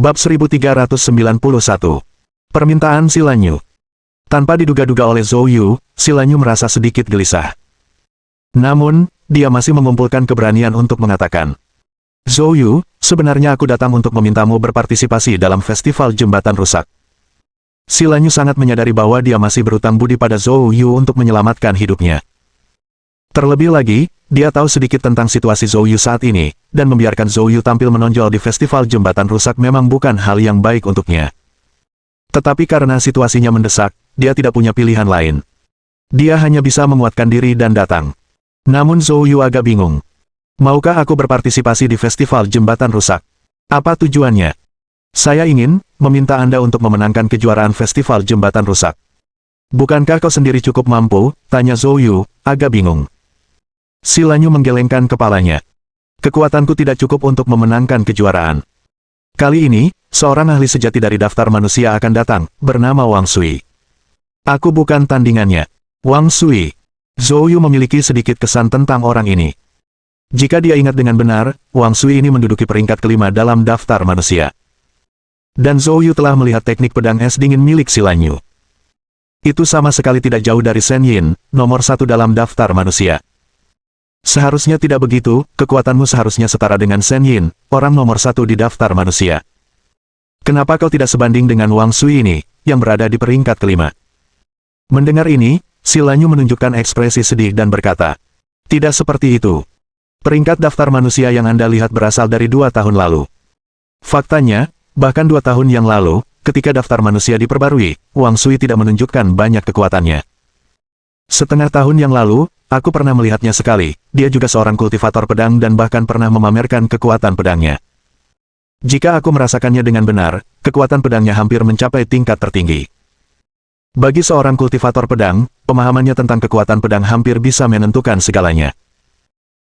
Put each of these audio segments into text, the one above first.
Bab 1391. Permintaan Silanyu. Tanpa diduga-duga oleh Zhou Yu, Silanyu merasa sedikit gelisah. Namun, dia masih mengumpulkan keberanian untuk mengatakan, "Zhou Yu, sebenarnya aku datang untuk memintamu berpartisipasi dalam festival jembatan rusak." Silanyu sangat menyadari bahwa dia masih berutang budi pada Zhou Yu untuk menyelamatkan hidupnya. Terlebih lagi, dia tahu sedikit tentang situasi Zhou Yu saat ini, dan membiarkan Zhou Yu tampil menonjol di festival jembatan rusak memang bukan hal yang baik untuknya. Tetapi karena situasinya mendesak, dia tidak punya pilihan lain. Dia hanya bisa menguatkan diri dan datang. Namun Zhou Yu agak bingung. "Maukah aku berpartisipasi di festival jembatan rusak? Apa tujuannya?" "Saya ingin meminta Anda untuk memenangkan kejuaraan festival jembatan rusak." "Bukankah kau sendiri cukup mampu?" tanya Zhou Yu, agak bingung. Silanyu menggelengkan kepalanya. "Kekuatanku tidak cukup untuk memenangkan kejuaraan. Kali ini, seorang ahli sejati dari daftar manusia akan datang, bernama Wang Sui. Aku bukan tandingannya." Wang Sui. Zhou Yu memiliki sedikit kesan tentang orang ini. Jika dia ingat dengan benar, Wang Sui ini menduduki peringkat kelima dalam daftar manusia. Dan Zhou Yu telah melihat teknik pedang es dingin milik Silanyu. Itu sama sekali tidak jauh dari Shen Yin, nomor 1 dalam daftar manusia. Seharusnya tidak begitu, kekuatanmu seharusnya setara dengan Shen Yin, orang nomor 1 di daftar manusia. Kenapa kau tidak sebanding dengan Wang Sui ini, yang berada di peringkat kelima? Mendengar ini, Silanyu menunjukkan ekspresi sedih dan berkata, "Tidak seperti itu. Peringkat daftar manusia yang Anda lihat berasal dari 2 tahun lalu. Faktanya, bahkan 2 tahun yang lalu, ketika daftar manusia diperbarui, Wang Sui tidak menunjukkan banyak kekuatannya. Setengah tahun yang lalu, aku pernah melihatnya sekali, dia juga seorang kultivator pedang dan bahkan pernah memamerkan kekuatan pedangnya. Jika aku merasakannya dengan benar, kekuatan pedangnya hampir mencapai tingkat tertinggi. Bagi seorang kultivator pedang, pemahamannya tentang kekuatan pedang hampir bisa menentukan segalanya.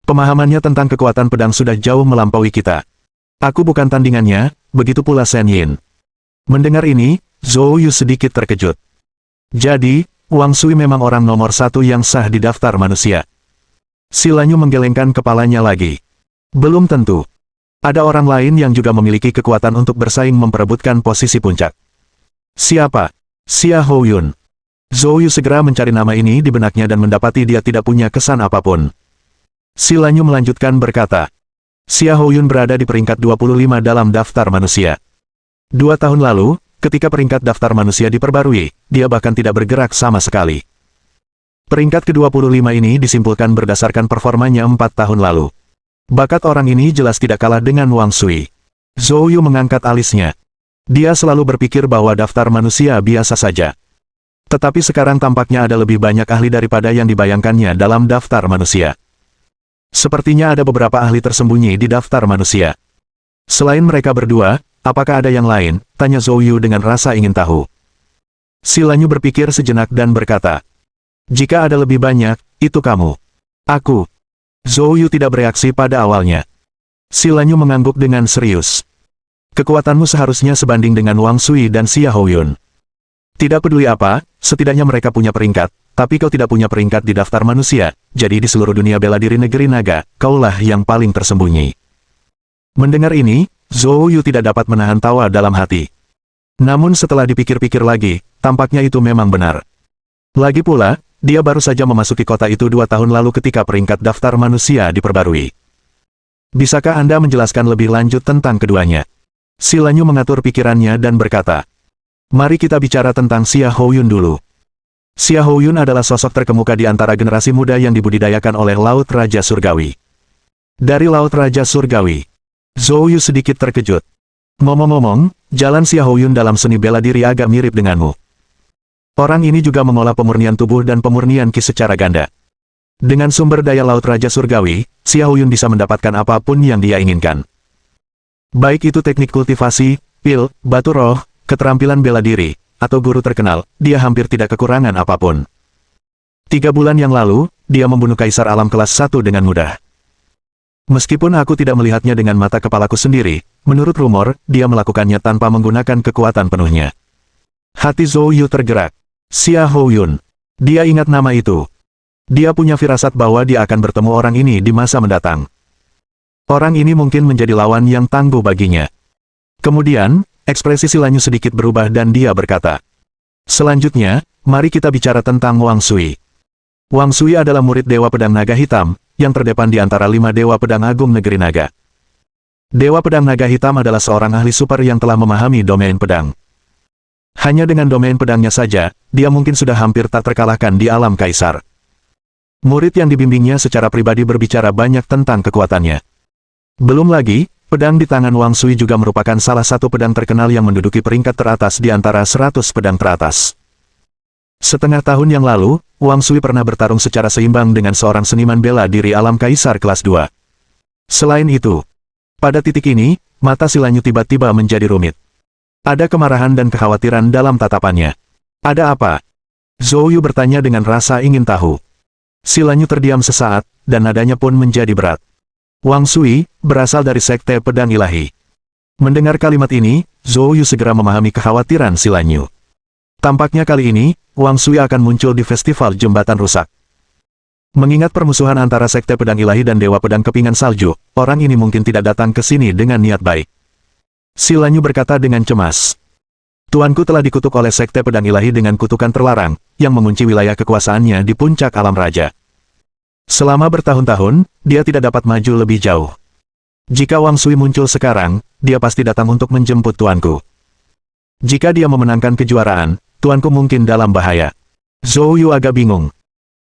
Pemahamannya tentang kekuatan pedang sudah jauh melampaui kita. Aku bukan tandingannya, begitu pula Shen Yin." Mendengar ini, Zhou Yu sedikit terkejut. Jadi, Wang Sui memang orang nomor 1 yang sah di daftar manusia. Silanyu menggelengkan kepalanya lagi. Belum tentu. Ada orang lain yang juga memiliki kekuatan untuk bersaing memperebutkan posisi puncak. Siapa? Xia Houyun. Zhou Yu segera mencari nama ini di benaknya dan mendapati dia tidak punya kesan apapun. Silanyu melanjutkan berkata, "Xia Houyun berada di peringkat 25 dalam daftar manusia. 2 tahun lalu, ketika peringkat daftar manusia diperbarui, dia bahkan tidak bergerak sama sekali. Peringkat ke-25 ini disimpulkan berdasarkan performanya 4 tahun lalu. Bakat orang ini jelas tidak kalah dengan Wang Sui." Zhou Yu mengangkat alisnya. Dia selalu berpikir bahwa daftar manusia biasa saja. Tetapi sekarang tampaknya ada lebih banyak ahli daripada yang dibayangkannya dalam daftar manusia. Sepertinya ada beberapa ahli tersembunyi di daftar manusia. Selain mereka berdua, apakah ada yang lain? Tanya Zhou Yu dengan rasa ingin tahu. Silanyu berpikir sejenak dan berkata, "Jika ada lebih banyak, itu kamu." "Aku." Zhou Yu tidak bereaksi pada awalnya. Silanyu mengangguk dengan serius. "Kekuatanmu seharusnya sebanding dengan Wang Sui dan Xia Houyun. Tidak peduli apa, setidaknya mereka punya peringkat, tapi kau tidak punya peringkat di daftar manusia, jadi di seluruh dunia bela diri negeri naga, kaulah yang paling tersembunyi." Mendengar ini, Zhou Yu tidak dapat menahan tawa dalam hati. Namun setelah dipikir-pikir lagi, tampaknya itu memang benar. Lagi pula, dia baru saja memasuki kota itu 2 tahun lalu ketika peringkat daftar manusia diperbarui. Bisakah Anda menjelaskan lebih lanjut tentang keduanya? Silanyu mengatur pikirannya dan berkata, "Mari kita bicara tentang Xia Houyun dulu." Xia Houyun adalah sosok terkemuka di antara generasi muda yang dibudidayakan oleh Laut Raja Surgawi. Dari Laut Raja Surgawi, Zhou Yu sedikit terkejut. "Ngomong-ngomong, jalan Xia Houyun dalam seni bela diri agak mirip denganmu. Orang ini juga mengolah pemurnian tubuh dan pemurnian ki secara ganda. Dengan sumber daya Laut Raja Surgawi, Xia Houyun bisa mendapatkan apapun yang dia inginkan. Baik itu teknik kultivasi, pil, batu roh, keterampilan bela diri, atau guru terkenal, dia hampir tidak kekurangan apapun. 3 bulan yang lalu, dia membunuh Kaisar Alam kelas 1 dengan mudah. Meskipun aku tidak melihatnya dengan mata kepalaku sendiri, menurut rumor, dia melakukannya tanpa menggunakan kekuatan penuhnya." Hati Zhou Yu tergerak. Xia Houyun. Dia ingat nama itu. Dia punya firasat bahwa dia akan bertemu orang ini di masa mendatang. Orang ini mungkin menjadi lawan yang tangguh baginya. Kemudian, ekspresi Si Lanyu sedikit berubah dan dia berkata, "Selanjutnya, mari kita bicara tentang Wang Sui." Wang Sui adalah murid Dewa Pedang Naga Hitam, yang terdepan di antara 5 Dewa Pedang Agung Negeri Naga. Dewa Pedang Naga Hitam adalah seorang ahli super yang telah memahami domain pedang. Hanya dengan domain pedangnya saja, dia mungkin sudah hampir tak terkalahkan di alam kaisar. Murid yang dibimbingnya secara pribadi berbicara banyak tentang kekuatannya. Belum lagi, pedang di tangan Wang Sui juga merupakan salah satu pedang terkenal yang menduduki peringkat teratas di antara 100 pedang teratas. Setengah tahun yang lalu, Wang Sui pernah bertarung secara seimbang dengan seorang seniman bela diri alam kaisar kelas 2. Selain itu, pada titik ini, mata Si Lanyu tiba-tiba menjadi rumit. Ada kemarahan dan kekhawatiran dalam tatapannya. "Ada apa?" Zhou Yu bertanya dengan rasa ingin tahu. Si Lanyu terdiam sesaat, dan nadanya pun menjadi berat. "Wang Sui, berasal dari Sekte Pedang Ilahi." Mendengar kalimat ini, Zhou Yu segera memahami kekhawatiran Si Lanyu. Tampaknya kali ini, Wang Sui akan muncul di festival jembatan rusak. Mengingat permusuhan antara Sekte Pedang Ilahi dan Dewa Pedang Kepingan Salju, orang ini mungkin tidak datang ke sini dengan niat baik. Si Lanyu berkata dengan cemas. "Tuanku telah dikutuk oleh Sekte Pedang Ilahi dengan kutukan terlarang, yang mengunci wilayah kekuasaannya di puncak alam raja. Selama bertahun-tahun, dia tidak dapat maju lebih jauh. Jika Wang Sui muncul sekarang, dia pasti datang untuk menjemput tuanku. Jika dia memenangkan kejuaraan, tuanku mungkin dalam bahaya." Zhou Yu agak bingung.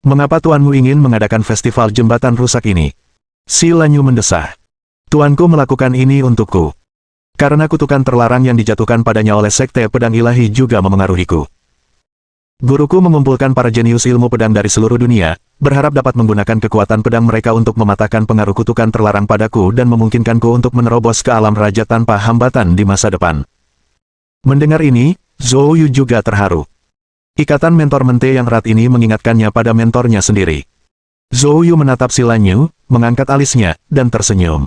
"Mengapa tuanmu ingin mengadakan festival jembatan rusak ini?" Si Lanyu mendesah. "Tuanku melakukan ini untukku. Karena kutukan terlarang yang dijatuhkan padanya oleh Sekte Pedang Ilahi juga memengaruhiku. Guruku mengumpulkan para jenius ilmu pedang dari seluruh dunia, berharap dapat menggunakan kekuatan pedang mereka untuk mematahkan pengaruh kutukan terlarang padaku dan memungkinkanku untuk menerobos ke alam raja tanpa hambatan di masa depan." Mendengar ini, Zhou Yu juga terharu. Ikatan mentor-mente yang erat ini mengingatkannya pada mentornya sendiri. Zhou Yu menatap Si Lanyu, mengangkat alisnya, dan tersenyum.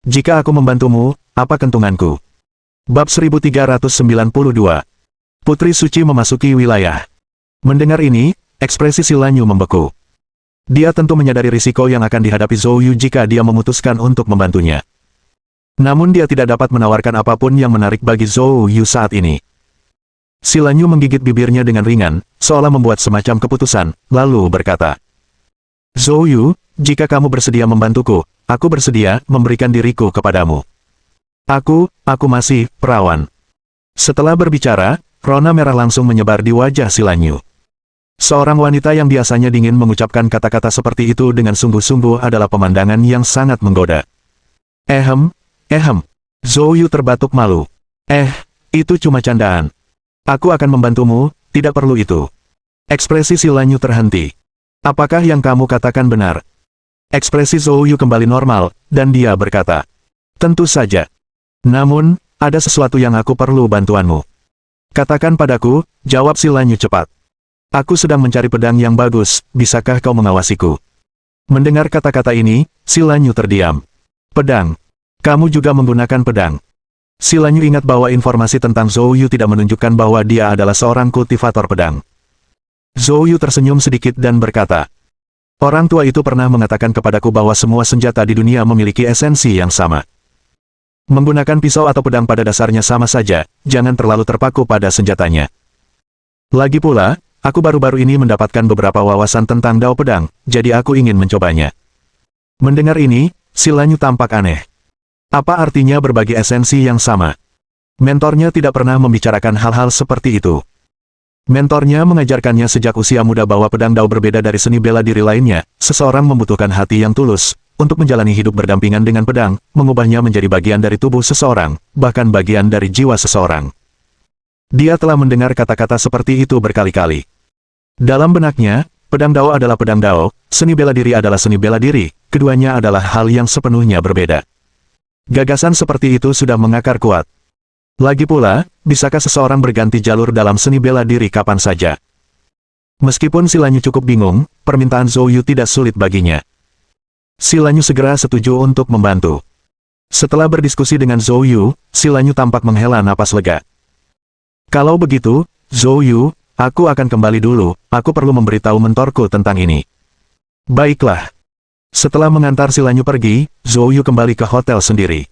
"Jika aku membantumu, apa kentunganku?" Bab 1392. Putri Suci memasuki wilayah. Mendengar ini, ekspresi Si Lanyu membeku. Dia tentu menyadari risiko yang akan dihadapi Zhou Yu jika dia memutuskan untuk membantunya. Namun dia tidak dapat menawarkan apapun yang menarik bagi Zhou Yu saat ini. Si Lanyu menggigit bibirnya dengan ringan, seolah membuat semacam keputusan, lalu berkata, "Zhou Yu, jika kamu bersedia membantuku, aku bersedia memberikan diriku kepadamu. Aku masih perawan." Setelah berbicara, rona merah langsung menyebar di wajah Si Lanyu. Seorang wanita yang biasanya dingin mengucapkan kata-kata seperti itu dengan sungguh-sungguh adalah pemandangan yang sangat menggoda. Zhou Yu terbatuk malu. Itu cuma candaan. Aku akan membantumu, tidak perlu itu." Ekspresi Si Lanyu terhenti. "Apakah yang kamu katakan benar?" Ekspresi Zhou Yu kembali normal, dan dia berkata, "Tentu saja. Namun, ada sesuatu yang aku perlu bantuanmu." "Katakan padaku," jawab Si Lanyu cepat. "Aku sedang mencari pedang yang bagus, bisakah kau mengawasiku?" Mendengar kata-kata ini, Si Lanyu terdiam. "Pedang? Kamu juga menggunakan pedang?" Si Lanyu ingat bahwa informasi tentang Zhou Yu tidak menunjukkan bahwa dia adalah seorang kultivator pedang. Zhou Yu tersenyum sedikit dan berkata, "Orang tua itu pernah mengatakan kepadaku bahwa semua senjata di dunia memiliki esensi yang sama. Menggunakan pisau atau pedang pada dasarnya sama saja, jangan terlalu terpaku pada senjatanya. Lagi pula, aku baru-baru ini mendapatkan beberapa wawasan tentang dao pedang, jadi aku ingin mencobanya." Mendengar ini, Si Lanyu tampak aneh. Apa artinya berbagi esensi yang sama? Mentornya tidak pernah membicarakan hal-hal seperti itu. Mentornya mengajarkannya sejak usia muda bahwa pedang dao berbeda dari seni bela diri lainnya. Seseorang membutuhkan hati yang tulus untuk menjalani hidup berdampingan dengan pedang, mengubahnya menjadi bagian dari tubuh seseorang, bahkan bagian dari jiwa seseorang. Dia telah mendengar kata-kata seperti itu berkali-kali. Dalam benaknya, pedang dao adalah pedang dao, seni bela diri adalah seni bela diri, keduanya adalah hal yang sepenuhnya berbeda. Gagasan seperti itu sudah mengakar kuat. Lagi pula, bisakah seseorang berganti jalur dalam seni bela diri kapan saja? Meskipun Si Lanyu cukup bingung, permintaan Zhou Yu tidak sulit baginya. Si Lanyu segera setuju untuk membantu. Setelah berdiskusi dengan Zhou Yu, Si Lanyu tampak menghela napas lega. "Kalau begitu, Zhou Yu, aku akan kembali dulu, aku perlu memberitahu mentorku tentang ini." "Baiklah." Setelah mengantar Si Lanyu pergi, Zhou Yu kembali ke hotel sendiri.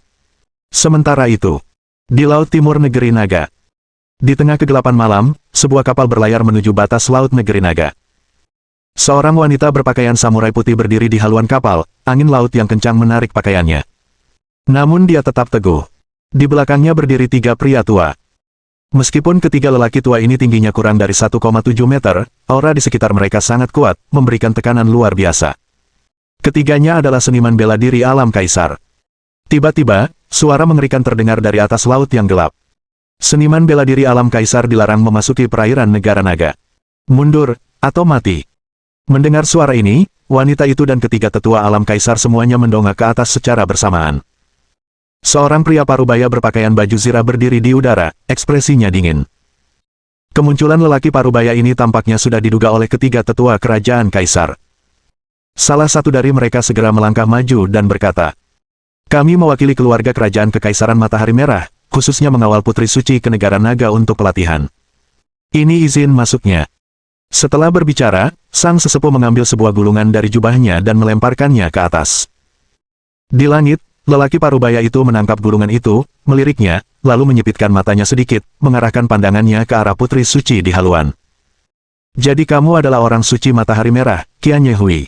Sementara itu, Di Laut Timur Negeri Naga. Di tengah kegelapan malam, sebuah kapal berlayar menuju batas Laut Negeri Naga. Seorang wanita berpakaian samurai putih berdiri di haluan kapal, angin laut yang kencang menarik pakaiannya. Namun dia tetap teguh. Di belakangnya berdiri 3 pria tua. Meskipun ketiga lelaki tua ini tingginya kurang dari 1,7 meter, aura di sekitar mereka sangat kuat, memberikan tekanan luar biasa. Ketiganya adalah seniman bela diri alam kaisar. Tiba-tiba, suara mengerikan terdengar dari atas laut yang gelap. Seniman bela diri alam kaisar dilarang memasuki perairan negara naga. Mundur, atau mati. Mendengar suara ini, wanita itu dan ketiga tetua alam kaisar semuanya mendongak ke atas secara bersamaan. Seorang pria parubaya berpakaian baju zirah berdiri di udara, ekspresinya dingin. Kemunculan lelaki parubaya ini tampaknya sudah diduga oleh ketiga tetua kerajaan kaisar. Salah satu dari mereka segera melangkah maju dan berkata, "Kami mewakili keluarga kerajaan Kekaisaran Matahari Merah, khususnya mengawal Putri Suci ke negara naga untuk pelatihan. Ini izin masuknya." Setelah berbicara, sang sesepuh mengambil sebuah gulungan dari jubahnya dan melemparkannya ke atas. Di langit, lelaki parubaya itu menangkap gulungan itu, meliriknya, lalu menyipitkan matanya sedikit, mengarahkan pandangannya ke arah Putri Suci di haluan. "Jadi kamu adalah orang suci Matahari Merah, Qian Hui."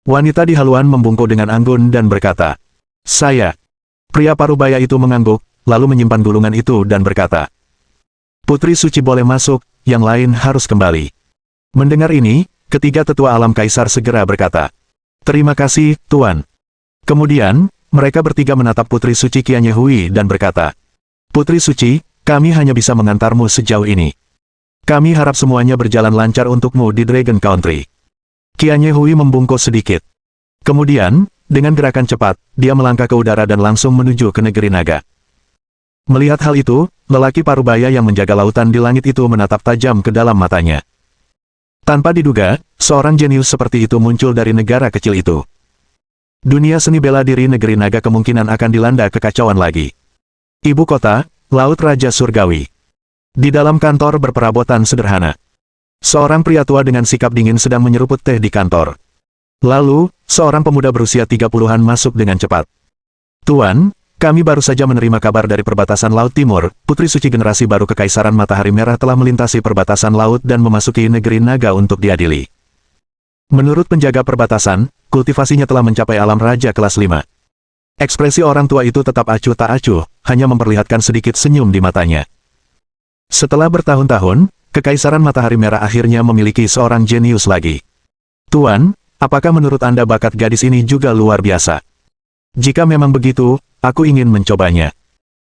Wanita di haluan membungkuk dengan anggun dan berkata, "Saya." Pria parubaya itu mengangguk, lalu menyimpan gulungan itu dan berkata, "Putri Suci boleh masuk, yang lain harus kembali." Mendengar ini, ketiga tetua alam kaisar segera berkata, "Terima kasih, Tuan." Kemudian, mereka bertiga menatap Putri Suci Qian Hui dan berkata, "Putri Suci, kami hanya bisa mengantarmu sejauh ini. Kami harap semuanya berjalan lancar untukmu di Dragon Country." Qian Hui membungkuk sedikit. Kemudian, dengan gerakan cepat, dia melangkah ke udara dan langsung menuju ke negeri naga. Melihat hal itu, lelaki parubaya yang menjaga lautan di langit itu menatap tajam ke dalam matanya. Tanpa diduga, seorang jenius seperti itu muncul dari negara kecil itu. Dunia seni bela diri negeri naga kemungkinan akan dilanda kekacauan lagi. Ibu kota, Laut Raja Surgawi. Di dalam kantor berperabotan sederhana. Seorang pria tua dengan sikap dingin sedang menyeruput teh di kantor. Lalu, seorang pemuda berusia 30-an masuk dengan cepat. "Tuan, kami baru saja menerima kabar dari perbatasan Laut Timur, Putri Suci generasi baru Kekaisaran Matahari Merah telah melintasi perbatasan laut dan memasuki negeri naga untuk diadili. Menurut penjaga perbatasan, kultivasinya telah mencapai alam raja kelas 5. Ekspresi orang tua itu tetap acuh tak acuh, hanya memperlihatkan sedikit senyum di matanya. Setelah bertahun-tahun, Kekaisaran Matahari Merah akhirnya memiliki seorang jenius lagi. "Tuan, apakah menurut Anda bakat gadis ini juga luar biasa? Jika memang begitu, aku ingin mencobanya."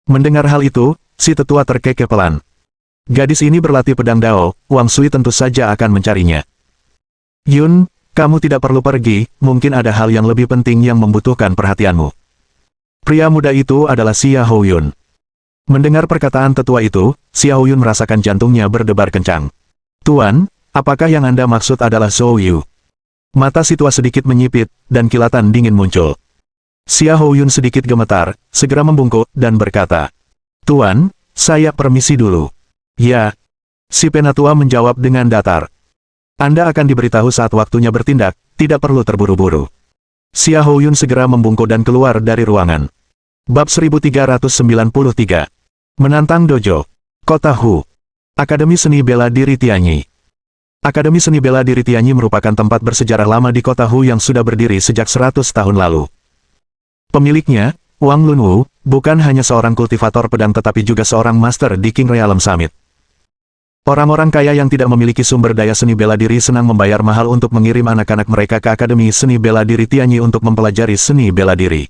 Mendengar hal itu, si tetua terkekeh pelan. Gadis ini berlatih pedang Dao, Wang Sui tentu saja akan mencarinya. "Yun, kamu tidak perlu pergi, mungkin ada hal yang lebih penting yang membutuhkan perhatianmu." Pria muda itu adalah Xia Houyun. Mendengar perkataan tetua itu, Xia Houyun merasakan jantungnya berdebar kencang. "Tuan, apakah yang Anda maksud adalah Zhou Yu?" Mata si tua sedikit menyipit, dan kilatan dingin muncul. Xia Houyun sedikit gemetar, segera membungkuk, dan berkata, "Tuan, saya permisi dulu." "Ya." Si penatua menjawab dengan datar. "Anda akan diberitahu saat waktunya bertindak, tidak perlu terburu-buru." Xia Houyun segera membungkuk dan keluar dari ruangan. Bab 1393. Menantang Dojo. Kota Hu. Akademi Seni Bela Diri Tianyi. Akademi Seni Bela Diri Tianyi merupakan tempat bersejarah lama di kota Hu yang sudah berdiri sejak 100 tahun lalu. Pemiliknya, Wang Lunwu, bukan hanya seorang kultivator pedang tetapi juga seorang master di King Realm Summit. Orang-orang kaya yang tidak memiliki sumber daya seni bela diri senang membayar mahal untuk mengirim anak-anak mereka ke Akademi Seni Bela Diri Tianyi untuk mempelajari seni bela diri.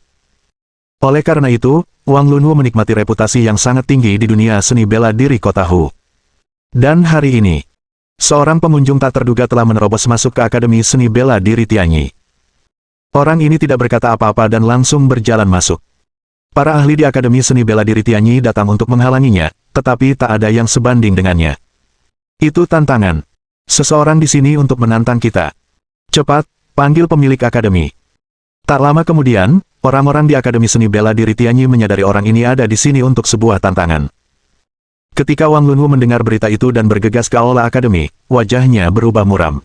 Oleh karena itu, Wang Lunwu menikmati reputasi yang sangat tinggi di dunia seni bela diri kota Hu. Dan hari ini, seorang pengunjung tak terduga telah menerobos masuk ke Akademi Seni Bela Diri Tianyi. Orang ini tidak berkata apa-apa dan langsung berjalan masuk. Para ahli di Akademi Seni Bela Diri Tianyi datang untuk menghalanginya, tetapi tak ada yang sebanding dengannya. "Itu tantangan. Seseorang di sini untuk menantang kita. Cepat, panggil pemilik akademi." Tak lama kemudian, orang-orang di Akademi Seni Bela Diri Tianyi menyadari orang ini ada di sini untuk sebuah tantangan. Ketika Wang Lunwu mendengar berita itu dan bergegas ke aula akademi, wajahnya berubah muram.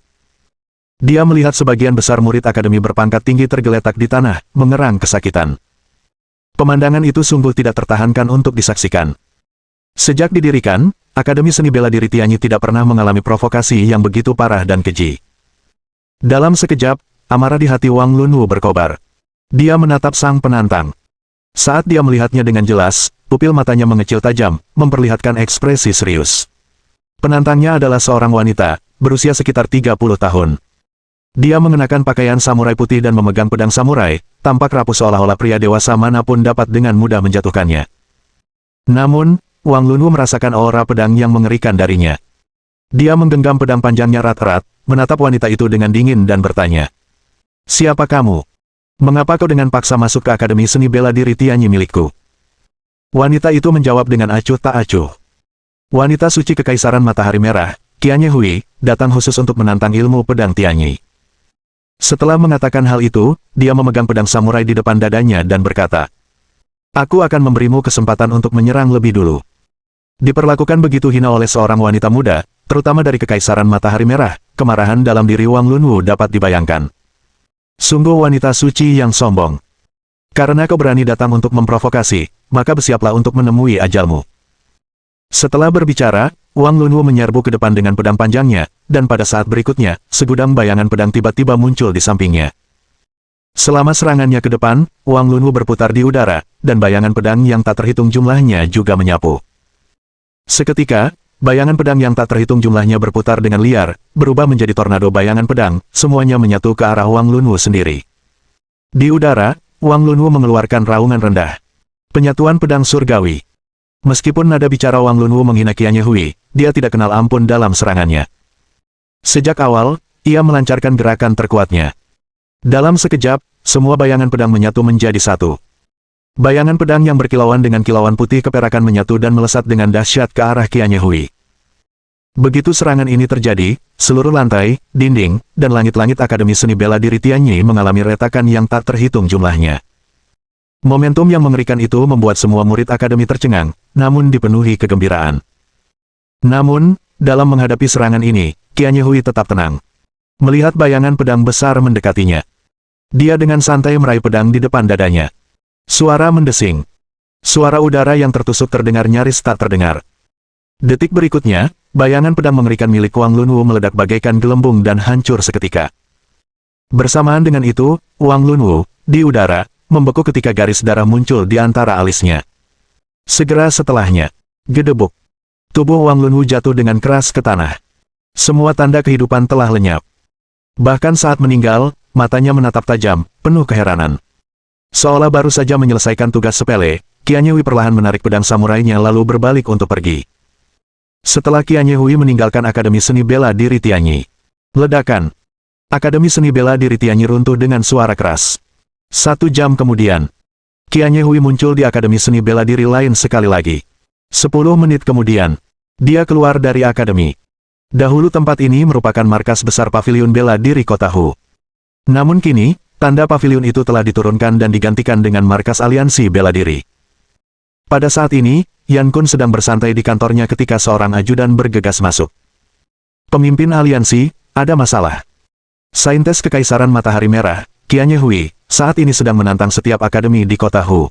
Dia melihat sebagian besar murid akademi berpangkat tinggi tergeletak di tanah, mengerang kesakitan. Pemandangan itu sungguh tidak tertahankan untuk disaksikan. Sejak didirikan, Akademi Seni Bela Diri Tianyi tidak pernah mengalami provokasi yang begitu parah dan keji. Dalam sekejap, amarah di hati Wang Lunwu berkobar. Dia menatap sang penantang. Saat dia melihatnya dengan jelas, pupil matanya mengecil tajam, memperlihatkan ekspresi serius. Penantangnya adalah seorang wanita, berusia sekitar 30 tahun. Dia mengenakan pakaian samurai putih dan memegang pedang samurai, tampak rapuh seolah-olah pria dewasa manapun dapat dengan mudah menjatuhkannya. Namun, Wang Lunwu merasakan aura pedang yang mengerikan darinya. Dia menggenggam pedang panjangnya erat-erat, menatap wanita itu dengan dingin dan bertanya. "Siapa kamu? Mengapa kau dengan paksa masuk ke Akademi Seni Bela Diri Tianyi milikku?" Wanita itu menjawab dengan acuh tak acuh. Wanita suci Kekaisaran Matahari Merah, Qianye Hui, datang khusus untuk menantang ilmu pedang Tianyi. Setelah mengatakan hal itu, dia memegang pedang samurai di depan dadanya dan berkata, "Aku akan memberimu kesempatan untuk menyerang lebih dulu." Diperlakukan begitu hina oleh seorang wanita muda, terutama dari Kekaisaran Matahari Merah, kemarahan dalam diri Wang Lunwu dapat dibayangkan. Sungguh wanita suci yang sombong. Karena kau berani datang untuk memprovokasi, maka bersiaplah untuk menemui ajalmu. Setelah berbicara, Wang Lunwu menyerbu ke depan dengan pedang panjangnya, dan pada saat berikutnya, segudang bayangan pedang tiba-tiba muncul di sampingnya. Selama serangannya ke depan, Wang Lunwu berputar di udara, dan bayangan pedang yang tak terhitung jumlahnya juga menyapu. Seketika, bayangan pedang yang tak terhitung jumlahnya berputar dengan liar, berubah menjadi tornado bayangan pedang, semuanya menyatu ke arah Wang Lunwu sendiri. Di udara, Wang Lunwu mengeluarkan raungan rendah. Penyatuan pedang surgawi. Meskipun nada bicara Wang Lunwu menghina Qianye Hui, dia tidak kenal ampun dalam serangannya. Sejak awal, ia melancarkan gerakan terkuatnya. Dalam sekejap, semua bayangan pedang menyatu menjadi satu. Bayangan pedang yang berkilauan dengan kilauan putih keperakan menyatu dan melesat dengan dahsyat ke arah Qianye Hui. Begitu serangan ini terjadi, seluruh lantai, dinding, dan langit-langit Akademi Seni Bela Diri Tianyi mengalami retakan yang tak terhitung jumlahnya. Momentum yang mengerikan itu membuat semua murid Akademi tercengang, namun dipenuhi kegembiraan. Namun, dalam menghadapi serangan ini, Qianye Hui tetap tenang. Melihat bayangan pedang besar mendekatinya, dia dengan santai meraih pedang di depan dadanya. Suara mendesing. Suara udara yang tertusuk terdengar nyaris tak terdengar. Detik berikutnya, bayangan pedang mengerikan milik Wang Lunwu meledak bagaikan gelembung dan hancur seketika. Bersamaan dengan itu, Wang Lunwu, di udara, membeku ketika garis darah muncul di antara alisnya. Segera setelahnya, gedebuk. Tubuh Wang Lunwu jatuh dengan keras ke tanah. Semua tanda kehidupan telah lenyap. Bahkan saat meninggal, matanya menatap tajam, penuh keheranan. Seolah baru saja menyelesaikan tugas sepele, Qianye Hui perlahan menarik pedang samurainya lalu berbalik untuk pergi. Setelah Qianye Hui meninggalkan Akademi Seni Bela Diri Tianyi. Ledakan. Akademi Seni Bela Diri Tianyi runtuh dengan suara keras. 1 jam kemudian, Qianye Hui muncul di Akademi Seni Bela Diri lain sekali lagi. 10 menit kemudian, dia keluar dari akademi. Dahulu tempat ini merupakan markas besar Paviliun Bela Diri Kota Hu. Namun kini, tanda paviliun itu telah diturunkan dan digantikan dengan markas Aliansi Bela Diri. Pada saat ini, Yan Kun sedang bersantai di kantornya ketika seorang ajudan bergegas masuk. "Pemimpin Aliansi, ada masalah. Saintes Kekaisaran Matahari Merah, Qianye Hui, saat ini sedang menantang setiap akademi di Kota Hu.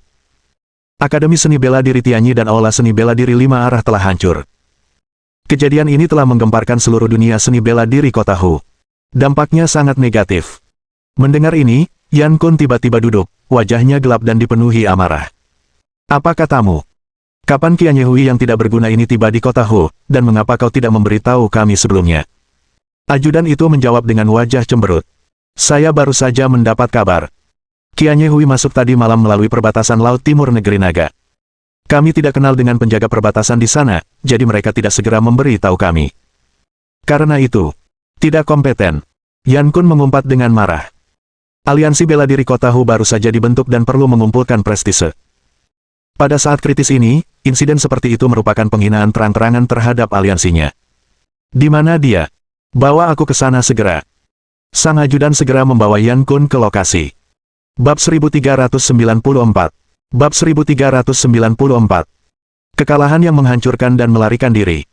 Akademi Seni Bela Diri Tianyi dan Aula Seni Bela Diri 5 arah telah hancur. Kejadian ini telah menggemparkan seluruh dunia seni bela diri Kota Hu. Dampaknya sangat negatif." Mendengar ini, Yan Kun tiba-tiba duduk, wajahnya gelap dan dipenuhi amarah. "Apa katamu? Kapan Qianye Hui yang tidak berguna ini tiba di Kota Hu, dan mengapa kau tidak memberitahu kami sebelumnya?" Ajudan itu menjawab dengan wajah cemberut. "Saya baru saja mendapat kabar. Qianye Hui masuk tadi malam melalui perbatasan Laut Timur Negeri Naga. Kami tidak kenal dengan penjaga perbatasan di sana, jadi mereka tidak segera memberi tahu kami. Karena itu, tidak kompeten." Yan Kun mengumpat dengan marah. Aliansi Bela Diri Kota Hu baru saja dibentuk dan perlu mengumpulkan prestise. Pada saat kritis ini, insiden seperti itu merupakan penghinaan terang-terangan terhadap aliansinya. "Di mana dia? Bawa aku ke sana segera." Sang ajudan segera membawa Yan Kun ke lokasi. Bab 1394. Bab 1394. Kekalahan yang menghancurkan dan melarikan diri.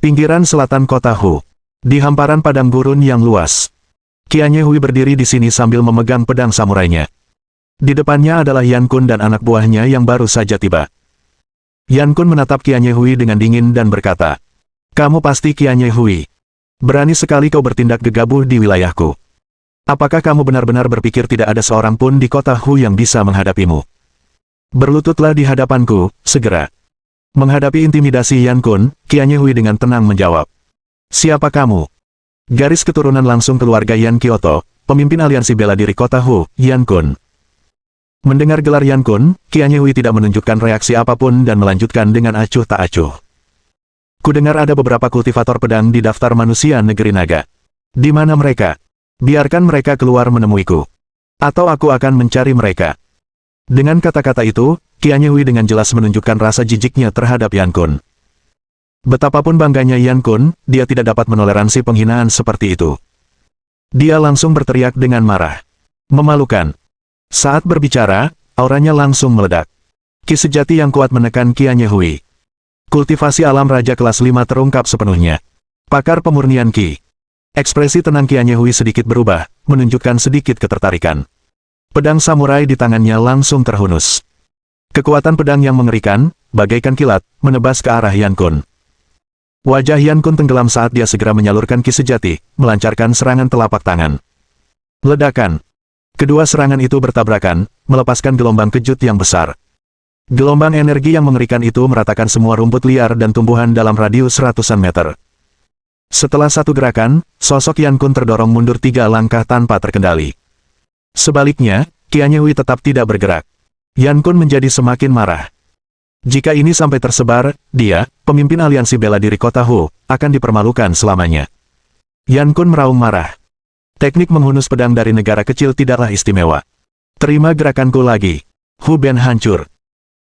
Pinggiran selatan Kota Hu. Di hamparan padang gurun yang luas, Qianye Hui berdiri di sini sambil memegang pedang samurainya. Di depannya adalah Yan Kun dan anak buahnya yang baru saja tiba. Yan Kun menatap Qianye Hui dengan dingin dan berkata, "Kamu pasti Qianye Hui. Berani sekali kau bertindak gegabah di wilayahku. Apakah kamu benar-benar berpikir tidak ada seorang pun di kota Hu yang bisa menghadapimu? Berlututlah di hadapanku, segera." Menghadapi intimidasi Yan Kun, Qianye Hui dengan tenang menjawab, "Siapa kamu?" Garis keturunan langsung keluarga Yan Kyoto, pemimpin aliansi bela diri kota Hu, Yan Kun. Mendengar gelar Yan Kun, Qianye Hui tidak menunjukkan reaksi apapun dan melanjutkan dengan acuh tak acuh. "Kudengar ada beberapa kultivator pedang di daftar manusia negeri naga. Di mana mereka? Biarkan mereka keluar menemuiku. Atau aku akan mencari mereka." Dengan kata-kata itu, Qianye Hui dengan jelas menunjukkan rasa jijiknya terhadap Yan Kun. Betapapun bangganya Yan Kun, dia tidak dapat menoleransi penghinaan seperti itu. Dia langsung berteriak dengan marah. Memalukan. Saat berbicara, auranya langsung meledak. Ki sejati yang kuat menekan Qianye Hui. Kultivasi alam raja kelas 5 terungkap sepenuhnya. Pakar pemurnian Ki. Ekspresi tenang Qianye Hui sedikit berubah, menunjukkan sedikit ketertarikan. Pedang samurai di tangannya langsung terhunus. Kekuatan pedang yang mengerikan, bagaikan kilat, menebas ke arah Yan Kun. Wajah Yan Kun tenggelam saat dia segera menyalurkan ki sejati, melancarkan serangan telapak tangan. Ledakan. Kedua serangan itu bertabrakan, melepaskan gelombang kejut yang besar. Gelombang energi yang mengerikan itu meratakan semua rumput liar dan tumbuhan dalam radius ratusan meter. Setelah satu gerakan, sosok Yan Kun terdorong mundur 3 langkah tanpa terkendali. Sebaliknya, Qianye Hui tetap tidak bergerak. Yan Kun menjadi semakin marah. Jika ini sampai tersebar, dia, pemimpin aliansi bela diri kota Hu, akan dipermalukan selamanya. Yan Kun meraung marah. Teknik menghunus pedang dari negara kecil tidaklah istimewa. Terima gerakanku lagi. Hu Ben hancur.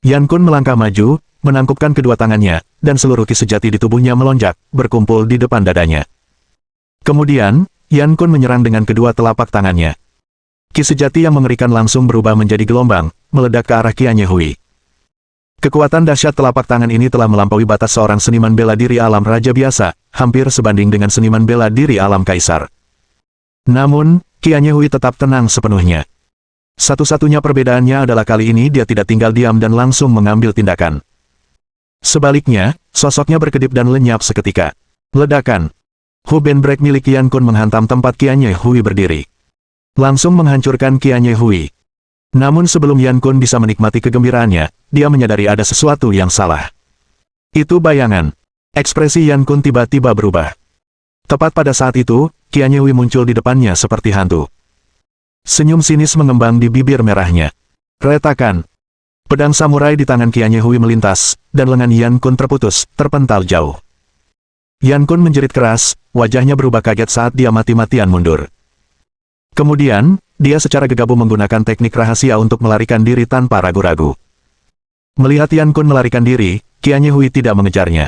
Yan Kun melangkah maju, menangkupkan kedua tangannya, dan seluruh ki sejati di tubuhnya melonjak, berkumpul di depan dadanya. Kemudian, Yan Kun menyerang dengan kedua telapak tangannya. Ki sejati yang mengerikan langsung berubah menjadi gelombang, meledak ke arah Qianye Hui. Kekuatan dahsyat telapak tangan ini telah melampaui batas seorang seniman bela diri alam raja biasa, hampir sebanding dengan seniman bela diri alam kaisar. Namun, Qianye Hui tetap tenang sepenuhnya. Satu-satunya perbedaannya adalah kali ini dia tidak tinggal diam dan langsung mengambil tindakan. Sebaliknya, sosoknya berkedip dan lenyap seketika. Ledakan. Hu Ben Break milik Yan Kun menghantam tempat Qianye Hui berdiri. Langsung menghancurkan Qianye Hui. Namun sebelum Yan Kun bisa menikmati kegembiraannya, dia menyadari ada sesuatu yang salah. Itu bayangan. Ekspresi Yan Kun tiba-tiba berubah. Tepat pada saat itu, Qianye Hui muncul di depannya seperti hantu. Senyum sinis mengembang di bibir merahnya. Retakan. Pedang samurai di tangan Qianye Hui melintas, dan lengan Yan Kun terputus, terpental jauh. Yan Kun menjerit keras, wajahnya berubah kaget saat dia mati-matian mundur. Kemudian, dia secara gegabah menggunakan teknik rahasia untuk melarikan diri tanpa ragu-ragu. Melihat Yan Kun melarikan diri, Qianye Hui tidak mengejarnya.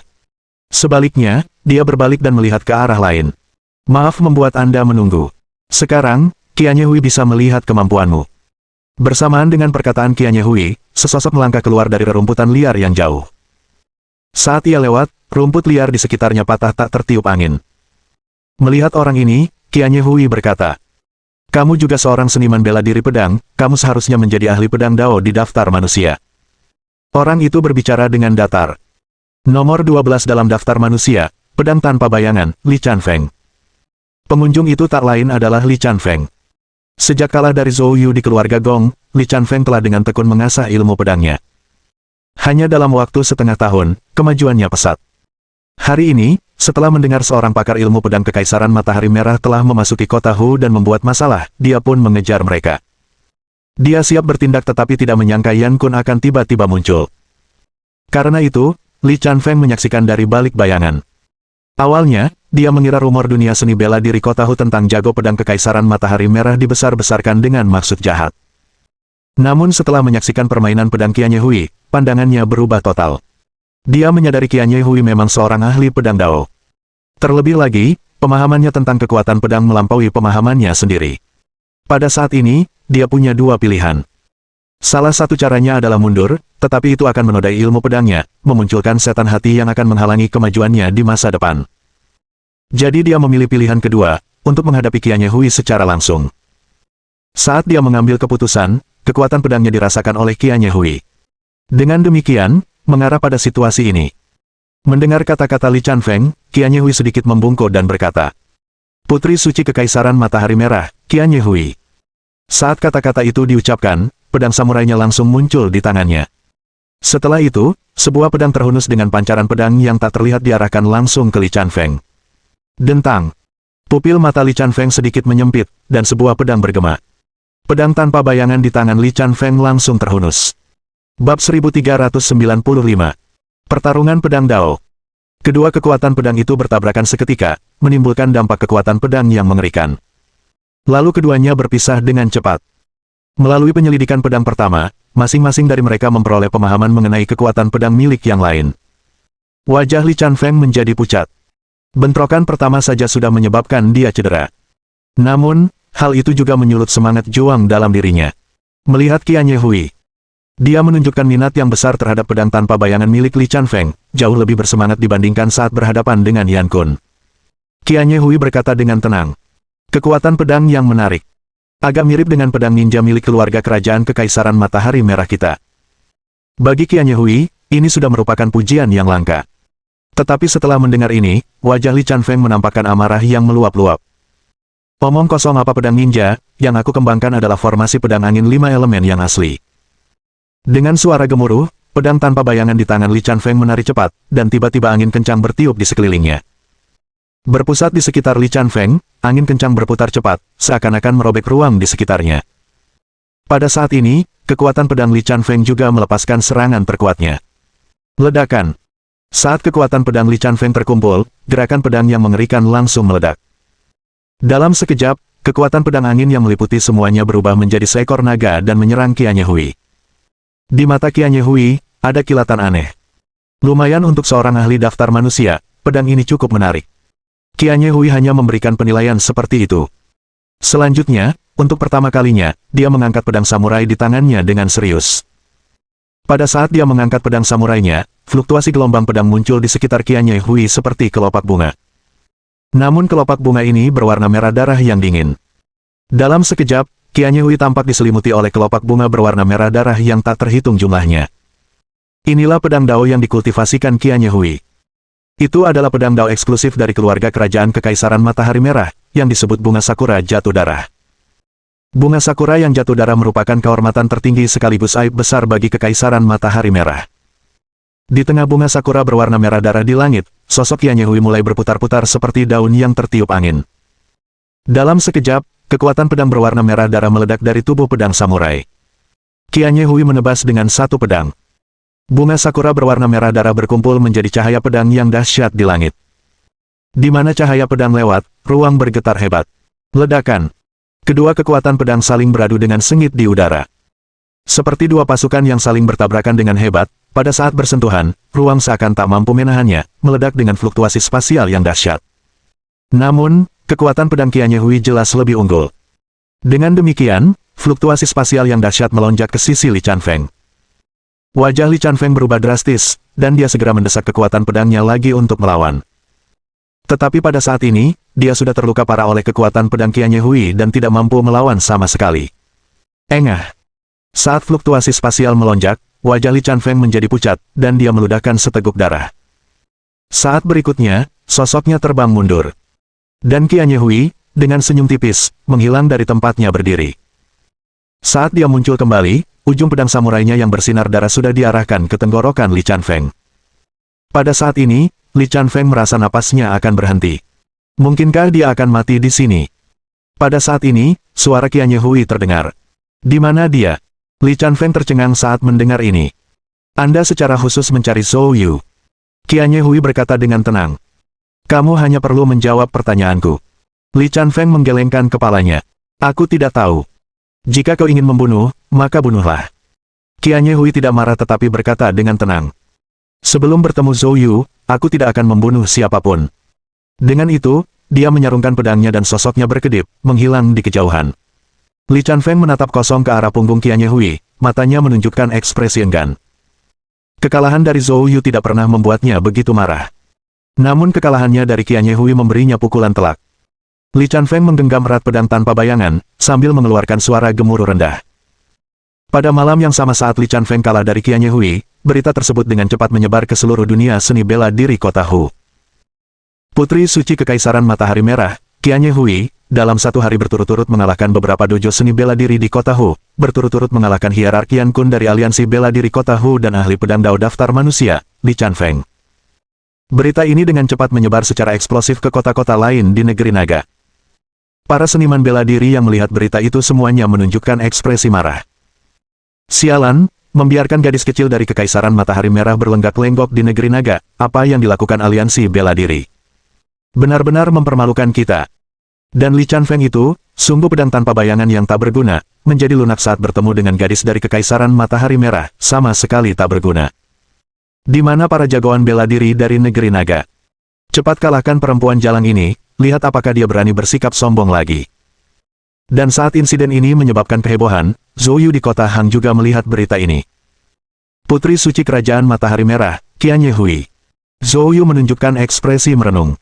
Sebaliknya, dia berbalik dan melihat ke arah lain. Maaf membuat Anda menunggu. Sekarang, Qianye Hui bisa melihat kemampuanmu. Bersamaan dengan perkataan Qianye Hui, sesosok melangkah keluar dari rerumputan liar yang jauh. Saat ia lewat, rumput liar di sekitarnya patah tak tertiup angin. Melihat orang ini, Qianye Hui berkata, "Kamu juga seorang seniman bela diri pedang, kamu seharusnya menjadi ahli pedang Dao di daftar manusia." Orang itu berbicara dengan datar. Nomor 12 dalam daftar manusia, pedang tanpa bayangan, Li Chanfeng. Pengunjung itu tak lain adalah Li Chanfeng. Sejak kalah dari Zhou Yu di keluarga Gong, Li Chanfeng telah dengan tekun mengasah ilmu pedangnya. Hanya dalam waktu setengah tahun, kemajuannya pesat. Hari ini, setelah mendengar seorang pakar ilmu pedang Kekaisaran Matahari Merah telah memasuki kota Hu dan membuat masalah, dia pun mengejar mereka. Dia siap bertindak tetapi tidak menyangka Yan Kun akan tiba-tiba muncul. Karena itu, Li Chanfeng menyaksikan dari balik bayangan. Awalnya, dia mengira rumor dunia seni bela diri kota Hu tentang jago pedang Kekaisaran Matahari Merah dibesar-besarkan dengan maksud jahat. Namun setelah menyaksikan permainan pedang Qianye Hui, pandangannya berubah total. Dia menyadari Qianye Hui memang seorang ahli pedang Dao. Terlebih lagi, pemahamannya tentang kekuatan pedang melampaui pemahamannya sendiri. Pada saat ini, dia punya dua pilihan. Salah satu caranya adalah mundur, tetapi itu akan menodai ilmu pedangnya, memunculkan setan hati yang akan menghalangi kemajuannya di masa depan. Jadi dia memilih pilihan kedua, untuk menghadapi Qianye Hui secara langsung. Saat dia mengambil keputusan, kekuatan pedangnya dirasakan oleh Qianye Hui. Dengan demikian, mengarah pada situasi ini. Mendengar kata-kata Li Chanfeng, Qianye Hui sedikit membungkuk dan berkata, "Putri suci Kekaisaran Matahari Merah, Qianye Hui." Saat kata-kata itu diucapkan, pedang samurainya langsung muncul di tangannya. Setelah itu, sebuah pedang terhunus dengan pancaran pedang yang tak terlihat diarahkan langsung ke Li Chanfeng. Dentang. Pupil mata Li Chanfeng sedikit menyempit, dan sebuah pedang bergema. Pedang tanpa bayangan di tangan Li Chanfeng langsung terhunus. Bab 1395. Pertarungan Pedang Dao. Kedua kekuatan pedang itu bertabrakan seketika, menimbulkan dampak kekuatan pedang yang mengerikan. Lalu keduanya berpisah dengan cepat. Melalui penyelidikan pedang pertama, masing-masing dari mereka memperoleh pemahaman mengenai kekuatan pedang milik yang lain. Wajah Li Chanfeng menjadi pucat. Bentrokan pertama saja sudah menyebabkan dia cedera. Namun, hal itu juga menyulut semangat juang dalam dirinya. Melihat Qianye Hui, dia menunjukkan minat yang besar terhadap pedang tanpa bayangan milik Li Chanfeng, jauh lebih bersemangat dibandingkan saat berhadapan dengan Yan Kun. Qianye Hui berkata dengan tenang, "Kekuatan pedang yang menarik. Agak mirip dengan pedang ninja milik keluarga kerajaan Kekaisaran Matahari Merah kita." Bagi Qianye Hui, ini sudah merupakan pujian yang langka. Tetapi setelah mendengar ini, wajah Li Chanfeng menampakkan amarah yang meluap-luap. "Omong kosong apa pedang ninja, yang aku kembangkan adalah formasi pedang angin 5 elemen yang asli." Dengan suara gemuruh, pedang tanpa bayangan di tangan Li Chanfeng menari cepat, dan tiba-tiba angin kencang bertiup di sekelilingnya. Berpusat di sekitar Li Chanfeng, angin kencang berputar cepat, seakan-akan merobek ruang di sekitarnya. Pada saat ini, kekuatan pedang Li Chanfeng juga melepaskan serangan terkuatnya. Ledakan. Saat kekuatan pedang Li Chanfeng terkumpul, gerakan pedang yang mengerikan langsung meledak. Dalam sekejap, kekuatan pedang angin yang meliputi semuanya berubah menjadi seekor naga dan menyerang Qianye Hui. Di mata Qianye Hui, ada kilatan aneh. Lumayan untuk seorang ahli daftar manusia, pedang ini cukup menarik. Qianye Hui hanya memberikan penilaian seperti itu. Selanjutnya, untuk pertama kalinya, dia mengangkat pedang samurai di tangannya dengan serius. Pada saat dia mengangkat pedang samurainya, fluktuasi gelombang pedang muncul di sekitar Qianye Hui seperti kelopak bunga. Namun kelopak bunga ini berwarna merah darah yang dingin. Dalam sekejap, Qianye Hui tampak diselimuti oleh kelopak bunga berwarna merah darah yang tak terhitung jumlahnya. Inilah pedang Dao yang dikultivasikan Qianye Hui. Itu adalah pedang Dao eksklusif dari keluarga kerajaan Kekaisaran Matahari Merah, yang disebut bunga sakura jatuh darah. Bunga sakura yang jatuh darah merupakan kehormatan tertinggi sekaligus aib besar bagi Kekaisaran Matahari Merah. Di tengah bunga sakura berwarna merah darah di langit, sosok Qianye Hui mulai berputar-putar seperti daun yang tertiup angin. Dalam sekejap, kekuatan pedang berwarna merah darah meledak dari tubuh pedang samurai. Qianye Hui menebas dengan satu pedang. Bunga sakura berwarna merah darah berkumpul menjadi cahaya pedang yang dahsyat di langit. Di mana cahaya pedang lewat, ruang bergetar hebat. Ledakan. Kedua kekuatan pedang saling beradu dengan sengit di udara. Seperti dua pasukan yang saling bertabrakan dengan hebat, pada saat bersentuhan, ruang seakan tak mampu menahannya, meledak dengan fluktuasi spasial yang dahsyat. Namun, kekuatan pedang Qianye Hui jelas lebih unggul. Dengan demikian, fluktuasi spasial yang dahsyat melonjak ke sisi Li Chanfeng. Wajah Li Chanfeng berubah drastis, dan dia segera mendesak kekuatan pedangnya lagi untuk melawan. Tetapi pada saat ini, dia sudah terluka parah oleh kekuatan pedang Qianye Hui dan tidak mampu melawan sama sekali. Engah. Saat fluktuasi spasial melonjak, wajah Li Chanfeng menjadi pucat, dan dia meludahkan seteguk darah. Saat berikutnya, sosoknya terbang mundur. Dan Qianye Hui, dengan senyum tipis, menghilang dari tempatnya berdiri. Saat dia muncul kembali, ujung pedang samurainya yang bersinar darah sudah diarahkan ke tenggorokan Li Chanfeng. Pada saat ini, Li Chanfeng merasa napasnya akan berhenti. Mungkinkah dia akan mati di sini? Pada saat ini, suara Qianye Hui terdengar. Di mana dia? Li Chanfeng tercengang saat mendengar ini. Anda secara khusus mencari Zhou Yu. Qianye Hui berkata dengan tenang. Kamu hanya perlu menjawab pertanyaanku. Li Chanfeng menggelengkan kepalanya. Aku tidak tahu. Jika kau ingin membunuh, maka bunuhlah. Qianye Hui tidak marah tetapi berkata dengan tenang. Sebelum bertemu Zhou Yu, aku tidak akan membunuh siapapun. Dengan itu, dia menyarungkan pedangnya dan sosoknya berkedip, menghilang di kejauhan. Li Chanfeng menatap kosong ke arah punggung Qianye Hui, matanya menunjukkan ekspresi enggan. Kekalahan dari Zhou Yu tidak pernah membuatnya begitu marah. Namun kekalahannya dari Qianye Hui memberinya pukulan telak. Li Chanfeng menggenggam erat pedang tanpa bayangan, sambil mengeluarkan suara gemuruh rendah. Pada malam yang sama saat Li Chanfeng kalah dari Qianye Hui, berita tersebut dengan cepat menyebar ke seluruh dunia seni bela diri kota Hu. Putri suci Kekaisaran Matahari Merah, Qianye Hui, dalam satu hari berturut-turut mengalahkan beberapa dojo seni bela diri di kota Hu, berturut-turut mengalahkan hierarkian Kun dari aliansi bela diri kota Hu dan ahli pedang Dao daftar manusia, Li Chanfeng. Berita ini dengan cepat menyebar secara eksplosif ke kota-kota lain di negeri naga. Para seniman bela diri yang melihat berita itu semuanya menunjukkan ekspresi marah. Sialan, membiarkan gadis kecil dari Kekaisaran Matahari Merah berlenggak-lenggok di negeri naga, apa yang dilakukan aliansi bela diri. Benar-benar mempermalukan kita. Dan Li Chanfeng itu, sungguh pedang tanpa bayangan yang tak berguna, menjadi lunak saat bertemu dengan gadis dari Kekaisaran Matahari Merah, sama sekali tak berguna. Di mana para jagoan bela diri dari negeri naga? Cepat kalahkan perempuan jalang ini, lihat apakah dia berani bersikap sombong lagi. Dan saat insiden ini menyebabkan kehebohan, Zhou Yu di kota Han juga melihat berita ini. Putri suci Kerajaan Matahari Merah, Qianye Hui. Zhou Yu menunjukkan ekspresi merenung.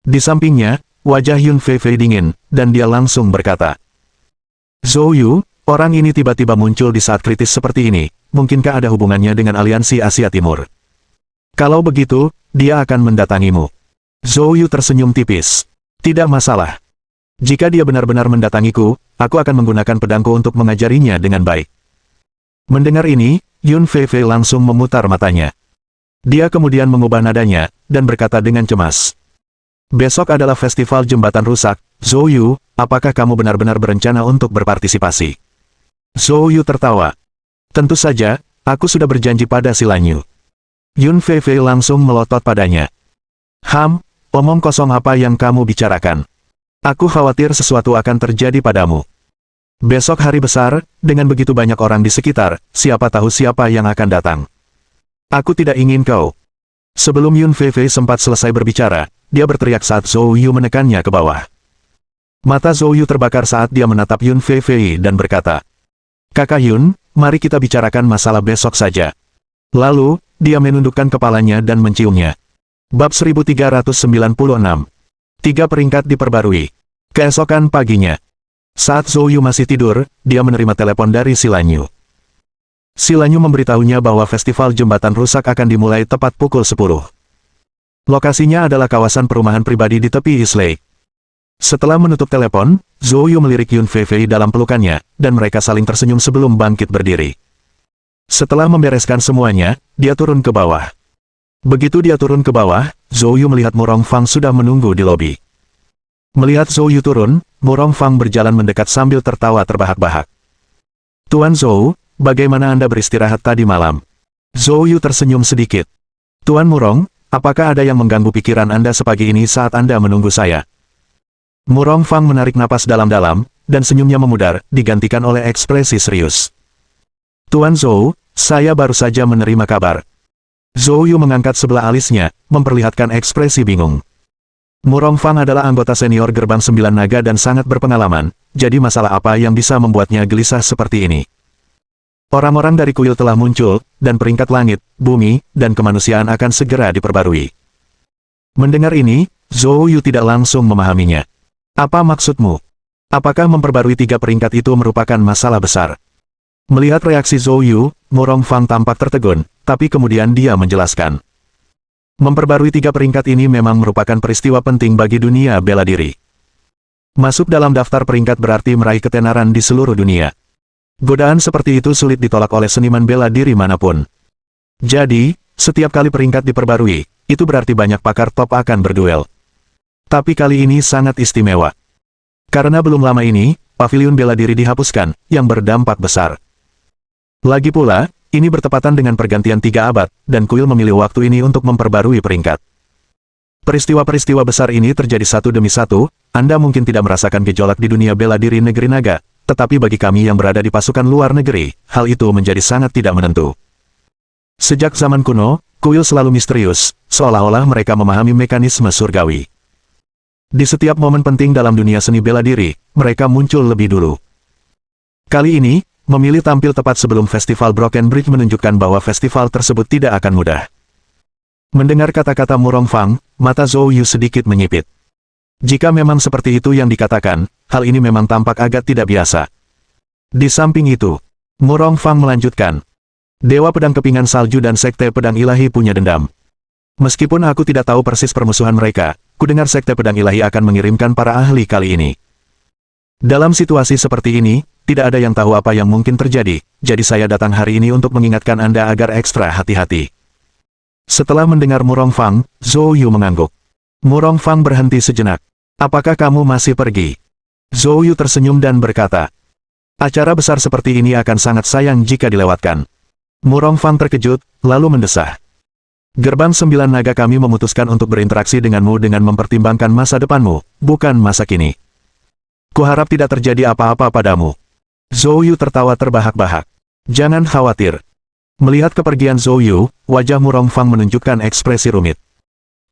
Di sampingnya, wajah Yun Feifei dingin, dan dia langsung berkata, Zhou Yu, orang ini tiba-tiba muncul di saat kritis seperti ini, mungkinkah ada hubungannya dengan aliansi Asia Timur? Kalau begitu, dia akan mendatangimu. Zhou Yu tersenyum tipis. Tidak masalah. Jika dia benar-benar mendatangiku, aku akan menggunakan pedangku untuk mengajarinya dengan baik. Mendengar ini, Yun Feifei langsung memutar matanya. Dia kemudian mengubah nadanya, dan berkata dengan cemas. Besok adalah festival jembatan rusak, Zhou Yu, apakah kamu benar-benar berencana untuk berpartisipasi? Zhou Yu tertawa. Tentu saja, aku sudah berjanji pada si Lan Yu. Yun Feifei langsung melotot padanya. Omong kosong apa yang kamu bicarakan? Aku khawatir sesuatu akan terjadi padamu. Besok hari besar, dengan begitu banyak orang di sekitar, siapa tahu siapa yang akan datang. Aku tidak ingin kau. Sebelum Yun Feifei sempat selesai berbicara, dia berteriak saat Zhou Yu menekannya ke bawah. Mata Zhou Yu terbakar saat dia menatap Yun Feifei dan berkata, Kakak Yun, mari kita bicarakan masalah besok saja. Lalu, dia menundukkan kepalanya dan menciumnya. Bab 1396. 3 peringkat diperbarui. Keesokan paginya. Saat Zhou Yu masih tidur, dia menerima telepon dari si Lan Yu. Si Lan Yu memberitahunya bahwa festival jembatan rusak akan dimulai tepat pukul 10. Lokasinya adalah kawasan perumahan pribadi di tepi East Lake. Setelah menutup telepon, Zhou Yu melirik Yun Feifei dalam pelukannya, dan mereka saling tersenyum sebelum bangkit berdiri. Setelah membereskan semuanya, dia turun ke bawah. Begitu dia turun ke bawah, Zhou Yu melihat Murong Fang sudah menunggu di lobi. Melihat Zhou Yu turun, Murong Fang berjalan mendekat sambil tertawa terbahak-bahak. Tuan Zhou, bagaimana Anda beristirahat tadi malam? Zhou Yu tersenyum sedikit. Tuan Murong, apakah ada yang mengganggu pikiran Anda sepagi ini saat Anda menunggu saya? Murong Fang menarik napas dalam-dalam, dan senyumnya memudar, digantikan oleh ekspresi serius. Tuan Zhou, saya baru saja menerima kabar. Zhou Yu mengangkat sebelah alisnya, memperlihatkan ekspresi bingung. Murong Fang adalah anggota senior Gerbang 9 Naga dan sangat berpengalaman, jadi masalah apa yang bisa membuatnya gelisah seperti ini? Orang-orang dari kuil telah muncul, dan peringkat langit, bumi, dan kemanusiaan akan segera diperbarui. Mendengar ini, Zhou Yu tidak langsung memahaminya. Apa maksudmu? Apakah memperbarui 3 peringkat itu merupakan masalah besar? Melihat reaksi Zhou Yu, Murong Fang tampak tertegun, tapi kemudian dia menjelaskan. Memperbarui 3 peringkat ini memang merupakan peristiwa penting bagi dunia bela diri. Masuk dalam daftar peringkat berarti meraih ketenaran di seluruh dunia. Godaan seperti itu sulit ditolak oleh seniman bela diri manapun. Jadi, setiap kali peringkat diperbarui, itu berarti banyak pakar top akan berduel. Tapi kali ini sangat istimewa. Karena belum lama ini, pavilion bela diri dihapuskan, yang berdampak besar. Lagi pula, ini bertepatan dengan pergantian 3 abad, dan kuil memilih waktu ini untuk memperbarui peringkat. Peristiwa-peristiwa besar ini terjadi satu demi satu, Anda mungkin tidak merasakan gejolak di dunia bela diri negeri naga, tetapi bagi kami yang berada di pasukan luar negeri, hal itu menjadi sangat tidak menentu. Sejak zaman kuno, kuil selalu misterius, seolah-olah mereka memahami mekanisme surgawi. Di setiap momen penting dalam dunia seni bela diri, mereka muncul lebih dulu. Kali ini, memilih tampil tepat sebelum festival Broken Bridge menunjukkan bahwa festival tersebut tidak akan mudah. Mendengar kata-kata Murong Fang, mata Zhou Yu sedikit menyipit. Jika memang seperti itu yang dikatakan, hal ini memang tampak agak tidak biasa. Di samping itu, Murong Fang melanjutkan. Dewa Pedang Kepingan Salju dan Sekte Pedang Ilahi punya dendam. Meskipun aku tidak tahu persis permusuhan mereka, kudengar Sekte Pedang Ilahi akan mengirimkan para ahli kali ini. Dalam situasi seperti ini, tidak ada yang tahu apa yang mungkin terjadi, jadi saya datang hari ini untuk mengingatkan Anda agar ekstra hati-hati. Setelah mendengar Murong Fang, Zhou Yu mengangguk. Murong Fang berhenti sejenak. Apakah kamu masih pergi? Zhou Yu tersenyum dan berkata, acara besar seperti ini akan sangat sayang jika dilewatkan. Murong Fang terkejut, lalu mendesah. Gerbang 9 naga kami memutuskan untuk berinteraksi denganmu dengan mempertimbangkan masa depanmu, bukan masa kini. Kuharap tidak terjadi apa-apa padamu. Zhou Yu tertawa terbahak-bahak. Jangan khawatir. Melihat kepergian Zhou Yu, wajah Murong Fang menunjukkan ekspresi rumit.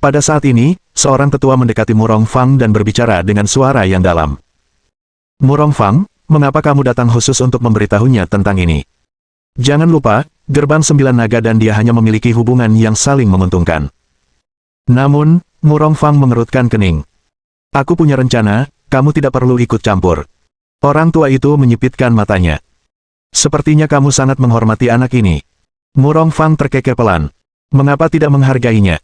Pada saat ini, seorang tetua mendekati Murong Fang dan berbicara dengan suara yang dalam. Murong Fang, mengapa kamu datang khusus untuk memberitahunya tentang ini? Jangan lupa, gerbang 9 naga dan dia hanya memiliki hubungan yang saling menguntungkan. Namun, Murong Fang mengerutkan kening. Aku punya rencana, kamu tidak perlu ikut campur. Orang tua itu menyipitkan matanya. Sepertinya kamu sangat menghormati anak ini. Murong Fang terkekeh pelan. Mengapa tidak menghargainya?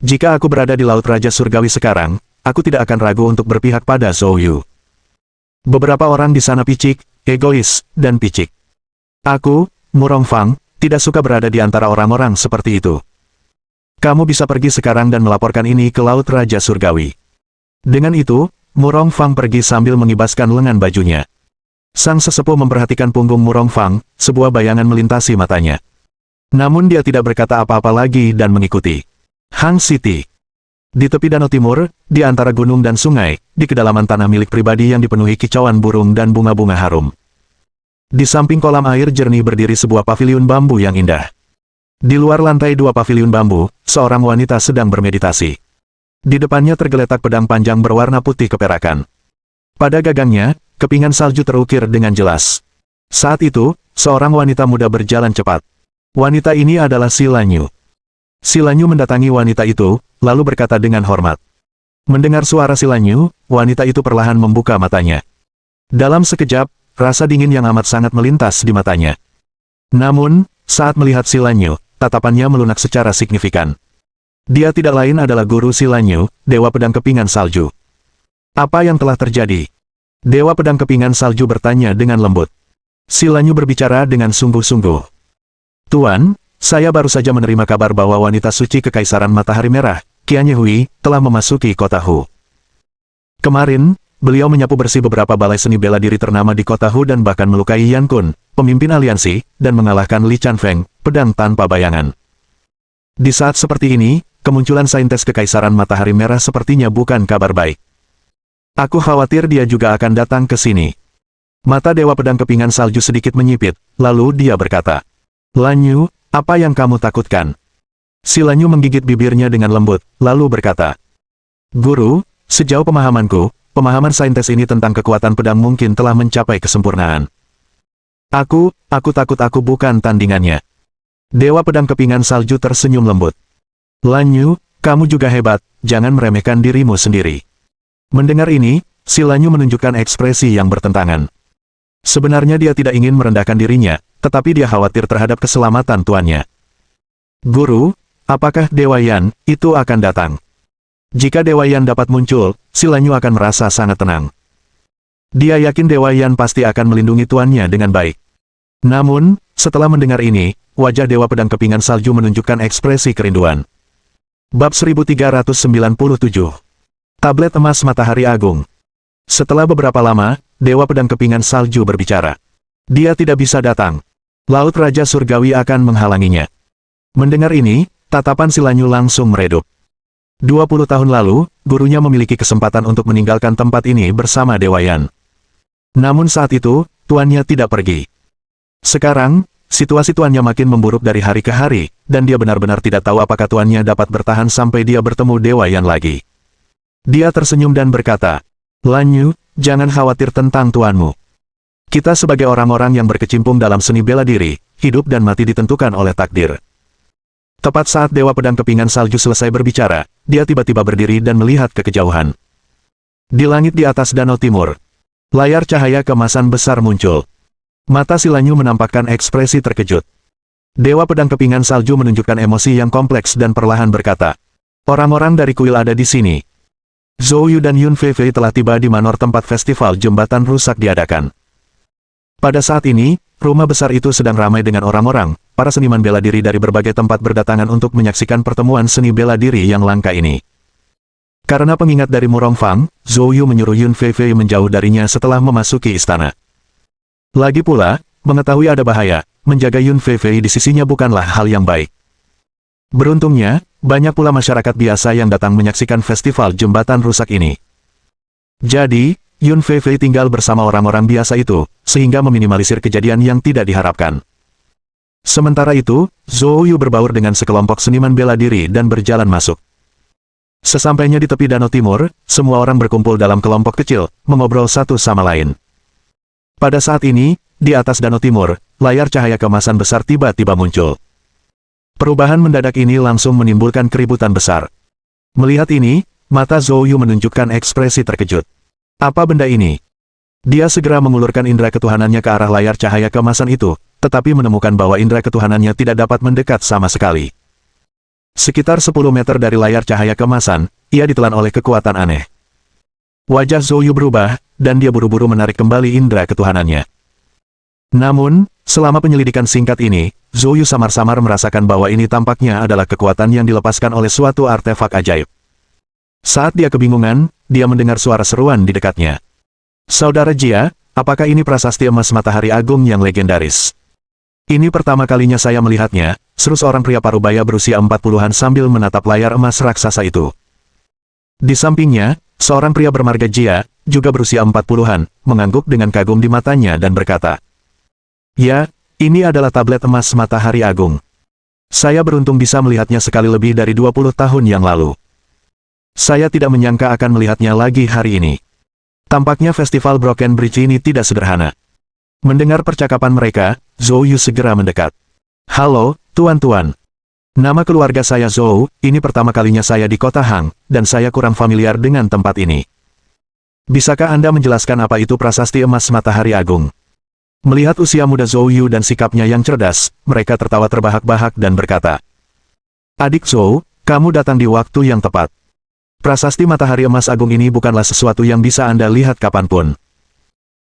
Jika aku berada di Laut Raja Surgawi sekarang, aku tidak akan ragu untuk berpihak pada Zhou Yu. Beberapa orang di sana picik, egois, dan picik. Aku, Murong Fang, tidak suka berada di antara orang-orang seperti itu. Kamu bisa pergi sekarang dan melaporkan ini ke Laut Raja Surgawi. Dengan itu, Murong Fang pergi sambil mengibaskan lengan bajunya. Sang sesepuh memperhatikan punggung Murong Fang, sebuah bayangan melintasi matanya. Namun dia tidak berkata apa-apa lagi dan mengikuti. Hang City. Di tepi danau timur, di antara gunung dan sungai, di kedalaman tanah milik pribadi yang dipenuhi kicauan burung dan bunga-bunga harum. Di samping kolam air jernih berdiri sebuah paviliun bambu yang indah. Di luar lantai 2 paviliun bambu, seorang wanita sedang bermeditasi. Di depannya tergeletak pedang panjang berwarna putih keperakan. Pada gagangnya, kepingan salju terukir dengan jelas. Saat itu, seorang wanita muda berjalan cepat. Wanita ini adalah Si Lanyu. Si Lanyu mendatangi wanita itu, lalu berkata dengan hormat. Mendengar suara Si Lanyu, wanita itu perlahan membuka matanya. Dalam sekejap, rasa dingin yang amat sangat melintas di matanya. Namun, saat melihat Si Lanyu, tatapannya melunak secara signifikan. Dia tidak lain adalah guru Si Lanyu, Dewa Pedang Kepingan Salju. Apa yang telah terjadi? Dewa Pedang Kepingan Salju bertanya dengan lembut. Si Lanyu berbicara dengan sungguh-sungguh. Tuan, saya baru saja menerima kabar bahwa wanita suci Kekaisaran Matahari Merah, Qian Hui, telah memasuki kota Hu. Kemarin, beliau menyapu bersih beberapa balai seni bela diri ternama di kota Hu dan bahkan melukai Yan Kun, pemimpin aliansi, dan mengalahkan Li Chanfeng, pedang tanpa bayangan. Di saat seperti ini, kemunculan saintes Kekaisaran Matahari Merah sepertinya bukan kabar baik. Aku khawatir dia juga akan datang ke sini. Mata Dewa Pedang Kepingan Salju sedikit menyipit, lalu dia berkata, Lanyu, apa yang kamu takutkan? Si Lanyu menggigit bibirnya dengan lembut, lalu berkata, Guru, sejauh pemahamanku, pemahaman saintes ini tentang kekuatan pedang mungkin telah mencapai kesempurnaan. Aku takut aku bukan tandingannya. Dewa Pedang Kepingan Salju tersenyum lembut. Lanyu, kamu juga hebat, jangan meremehkan dirimu sendiri. Mendengar ini, Si Lanyu menunjukkan ekspresi yang bertentangan. Sebenarnya dia tidak ingin merendahkan dirinya, tetapi dia khawatir terhadap keselamatan tuannya. Guru, apakah Dewa Yan itu akan datang? Jika Dewa Yan dapat muncul, Si Lanyu akan merasa sangat tenang. Dia yakin Dewa Yan pasti akan melindungi tuannya dengan baik. Namun, setelah mendengar ini, wajah Dewa Pedang Kepingan Salju menunjukkan ekspresi kerinduan. Bab 1397. Tablet Emas Matahari Agung. Setelah beberapa lama, Dewa Pedang Kepingan Salju berbicara. Dia tidak bisa datang. Laut Raja Surgawi akan menghalanginya. Mendengar ini, tatapan Si Lanyu langsung meredup. 20 tahun lalu, gurunya memiliki kesempatan untuk meninggalkan tempat ini bersama Dewa Yan. Namun saat itu, tuannya tidak pergi. Sekarang, situasi tuannya makin memburuk dari hari ke hari, dan dia benar-benar tidak tahu apakah tuannya dapat bertahan sampai dia bertemu Dewa Yan lagi. Dia tersenyum dan berkata, Lanyu, jangan khawatir tentang tuanmu. Kita sebagai orang-orang yang berkecimpung dalam seni bela diri, hidup dan mati ditentukan oleh takdir. Tepat saat Dewa Pedang Kepingan Salju selesai berbicara, dia tiba-tiba berdiri dan melihat ke kejauhan. Di langit di atas danau timur, layar cahaya keemasan besar muncul. Mata Silanyu menampakkan ekspresi terkejut. Dewa Pedang Kepingan Salju menunjukkan emosi yang kompleks dan perlahan berkata, "Orang-orang dari kuil ada di sini. Zhou Yu dan Yun Feifei telah tiba di manor tempat festival jembatan rusak diadakan." Pada saat ini, rumah besar itu sedang ramai dengan orang-orang, para seniman bela diri dari berbagai tempat berdatangan untuk menyaksikan pertemuan seni bela diri yang langka ini. Karena pengingat dari Murong Fang, Zhou Yu menyuruh Yun Feifei menjauh darinya setelah memasuki istana. Lagi pula, mengetahui ada bahaya, menjaga Yun Feifei di sisinya bukanlah hal yang baik. Beruntungnya, banyak pula masyarakat biasa yang datang menyaksikan festival jembatan rusak ini. Jadi, Yun Feifei tinggal bersama orang-orang biasa itu, sehingga meminimalisir kejadian yang tidak diharapkan. Sementara itu, Zhou Yu berbaur dengan sekelompok seniman bela diri dan berjalan masuk. Sesampainya di tepi danau timur, semua orang berkumpul dalam kelompok kecil, mengobrol satu sama lain. Pada saat ini, di atas danau timur, layar cahaya kemasan besar tiba-tiba muncul. Perubahan mendadak ini langsung menimbulkan keributan besar. Melihat ini, mata Zhou Yu menunjukkan ekspresi terkejut. Apa benda ini? Dia segera mengulurkan indera ketuhanannya ke arah layar cahaya kemasan itu, tetapi menemukan bahwa indera ketuhanannya tidak dapat mendekat sama sekali. Sekitar 10 meter dari layar cahaya kemasan, ia ditelan oleh kekuatan aneh. Wajah Zhou Yu berubah, dan dia buru-buru menarik kembali indera ketuhanannya. Namun, selama penyelidikan singkat ini, Zhou Yu samar-samar merasakan bahwa ini tampaknya adalah kekuatan yang dilepaskan oleh suatu artefak ajaib. Saat dia kebingungan, dia mendengar suara seruan di dekatnya. "Saudara Jia, apakah ini prasasti emas matahari agung yang legendaris?" "Ini pertama kalinya saya melihatnya," seru seorang pria parubaya berusia 40-an sambil menatap layar emas raksasa itu. Di sampingnya, seorang pria bermarga Jia, juga berusia 40-an, mengangguk dengan kagum di matanya dan berkata, "Ya, ini adalah tablet emas matahari agung. Saya beruntung bisa melihatnya sekali lebih dari 20 tahun yang lalu. Saya tidak menyangka akan melihatnya lagi hari ini." Tampaknya festival Broken Bridge ini tidak sederhana. Mendengar percakapan mereka, Zhou Yu segera mendekat. "Halo, tuan-tuan. Nama keluarga saya Zhou, ini pertama kalinya saya di kota Hang, dan saya kurang familiar dengan tempat ini. Bisakah Anda menjelaskan apa itu prasasti emas matahari agung?" Melihat usia muda Zhou Yu dan sikapnya yang cerdas, mereka tertawa terbahak-bahak dan berkata, "Adik Zhou, kamu datang di waktu yang tepat. Prasasti matahari emas agung ini bukanlah sesuatu yang bisa Anda lihat kapanpun.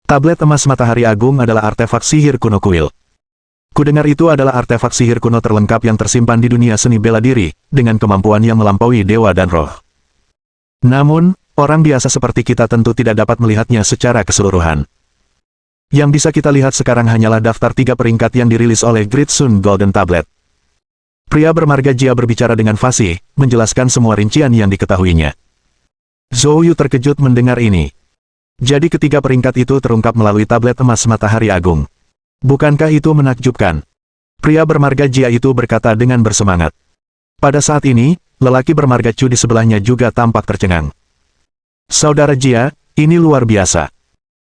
Tablet emas matahari agung adalah artefak sihir kuno kuil. Kudengar itu adalah artefak sihir kuno terlengkap yang tersimpan di dunia seni bela diri, dengan kemampuan yang melampaui dewa dan roh. Namun, orang biasa seperti kita tentu tidak dapat melihatnya secara keseluruhan. Yang bisa kita lihat sekarang hanyalah daftar 3 peringkat yang dirilis oleh Great Sun Golden Tablet." Pria bermarga Jia berbicara dengan fasih, menjelaskan semua rincian yang diketahuinya. Zhou Yu terkejut mendengar ini. Jadi ketiga peringkat itu terungkap melalui tablet emas matahari agung. Bukankah itu menakjubkan? Pria bermarga Jia itu berkata dengan bersemangat. Pada saat ini, lelaki bermarga Chu di sebelahnya juga tampak tercengang. "Saudara Jia, ini luar biasa.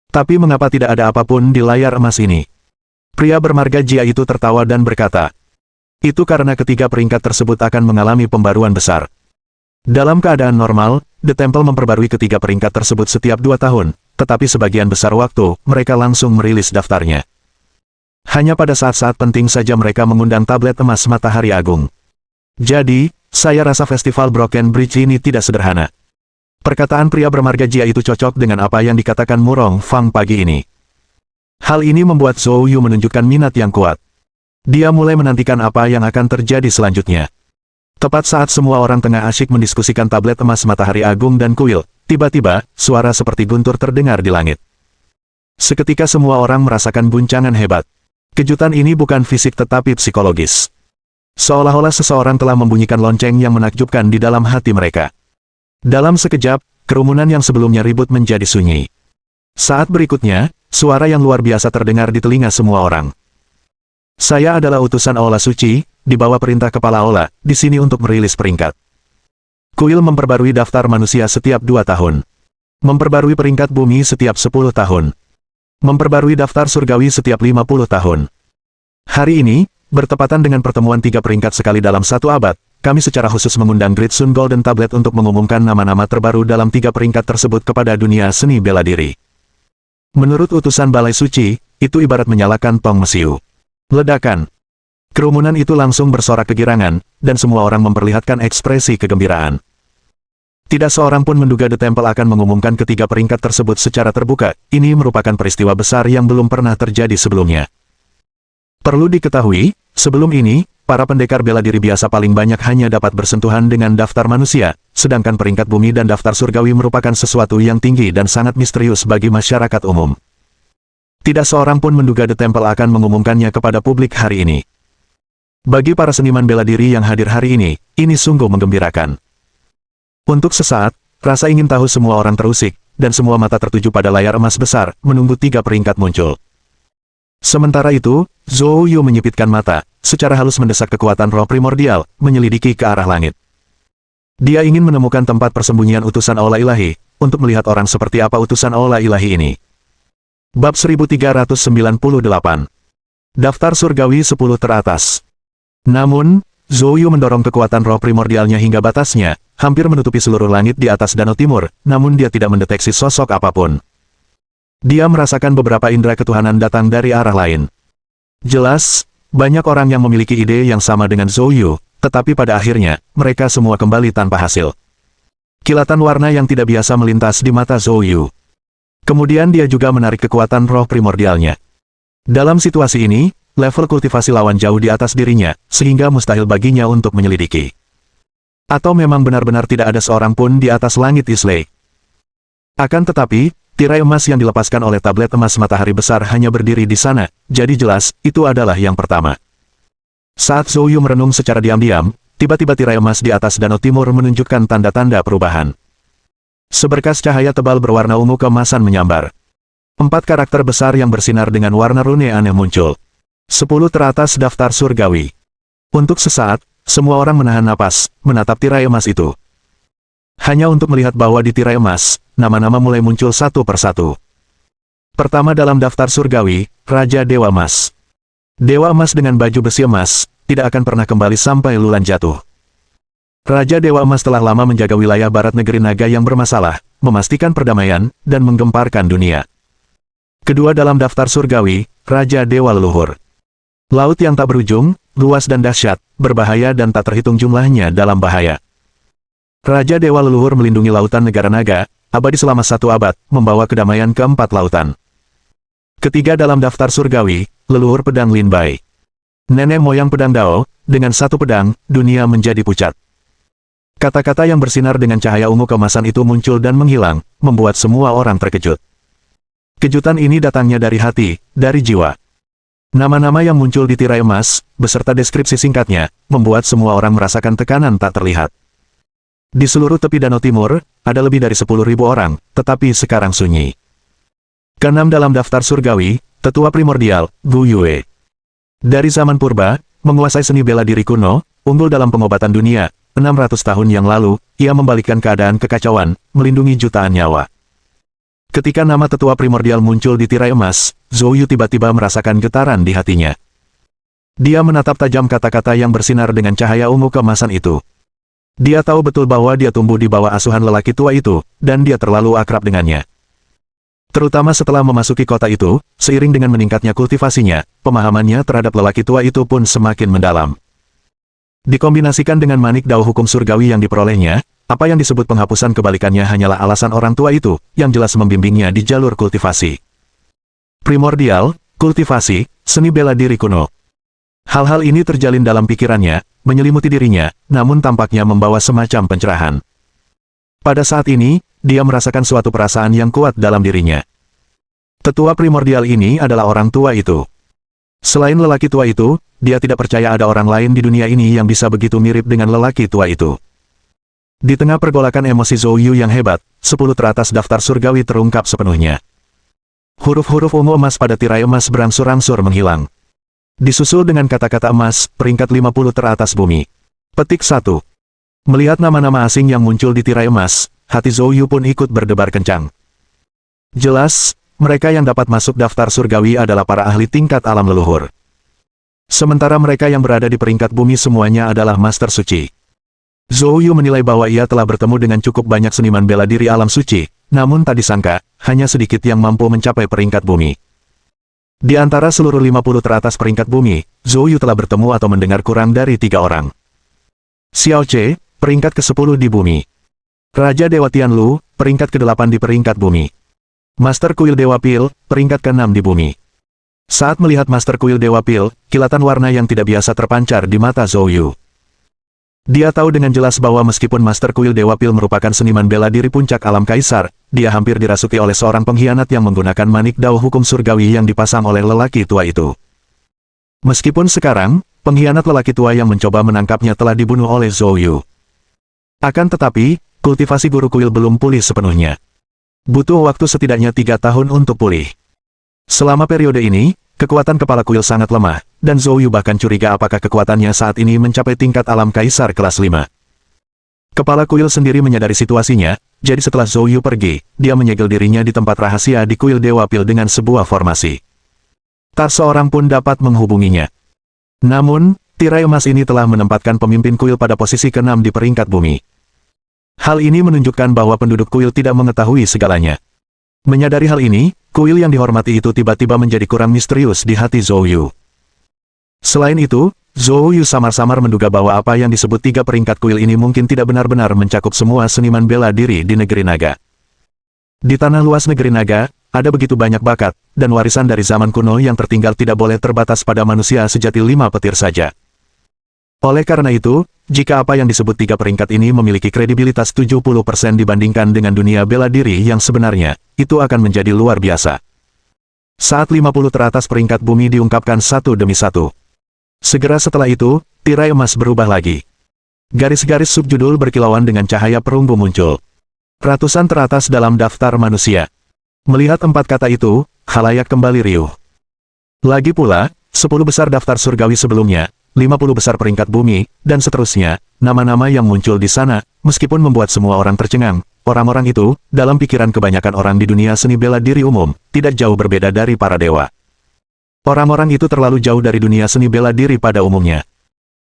Tapi mengapa tidak ada apapun di layar emas ini?" Pria bermarga Jia itu tertawa dan berkata, "Itu karena ketiga peringkat tersebut akan mengalami pembaruan besar. Dalam keadaan normal, The Temple memperbarui ketiga peringkat tersebut setiap 2 tahun, tetapi sebagian besar waktu, mereka langsung merilis daftarnya. Hanya pada saat-saat penting saja mereka mengundang tablet emas matahari agung. Jadi, saya rasa festival Broken Bridge ini tidak sederhana." Perkataan pria bermarga Jia itu cocok dengan apa yang dikatakan Murong Fang pagi ini. Hal ini membuat Zhou Yu menunjukkan minat yang kuat. Dia mulai menantikan apa yang akan terjadi selanjutnya. Tepat saat semua orang tengah asyik mendiskusikan tablet emas matahari agung dan kuil, tiba-tiba, suara seperti guntur terdengar di langit. Seketika semua orang merasakan guncangan hebat. Kejutan ini bukan fisik tetapi psikologis. Seolah-olah seseorang telah membunyikan lonceng yang menakjubkan di dalam hati mereka. Dalam sekejap, kerumunan yang sebelumnya ribut menjadi sunyi. Saat berikutnya, suara yang luar biasa terdengar di telinga semua orang. "Saya adalah utusan Aula Suci, di bawah perintah Kepala Aula, di sini untuk merilis peringkat. Kuil memperbarui daftar manusia setiap 2 tahun. Memperbarui peringkat bumi setiap 10 tahun. Memperbarui daftar surgawi setiap 50 tahun. Hari ini, bertepatan dengan pertemuan 3 peringkat sekali dalam 1 abad, kami secara khusus mengundang Great Sun Golden Tablet untuk mengumumkan nama-nama terbaru dalam 3 peringkat tersebut kepada dunia seni bela diri. Menurut utusan Balai Suci, itu ibarat menyalakan tong mesiu. Ledakan. Kerumunan itu langsung bersorak kegirangan, dan semua orang memperlihatkan ekspresi kegembiraan. Tidak seorang pun menduga The Temple akan mengumumkan ketiga peringkat tersebut secara terbuka. Ini merupakan peristiwa besar yang belum pernah terjadi sebelumnya. Perlu diketahui, sebelum ini, para pendekar bela diri biasa paling banyak hanya dapat bersentuhan dengan daftar manusia, sedangkan peringkat bumi dan daftar surgawi merupakan sesuatu yang tinggi dan sangat misterius bagi masyarakat umum. Tidak seorang pun menduga The Temple akan mengumumkannya kepada publik hari ini. Bagi para seniman bela diri yang hadir hari ini sungguh menggembirakan. Untuk sesaat, rasa ingin tahu semua orang terusik, dan semua mata tertuju pada layar emas besar, menunggu tiga peringkat muncul. Sementara itu, Zhou Yu menyipitkan mata, secara halus mendesak kekuatan roh primordial, menyelidiki ke arah langit. Dia ingin menemukan tempat persembunyian utusan aula ilahi, untuk melihat orang seperti apa utusan aula ilahi ini. Bab 1398. Daftar surgawi 10 teratas. Namun, Zhou Yu mendorong kekuatan roh primordialnya hingga batasnya, hampir menutupi seluruh langit di atas danau timur, namun dia tidak mendeteksi sosok apapun. Dia merasakan beberapa indera ketuhanan datang dari arah lain. Jelas, banyak orang yang memiliki ide yang sama dengan Zhou Yu, tetapi pada akhirnya, mereka semua kembali tanpa hasil. Kilatan warna yang tidak biasa melintas di mata Zhou Yu. Kemudian dia juga menarik kekuatan roh primordialnya. Dalam situasi ini, level kultivasi lawan jauh di atas dirinya, sehingga mustahil baginya untuk menyelidiki. Atau memang benar-benar tidak ada seorang pun di atas langit Islay. Akan tetapi, tirai emas yang dilepaskan oleh tablet emas matahari besar hanya berdiri di sana, jadi jelas, itu adalah yang pertama. Saat Zhou Yu merenung secara diam-diam, tiba-tiba tirai emas di atas danau timur menunjukkan tanda-tanda perubahan. Seberkas cahaya tebal berwarna ungu keemasan menyambar. 4 karakter besar yang bersinar dengan warna rune aneh muncul. 10 teratas daftar surgawi. Untuk sesaat, semua orang menahan napas, menatap tirai emas itu. Hanya untuk melihat bahwa di tirai emas, nama-nama mulai muncul satu persatu. Pertama dalam daftar surgawi, Raja Dewa Emas. Dewa Emas dengan baju besi emas, tidak akan pernah kembali sampai Lulan jatuh. Raja Dewa Emas telah lama menjaga wilayah barat negeri naga yang bermasalah, memastikan perdamaian, dan menggemparkan dunia. Kedua dalam daftar surgawi, Raja Dewa Leluhur. Laut yang tak berujung, luas dan dahsyat, berbahaya dan tak terhitung jumlahnya dalam bahaya. Raja Dewa Leluhur melindungi lautan negara naga, abadi selama 1 abad, membawa kedamaian ke 4 lautan. Ketiga dalam daftar surgawi, Leluhur Pedang Lin Bai. Nenek moyang pedang Dao, dengan 1 pedang, dunia menjadi pucat. Kata-kata yang bersinar dengan cahaya ungu keemasan itu muncul dan menghilang, membuat semua orang terkejut. Kejutan ini datangnya dari hati, dari jiwa. Nama-nama yang muncul di tirai emas, beserta deskripsi singkatnya, membuat semua orang merasakan tekanan tak terlihat. Di seluruh tepi danau timur, ada lebih dari 10.000 orang, tetapi sekarang sunyi. Keenam dalam daftar surgawi, Tetua Primordial, Gu Yue. Dari zaman purba, menguasai seni bela diri kuno, unggul dalam pengobatan dunia, 600 tahun yang lalu, ia membalikkan keadaan kekacauan, melindungi jutaan nyawa. Ketika nama Tetua Primordial muncul di tirai emas, Zhou Yu tiba-tiba merasakan getaran di hatinya. Dia menatap tajam kata-kata yang bersinar dengan cahaya ungu keemasan itu. Dia tahu betul bahwa dia tumbuh di bawah asuhan lelaki tua itu, dan dia terlalu akrab dengannya. Terutama setelah memasuki kota itu, seiring dengan meningkatnya kultivasinya, pemahamannya terhadap lelaki tua itu pun semakin mendalam. Dikombinasikan dengan manik dao hukum surgawi yang diperolehnya, apa yang disebut penghapusan kebalikannya hanyalah alasan orang tua itu, yang jelas membimbingnya di jalur kultivasi. Primordial, kultivasi, seni bela diri kuno. Hal-hal ini terjalin dalam pikirannya, menyelimuti dirinya, namun tampaknya membawa semacam pencerahan. Pada saat ini, dia merasakan suatu perasaan yang kuat dalam dirinya. Tetua primordial ini adalah orang tua itu. Selain lelaki tua itu, dia tidak percaya ada orang lain di dunia ini yang bisa begitu mirip dengan lelaki tua itu. Di tengah pergolakan emosi Zhou Yu yang hebat, 10 teratas daftar surgawi terungkap sepenuhnya. Huruf-huruf ungu emas pada tirai emas berangsur-angsur menghilang. Disusul dengan kata-kata emas, peringkat 50 teratas bumi. Petik 1. Melihat nama-nama asing yang muncul di tirai emas, hati Zhou Yu pun ikut berdebar kencang. Jelas, mereka yang dapat masuk daftar surgawi adalah para ahli tingkat alam leluhur. Sementara mereka yang berada di peringkat bumi semuanya adalah master suci. Zhou Yu menilai bahwa ia telah bertemu dengan cukup banyak seniman bela diri alam suci, namun tak disangka, hanya sedikit yang mampu mencapai peringkat bumi. Di antara seluruh 50 teratas peringkat bumi, Zhou Yu telah bertemu atau mendengar kurang dari 3 orang. Xiao Ce, peringkat ke-10 di bumi. Raja Dewa Tianlu, peringkat ke-8 di peringkat bumi. Master Kuil Dewa Pil, peringkat ke-6 di bumi. Saat melihat Master Kuil Dewa Pil, kilatan warna yang tidak biasa terpancar di mata Zhou Yu. Dia tahu dengan jelas bahwa meskipun Master Kuil Dewa Pil merupakan seniman bela diri puncak alam kaisar, dia hampir dirasuki oleh seorang pengkhianat yang menggunakan manik dao hukum surgawi yang dipasang oleh lelaki tua itu. Meskipun sekarang, pengkhianat lelaki tua yang mencoba menangkapnya telah dibunuh oleh Zhou Yu. Akan tetapi, kultivasi guru kuil belum pulih sepenuhnya. Butuh waktu setidaknya 3 tahun untuk pulih. Selama periode ini, kekuatan kepala kuil sangat lemah, dan Zhou Yu bahkan curiga apakah kekuatannya saat ini mencapai tingkat alam kaisar kelas 5. Kepala kuil sendiri menyadari situasinya, jadi setelah Zhou Yu pergi, dia menyegel dirinya di tempat rahasia di kuil Dewa Pil dengan sebuah formasi. Tak seorang pun dapat menghubunginya. Namun, tirai emas ini telah menempatkan pemimpin kuil pada posisi ke-6 di peringkat bumi. Hal ini menunjukkan bahwa penduduk kuil tidak mengetahui segalanya. Menyadari hal ini, kuil yang dihormati itu tiba-tiba menjadi kurang misterius di hati Zhou Yu. Selain itu, Zhou Yu samar-samar menduga bahwa apa yang disebut 3 peringkat kuil ini mungkin tidak benar-benar mencakup semua seniman bela diri di negeri naga. Di tanah luas negeri naga, ada begitu banyak bakat, dan warisan dari zaman kuno yang tertinggal tidak boleh terbatas pada manusia sejati 5 petir saja. Oleh karena itu, jika apa yang disebut 3 peringkat ini memiliki kredibilitas 70% dibandingkan dengan dunia bela diri yang sebenarnya, itu akan menjadi luar biasa. Saat 50 teratas peringkat bumi diungkapkan satu demi satu. Segera setelah itu, tirai emas berubah lagi. Garis-garis subjudul berkilauan dengan cahaya perunggu muncul. Ratusan teratas dalam daftar manusia. Melihat 4 kata itu, khalayak kembali riuh. Lagi pula, 10 besar daftar surgawi sebelumnya, 50 besar peringkat bumi, dan seterusnya, nama-nama yang muncul di sana, meskipun membuat semua orang tercengang, orang-orang itu, dalam pikiran kebanyakan orang di dunia seni bela diri umum, tidak jauh berbeda dari para dewa. Orang-orang itu terlalu jauh dari dunia seni bela diri pada umumnya.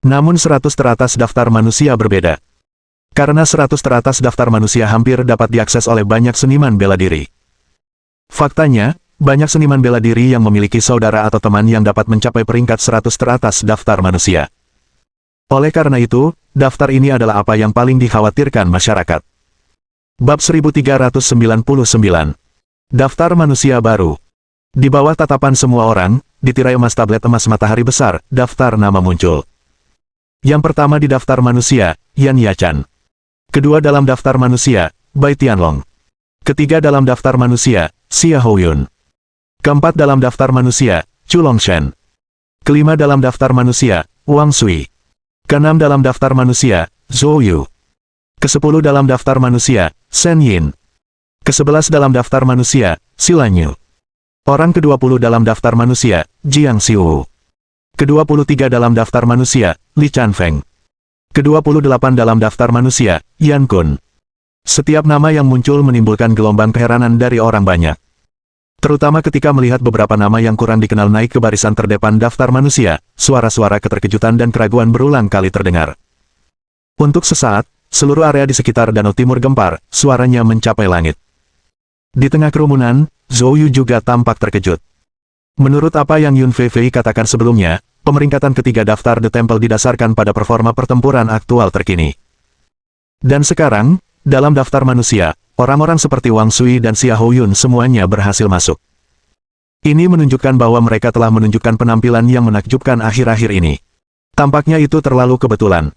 Namun 100 teratas daftar manusia berbeda. Karena 100 teratas daftar manusia hampir dapat diakses oleh banyak seniman bela diri. Faktanya, banyak seniman bela diri yang memiliki saudara atau teman yang dapat mencapai peringkat 100 teratas daftar manusia. Oleh karena itu, daftar ini adalah apa yang paling dikhawatirkan masyarakat. Bab 1399. Daftar manusia baru. Di bawah tatapan semua orang, di tirai emas tablet emas matahari besar, daftar nama muncul. Yang pertama di daftar manusia, Yan Yachan. Kedua dalam daftar manusia, Bai Tianlong. Ketiga dalam daftar manusia, Xia Houyun. Keempat dalam daftar manusia, Chu Longshen. Kelima dalam daftar manusia, Wang Sui. Keenam dalam daftar manusia, Zhou Yu. Ke-10 dalam daftar manusia, Shen Yin. Ke-11 dalam daftar manusia, Silanyu. Orang ke-20 dalam daftar manusia, Jiang Xiu. Ke-23 dalam daftar manusia, Li Chanfeng. Ke-28 dalam daftar manusia, Yan Kun. Setiap nama yang muncul menimbulkan gelombang keheranan dari orang banyak. Terutama ketika melihat beberapa nama yang kurang dikenal naik ke barisan terdepan daftar manusia, suara-suara keterkejutan dan keraguan berulang kali terdengar. Untuk sesaat, seluruh area di sekitar Danau Timur gempar, suaranya mencapai langit. Di tengah kerumunan, Zhou Yu juga tampak terkejut. Menurut apa yang Yun Feifei katakan sebelumnya, pemeringkatan ketiga daftar The Temple didasarkan pada performa pertempuran aktual terkini. Dan sekarang, dalam daftar manusia, orang-orang seperti Wang Sui dan Xia Houyun semuanya berhasil masuk. Ini menunjukkan bahwa mereka telah menunjukkan penampilan yang menakjubkan akhir-akhir ini. Tampaknya itu terlalu kebetulan.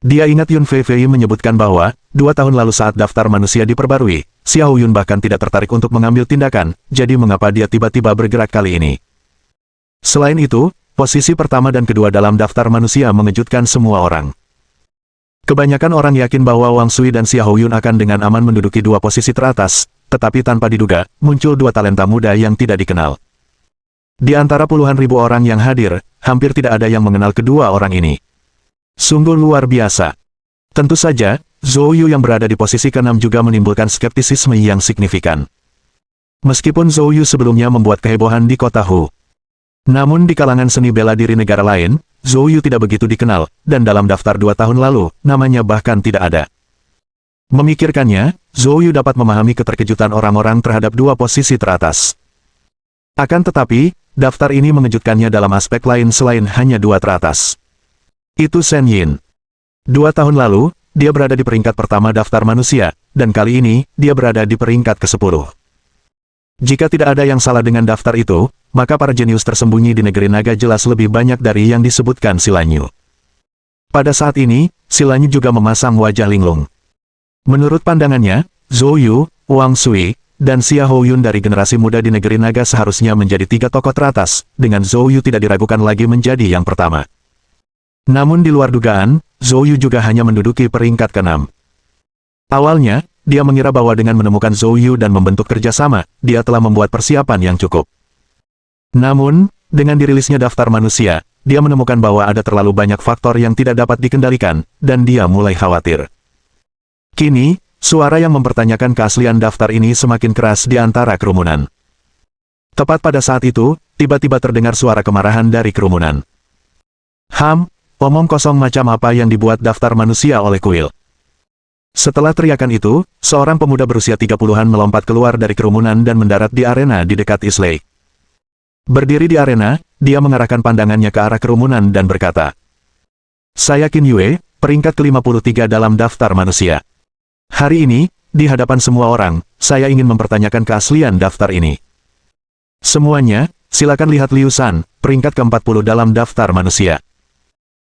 Dia ingat Yun Feifei menyebutkan bahwa, 2 tahun lalu saat daftar manusia diperbarui, Xia Houyun bahkan tidak tertarik untuk mengambil tindakan, jadi mengapa dia tiba-tiba bergerak kali ini. Selain itu, posisi pertama dan kedua dalam daftar manusia mengejutkan semua orang. Kebanyakan orang yakin bahwa Wang Sui dan Xia Houyun akan dengan aman menduduki 2 posisi teratas, tetapi tanpa diduga, muncul 2 talenta muda yang tidak dikenal. Di antara puluhan ribu orang yang hadir, hampir tidak ada yang mengenal kedua orang ini. Sungguh luar biasa. Tentu saja, Zhou Yu yang berada di posisi ke-6 juga menimbulkan skeptisisme yang signifikan. Meskipun Zhou Yu sebelumnya membuat kehebohan di kota Hu. Namun di kalangan seni bela diri negara lain, Zhou Yu tidak begitu dikenal, dan dalam daftar 2 tahun lalu, namanya bahkan tidak ada. Memikirkannya, Zhou Yu dapat memahami keterkejutan orang-orang terhadap 2 posisi teratas. Akan tetapi, daftar ini mengejutkannya dalam aspek lain selain hanya dua teratas. Itu Shen Yin. 2 tahun lalu, dia berada di peringkat pertama daftar manusia, dan kali ini, dia berada di peringkat ke-10. Jika tidak ada yang salah dengan daftar itu, maka para jenius tersembunyi di negeri naga jelas lebih banyak dari yang disebutkan Silanyu. Pada saat ini, Silanyu juga memasang wajah linglung. Menurut pandangannya, Zhou Yu, Wang Sui, dan Xia Houyun dari generasi muda di negeri naga seharusnya menjadi 3 tokoh teratas, dengan Zhou Yu tidak diragukan lagi menjadi yang pertama. Namun di luar dugaan, Zhou Yu juga hanya menduduki peringkat ke-6. Awalnya, dia mengira bahwa dengan menemukan Zhou Yu dan membentuk kerjasama, dia telah membuat persiapan yang cukup. Namun, dengan dirilisnya daftar manusia, dia menemukan bahwa ada terlalu banyak faktor yang tidak dapat dikendalikan, dan dia mulai khawatir. Kini, suara yang mempertanyakan keaslian daftar ini semakin keras di antara kerumunan. Tepat pada saat itu, tiba-tiba terdengar suara kemarahan dari kerumunan. Omong kosong macam apa yang dibuat daftar manusia oleh kuil. Setelah teriakan itu, seorang pemuda berusia 30-an melompat keluar dari kerumunan dan mendarat di arena di dekat East Lake. Berdiri di arena, dia mengarahkan pandangannya ke arah kerumunan dan berkata, "Saya Qin Yue, peringkat ke-53 dalam daftar manusia. Hari ini, di hadapan semua orang, saya ingin mempertanyakan keaslian daftar ini. Semuanya, silakan lihat Liu Shan, peringkat ke-40 dalam daftar manusia.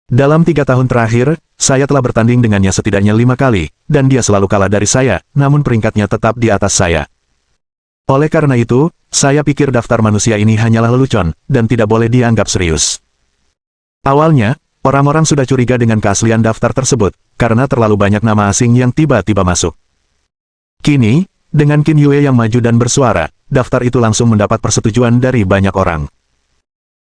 Dalam 3 tahun terakhir, saya telah bertanding dengannya setidaknya 5 kali, dan dia selalu kalah dari saya, namun peringkatnya tetap di atas saya. Oleh karena itu, saya pikir daftar manusia ini hanyalah lelucon, dan tidak boleh dianggap serius." Awalnya, orang-orang sudah curiga dengan keaslian daftar tersebut, karena terlalu banyak nama asing yang tiba-tiba masuk. Kini, dengan Qin Yue yang maju dan bersuara, daftar itu langsung mendapat persetujuan dari banyak orang.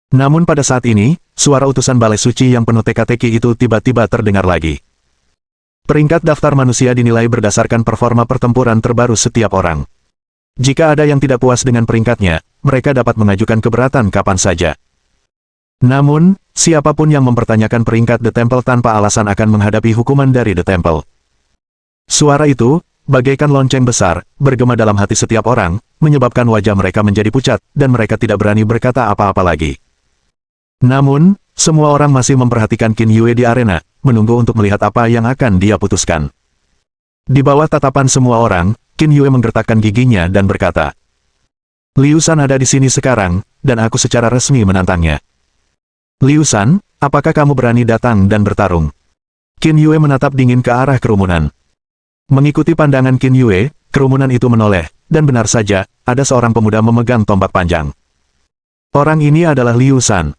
Namun pada saat ini, suara utusan Balai Suci yang penuh teka-teki itu tiba-tiba terdengar lagi. Peringkat daftar manusia dinilai berdasarkan performa pertempuran terbaru setiap orang. Jika ada yang tidak puas dengan peringkatnya, mereka dapat mengajukan keberatan kapan saja. Namun, siapapun yang mempertanyakan peringkat The Temple tanpa alasan akan menghadapi hukuman dari The Temple. Suara itu, bagaikan lonceng besar, bergema dalam hati setiap orang, menyebabkan wajah mereka menjadi pucat, dan mereka tidak berani berkata apa-apa lagi. Namun, semua orang masih memperhatikan Qin Yue di arena, menunggu untuk melihat apa yang akan dia putuskan. Di bawah tatapan semua orang, Qin Yue menggertakkan giginya dan berkata, "Liu Shan ada di sini sekarang, dan aku secara resmi menantangnya. Liu Shan, apakah kamu berani datang dan bertarung?" Qin Yue menatap dingin ke arah kerumunan. Mengikuti pandangan Qin Yue, kerumunan itu menoleh, dan benar saja, ada seorang pemuda memegang tombak panjang. Orang ini adalah Liu Shan.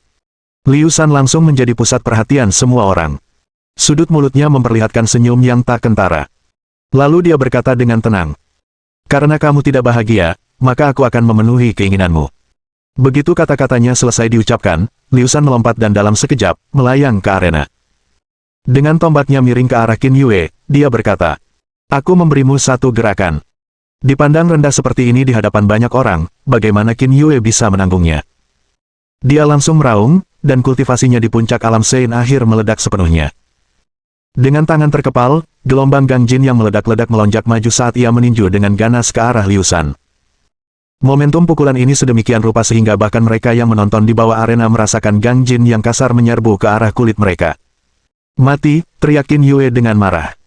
Liu Shan langsung menjadi pusat perhatian semua orang. Sudut mulutnya memperlihatkan senyum yang tak kentara. Lalu dia berkata dengan tenang, "Karena kamu tidak bahagia, maka aku akan memenuhi keinginanmu." Begitu kata-katanya selesai diucapkan, Liu Shan melompat dan dalam sekejap, melayang ke arena. Dengan tombaknya miring ke arah Qin Yue, dia berkata, "Aku memberimu satu gerakan." Dipandang rendah seperti ini di hadapan banyak orang, bagaimana Qin Yue bisa menanggungnya? Dia langsung meraung, dan kultivasinya di puncak alam Sein akhir meledak sepenuhnya. Dengan tangan terkepal, gelombang gangjin yang meledak-ledak melonjak maju saat ia meninju dengan ganas ke arah Liu Shan. Momentum pukulan ini sedemikian rupa sehingga bahkan mereka yang menonton di bawah arena merasakan gangjin yang kasar menyerbu ke arah kulit mereka. "Mati!" teriak Qin Yue dengan marah.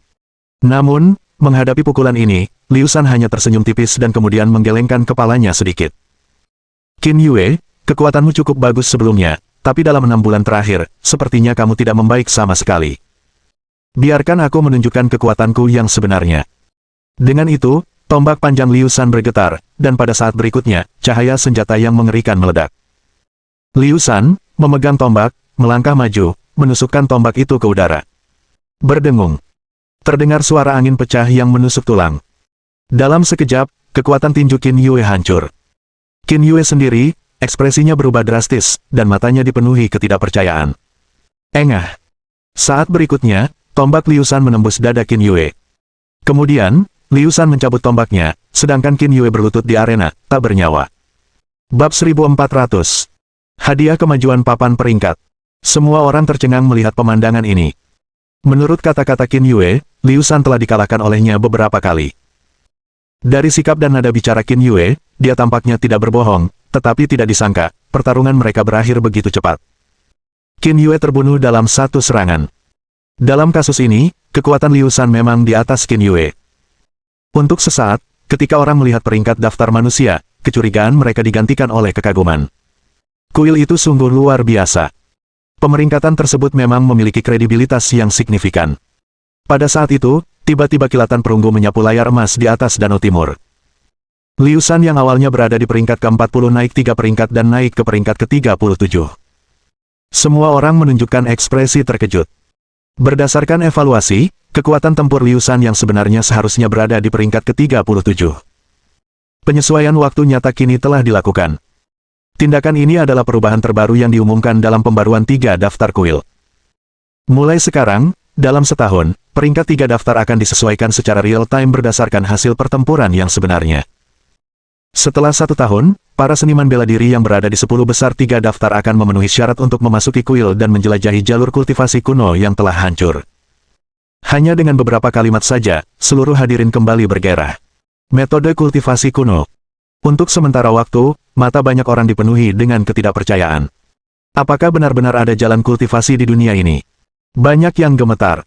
Namun, menghadapi pukulan ini, Liu Shan hanya tersenyum tipis dan kemudian menggelengkan kepalanya sedikit. "Qin Yue, kekuatanmu cukup bagus sebelumnya, tapi dalam 6 bulan terakhir, sepertinya kamu tidak membaik sama sekali. Biarkan aku menunjukkan kekuatanku yang sebenarnya." Dengan itu, tombak panjang Liu Shan bergetar, dan pada saat berikutnya, cahaya senjata yang mengerikan meledak. Liu Shan, memegang tombak, melangkah maju, menusukkan tombak itu ke udara. Berdengung. Terdengar suara angin pecah yang menusuk tulang. Dalam sekejap, kekuatan tinju Qin Yue hancur. Qin Yue sendiri, ekspresinya berubah drastis, dan matanya dipenuhi ketidakpercayaan. Engah. Saat berikutnya, tombak Liu Shan menembus dada Qin Yue. Kemudian, Liu Shan mencabut tombaknya, sedangkan Qin Yue berlutut di arena, tak bernyawa. Bab 1400. Hadiah kemajuan papan peringkat. Semua orang tercengang melihat pemandangan ini. Menurut kata-kata Qin Yue, Liu Shan telah dikalahkan olehnya beberapa kali. Dari sikap dan nada bicara Qin Yue, dia tampaknya tidak berbohong, tetapi tidak disangka, pertarungan mereka berakhir begitu cepat. Qin Yue terbunuh dalam satu serangan. Dalam kasus ini, kekuatan Liu Shan memang di atas Qin Yue. Untuk sesaat, ketika orang melihat peringkat daftar manusia, kecurigaan mereka digantikan oleh kekaguman. Kuil itu sungguh luar biasa. Pemeringkatan tersebut memang memiliki kredibilitas yang signifikan. Pada saat itu, tiba-tiba kilatan perunggu menyapu layar emas di atas Danau Timur. Liu Shan yang awalnya berada di peringkat ke-40 naik 3 peringkat dan naik ke peringkat ke-37. Semua orang menunjukkan ekspresi terkejut. Berdasarkan evaluasi, kekuatan tempur Liu Shan yang sebenarnya seharusnya berada di peringkat ke-37. Penyesuaian waktu nyata kini telah dilakukan. Tindakan ini adalah perubahan terbaru yang diumumkan dalam pembaruan 3 daftar kuil. Mulai sekarang, dalam setahun, peringkat 3 daftar akan disesuaikan secara real-time berdasarkan hasil pertempuran yang sebenarnya. Setelah 1 tahun, para seniman bela diri yang berada di 10 besar 3 daftar akan memenuhi syarat untuk memasuki kuil dan menjelajahi jalur kultivasi kuno yang telah hancur. Hanya dengan beberapa kalimat saja, seluruh hadirin kembali bergairah. Metode kultivasi kuno. Untuk sementara waktu, mata banyak orang dipenuhi dengan ketidakpercayaan. Apakah benar-benar ada jalan kultivasi di dunia ini? Banyak yang gemetar.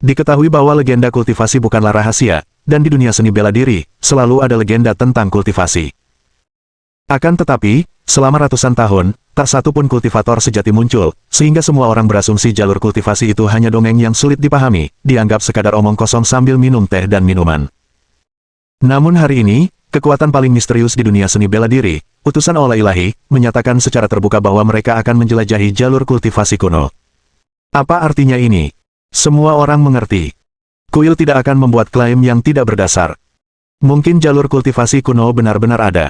Diketahui bahwa legenda kultivasi bukanlah rahasia, dan di dunia seni bela diri, selalu ada legenda tentang kultivasi. Akan tetapi, selama ratusan tahun, tak satu pun kultivator sejati muncul, sehingga semua orang berasumsi jalur kultivasi itu hanya dongeng yang sulit dipahami, dianggap sekadar omong kosong sambil minum teh dan minuman. Namun hari ini, kekuatan paling misterius di dunia seni bela diri, utusan Allah Ilahi, menyatakan secara terbuka bahwa mereka akan menjelajahi jalur kultivasi kuno. Apa artinya ini? Semua orang mengerti. Kuil tidak akan membuat klaim yang tidak berdasar. Mungkin jalur kultivasi kuno benar-benar ada.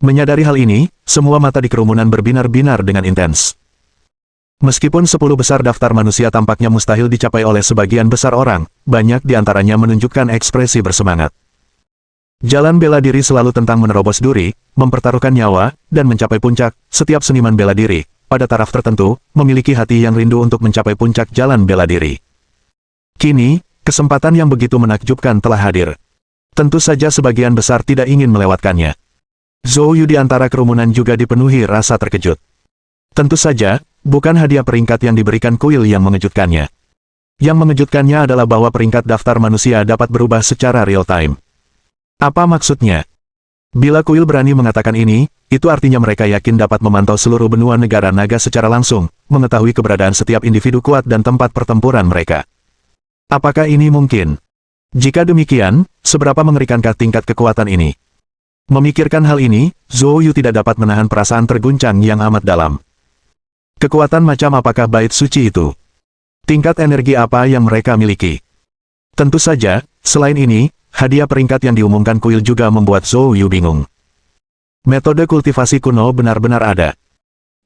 Menyadari hal ini, semua mata di kerumunan berbinar-binar dengan intens. Meskipun 10 besar daftar manusia tampaknya mustahil dicapai oleh sebagian besar orang, banyak di antaranya menunjukkan ekspresi bersemangat. Jalan bela diri selalu tentang menerobos duri, mempertaruhkan nyawa, dan mencapai puncak. Setiap seniman bela diri, pada taraf tertentu, memiliki hati yang rindu untuk mencapai puncak jalan bela diri. Kini, kesempatan yang begitu menakjubkan telah hadir. Tentu saja sebagian besar tidak ingin melewatkannya. Zhou Yu di antara kerumunan juga dipenuhi rasa terkejut. Tentu saja, bukan hadiah peringkat yang diberikan kuil yang mengejutkannya. Yang mengejutkannya adalah bahwa peringkat daftar manusia dapat berubah secara real-time. Apa maksudnya? Bila kuil berani mengatakan ini, itu artinya mereka yakin dapat memantau seluruh benua negara naga secara langsung, mengetahui keberadaan setiap individu kuat dan tempat pertempuran mereka. Apakah ini mungkin? Jika demikian, seberapa mengerikankah tingkat kekuatan ini? Memikirkan hal ini, Zhou Yu tidak dapat menahan perasaan terguncang yang amat dalam. Kekuatan macam apakah bait suci itu? Tingkat energi apa yang mereka miliki? Tentu saja, selain ini, hadiah peringkat yang diumumkan kuil juga membuat Zhou Yu bingung. Metode kultivasi kuno benar-benar ada.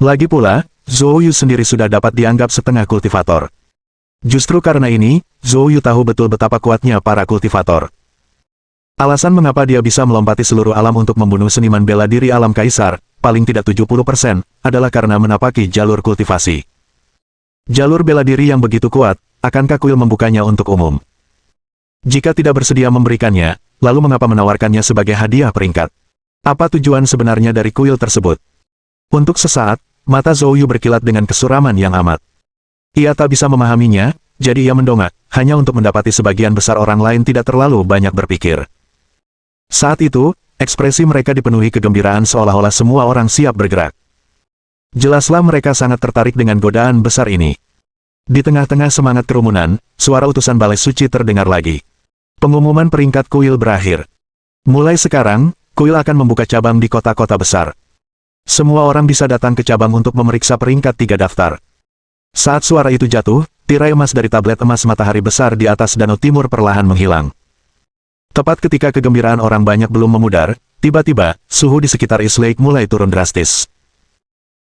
Lagi pula, Zhou Yu sendiri sudah dapat dianggap setengah kultivator. Justru karena ini, Zhou Yu tahu betul betapa kuatnya para kultivator. Alasan mengapa dia bisa melompati seluruh alam untuk membunuh seniman bela diri alam kaisar, paling tidak 70%, adalah karena menapaki jalur kultivasi. Jalur bela diri yang begitu kuat, akankah kuil membukanya untuk umum? Jika tidak bersedia memberikannya, lalu mengapa menawarkannya sebagai hadiah peringkat? Apa tujuan sebenarnya dari kuil tersebut? Untuk sesaat, mata Zhou Yu berkilat dengan kesuraman yang amat. Ia tak bisa memahaminya, jadi ia mendongak, hanya untuk mendapati sebagian besar orang lain tidak terlalu banyak berpikir. Saat itu, ekspresi mereka dipenuhi kegembiraan seolah-olah semua orang siap bergerak. Jelaslah mereka sangat tertarik dengan godaan besar ini. Di tengah-tengah semangat kerumunan, suara utusan balai suci terdengar lagi. Pengumuman peringkat kuil berakhir. Mulai sekarang, kuil akan membuka cabang di kota-kota besar. Semua orang bisa datang ke cabang untuk memeriksa peringkat 3 daftar. Saat suara itu jatuh, tirai emas dari tablet emas matahari besar di atas Danau Timur perlahan menghilang. Tepat ketika kegembiraan orang banyak belum memudar, tiba-tiba, suhu di sekitar East Lake mulai turun drastis.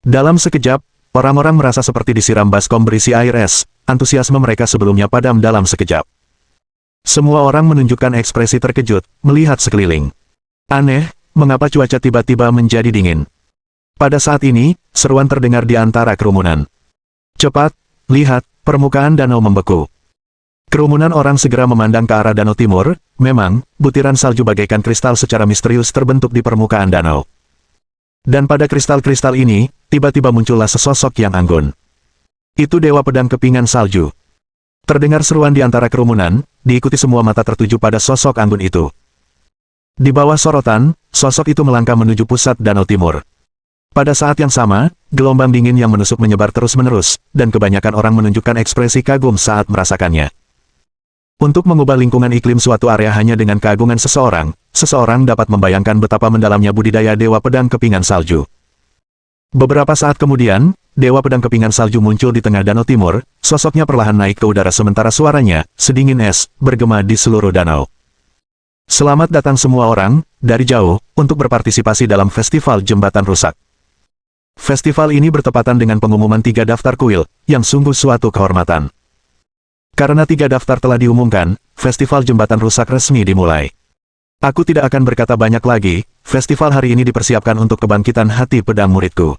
Dalam sekejap, orang-orang merasa seperti disiram baskom berisi air es, antusiasme mereka sebelumnya padam dalam sekejap. Semua orang menunjukkan ekspresi terkejut, melihat sekeliling. Aneh, mengapa cuaca tiba-tiba menjadi dingin? Pada saat ini, seruan terdengar di antara kerumunan. Cepat, lihat, permukaan danau membeku. Kerumunan orang segera memandang ke arah Danau Timur. Memang, butiran salju bagaikan kristal secara misterius terbentuk di permukaan danau. Dan pada kristal-kristal ini, tiba-tiba muncullah sesosok yang anggun. Itu Dewa Pedang Kepingan Salju. Terdengar seruan di antara kerumunan, diikuti semua mata tertuju pada sosok anggun itu. Di bawah sorotan, sosok itu melangkah menuju pusat Danau Timur. Pada saat yang sama, gelombang dingin yang menusuk menyebar terus-menerus, dan kebanyakan orang menunjukkan ekspresi kagum saat merasakannya. Untuk mengubah lingkungan iklim suatu area hanya dengan keagungan seseorang, seseorang dapat membayangkan betapa mendalamnya budidaya Dewa Pedang Kepingan Salju. Beberapa saat kemudian, Dewa Pedang Kepingan Salju muncul di tengah Danau Timur, sosoknya perlahan naik ke udara sementara suaranya, sedingin es, bergema di seluruh danau. Selamat datang semua orang, dari jauh, untuk berpartisipasi dalam Festival Jembatan Rusak. Festival ini bertepatan dengan pengumuman 3 daftar kuil, yang sungguh suatu kehormatan. Karena 3 daftar telah diumumkan, Festival Jembatan Rusak resmi dimulai. Aku tidak akan berkata banyak lagi, festival hari ini dipersiapkan untuk kebangkitan hati pedang muridku.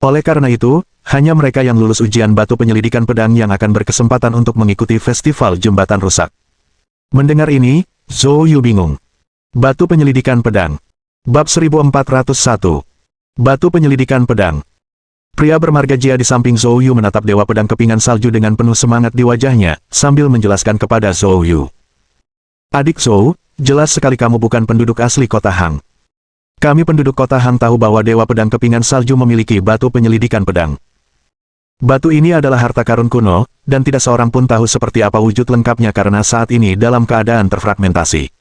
Oleh karena itu, hanya mereka yang lulus ujian batu penyelidikan pedang yang akan berkesempatan untuk mengikuti Festival Jembatan Rusak. Mendengar ini, Zhou Yu bingung. Batu penyelidikan pedang. Bab 1401. Batu penyelidikan pedang. Pria bermarga Jia di samping Zhou Yu menatap Dewa Pedang Kepingan Salju dengan penuh semangat di wajahnya, sambil menjelaskan kepada Zhou Yu. Adik Zhou, jelas sekali kamu bukan penduduk asli kota Hang. Kami penduduk kota Hang tahu bahwa Dewa Pedang Kepingan Salju memiliki batu penyelidikan pedang. Batu ini adalah harta karun kuno, dan tidak seorang pun tahu seperti apa wujud lengkapnya karena saat ini dalam keadaan terfragmentasi.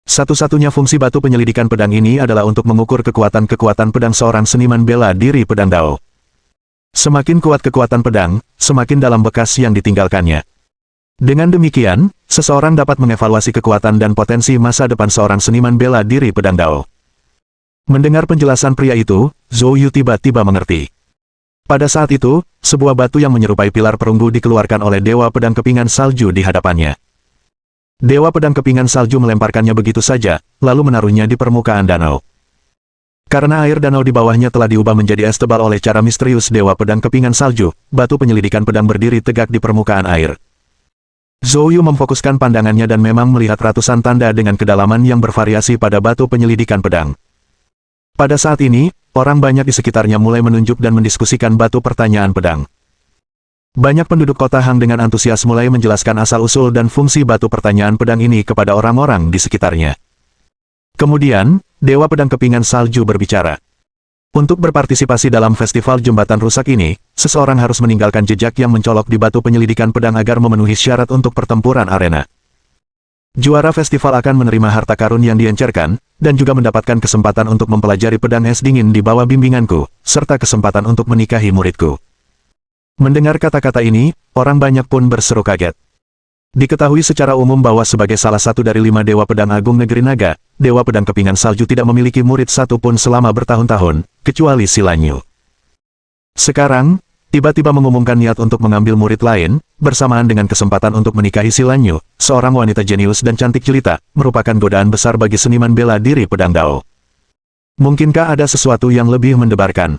Satu-satunya fungsi batu penyelidikan pedang ini adalah untuk mengukur kekuatan-kekuatan pedang seorang seniman bela diri pedang Dao. Semakin kuat kekuatan pedang, semakin dalam bekas yang ditinggalkannya. Dengan demikian, seseorang dapat mengevaluasi kekuatan dan potensi masa depan seorang seniman bela diri pedang Dao. Mendengar penjelasan pria itu, Zhou Yu tiba-tiba mengerti. Pada saat itu, sebuah batu yang menyerupai pilar perunggu dikeluarkan oleh Dewa Pedang Kepingan Salju di hadapannya. Dewa Pedang Kepingan Salju melemparkannya begitu saja, lalu menaruhnya di permukaan danau. Karena air danau di bawahnya telah diubah menjadi es tebal oleh cara misterius Dewa Pedang Kepingan Salju, batu penyelidikan pedang berdiri tegak di permukaan air. Zhou Yu memfokuskan pandangannya dan memang melihat ratusan tanda dengan kedalaman yang bervariasi pada batu penyelidikan pedang. Pada saat ini, orang banyak di sekitarnya mulai menunjuk dan mendiskusikan batu pertanyaan pedang. Banyak penduduk kota Hang dengan antusias mulai menjelaskan asal-usul dan fungsi batu pertanyaan pedang ini kepada orang-orang di sekitarnya. Kemudian, Dewa Pedang Kepingan Salju berbicara. Untuk berpartisipasi dalam festival jembatan rusak ini, seseorang harus meninggalkan jejak yang mencolok di batu penyelidikan pedang agar memenuhi syarat untuk pertempuran arena. Juara festival akan menerima harta karun yang diencerkan, dan juga mendapatkan kesempatan untuk mempelajari pedang es dingin di bawah bimbinganku, serta kesempatan untuk menikahi muridku. Mendengar kata-kata ini, orang banyak pun berseru kaget. Diketahui secara umum bahwa sebagai salah satu dari 5 Dewa Pedang Agung Negeri Naga, Dewa Pedang Kepingan Salju tidak memiliki murid satu pun selama bertahun-tahun, kecuali Silanyu. Sekarang, tiba-tiba mengumumkan niat untuk mengambil murid lain, bersamaan dengan kesempatan untuk menikahi Silanyu, seorang wanita jenius dan cantik jelita, merupakan godaan besar bagi seniman bela diri pedang Dao. Mungkinkah ada sesuatu yang lebih mendebarkan?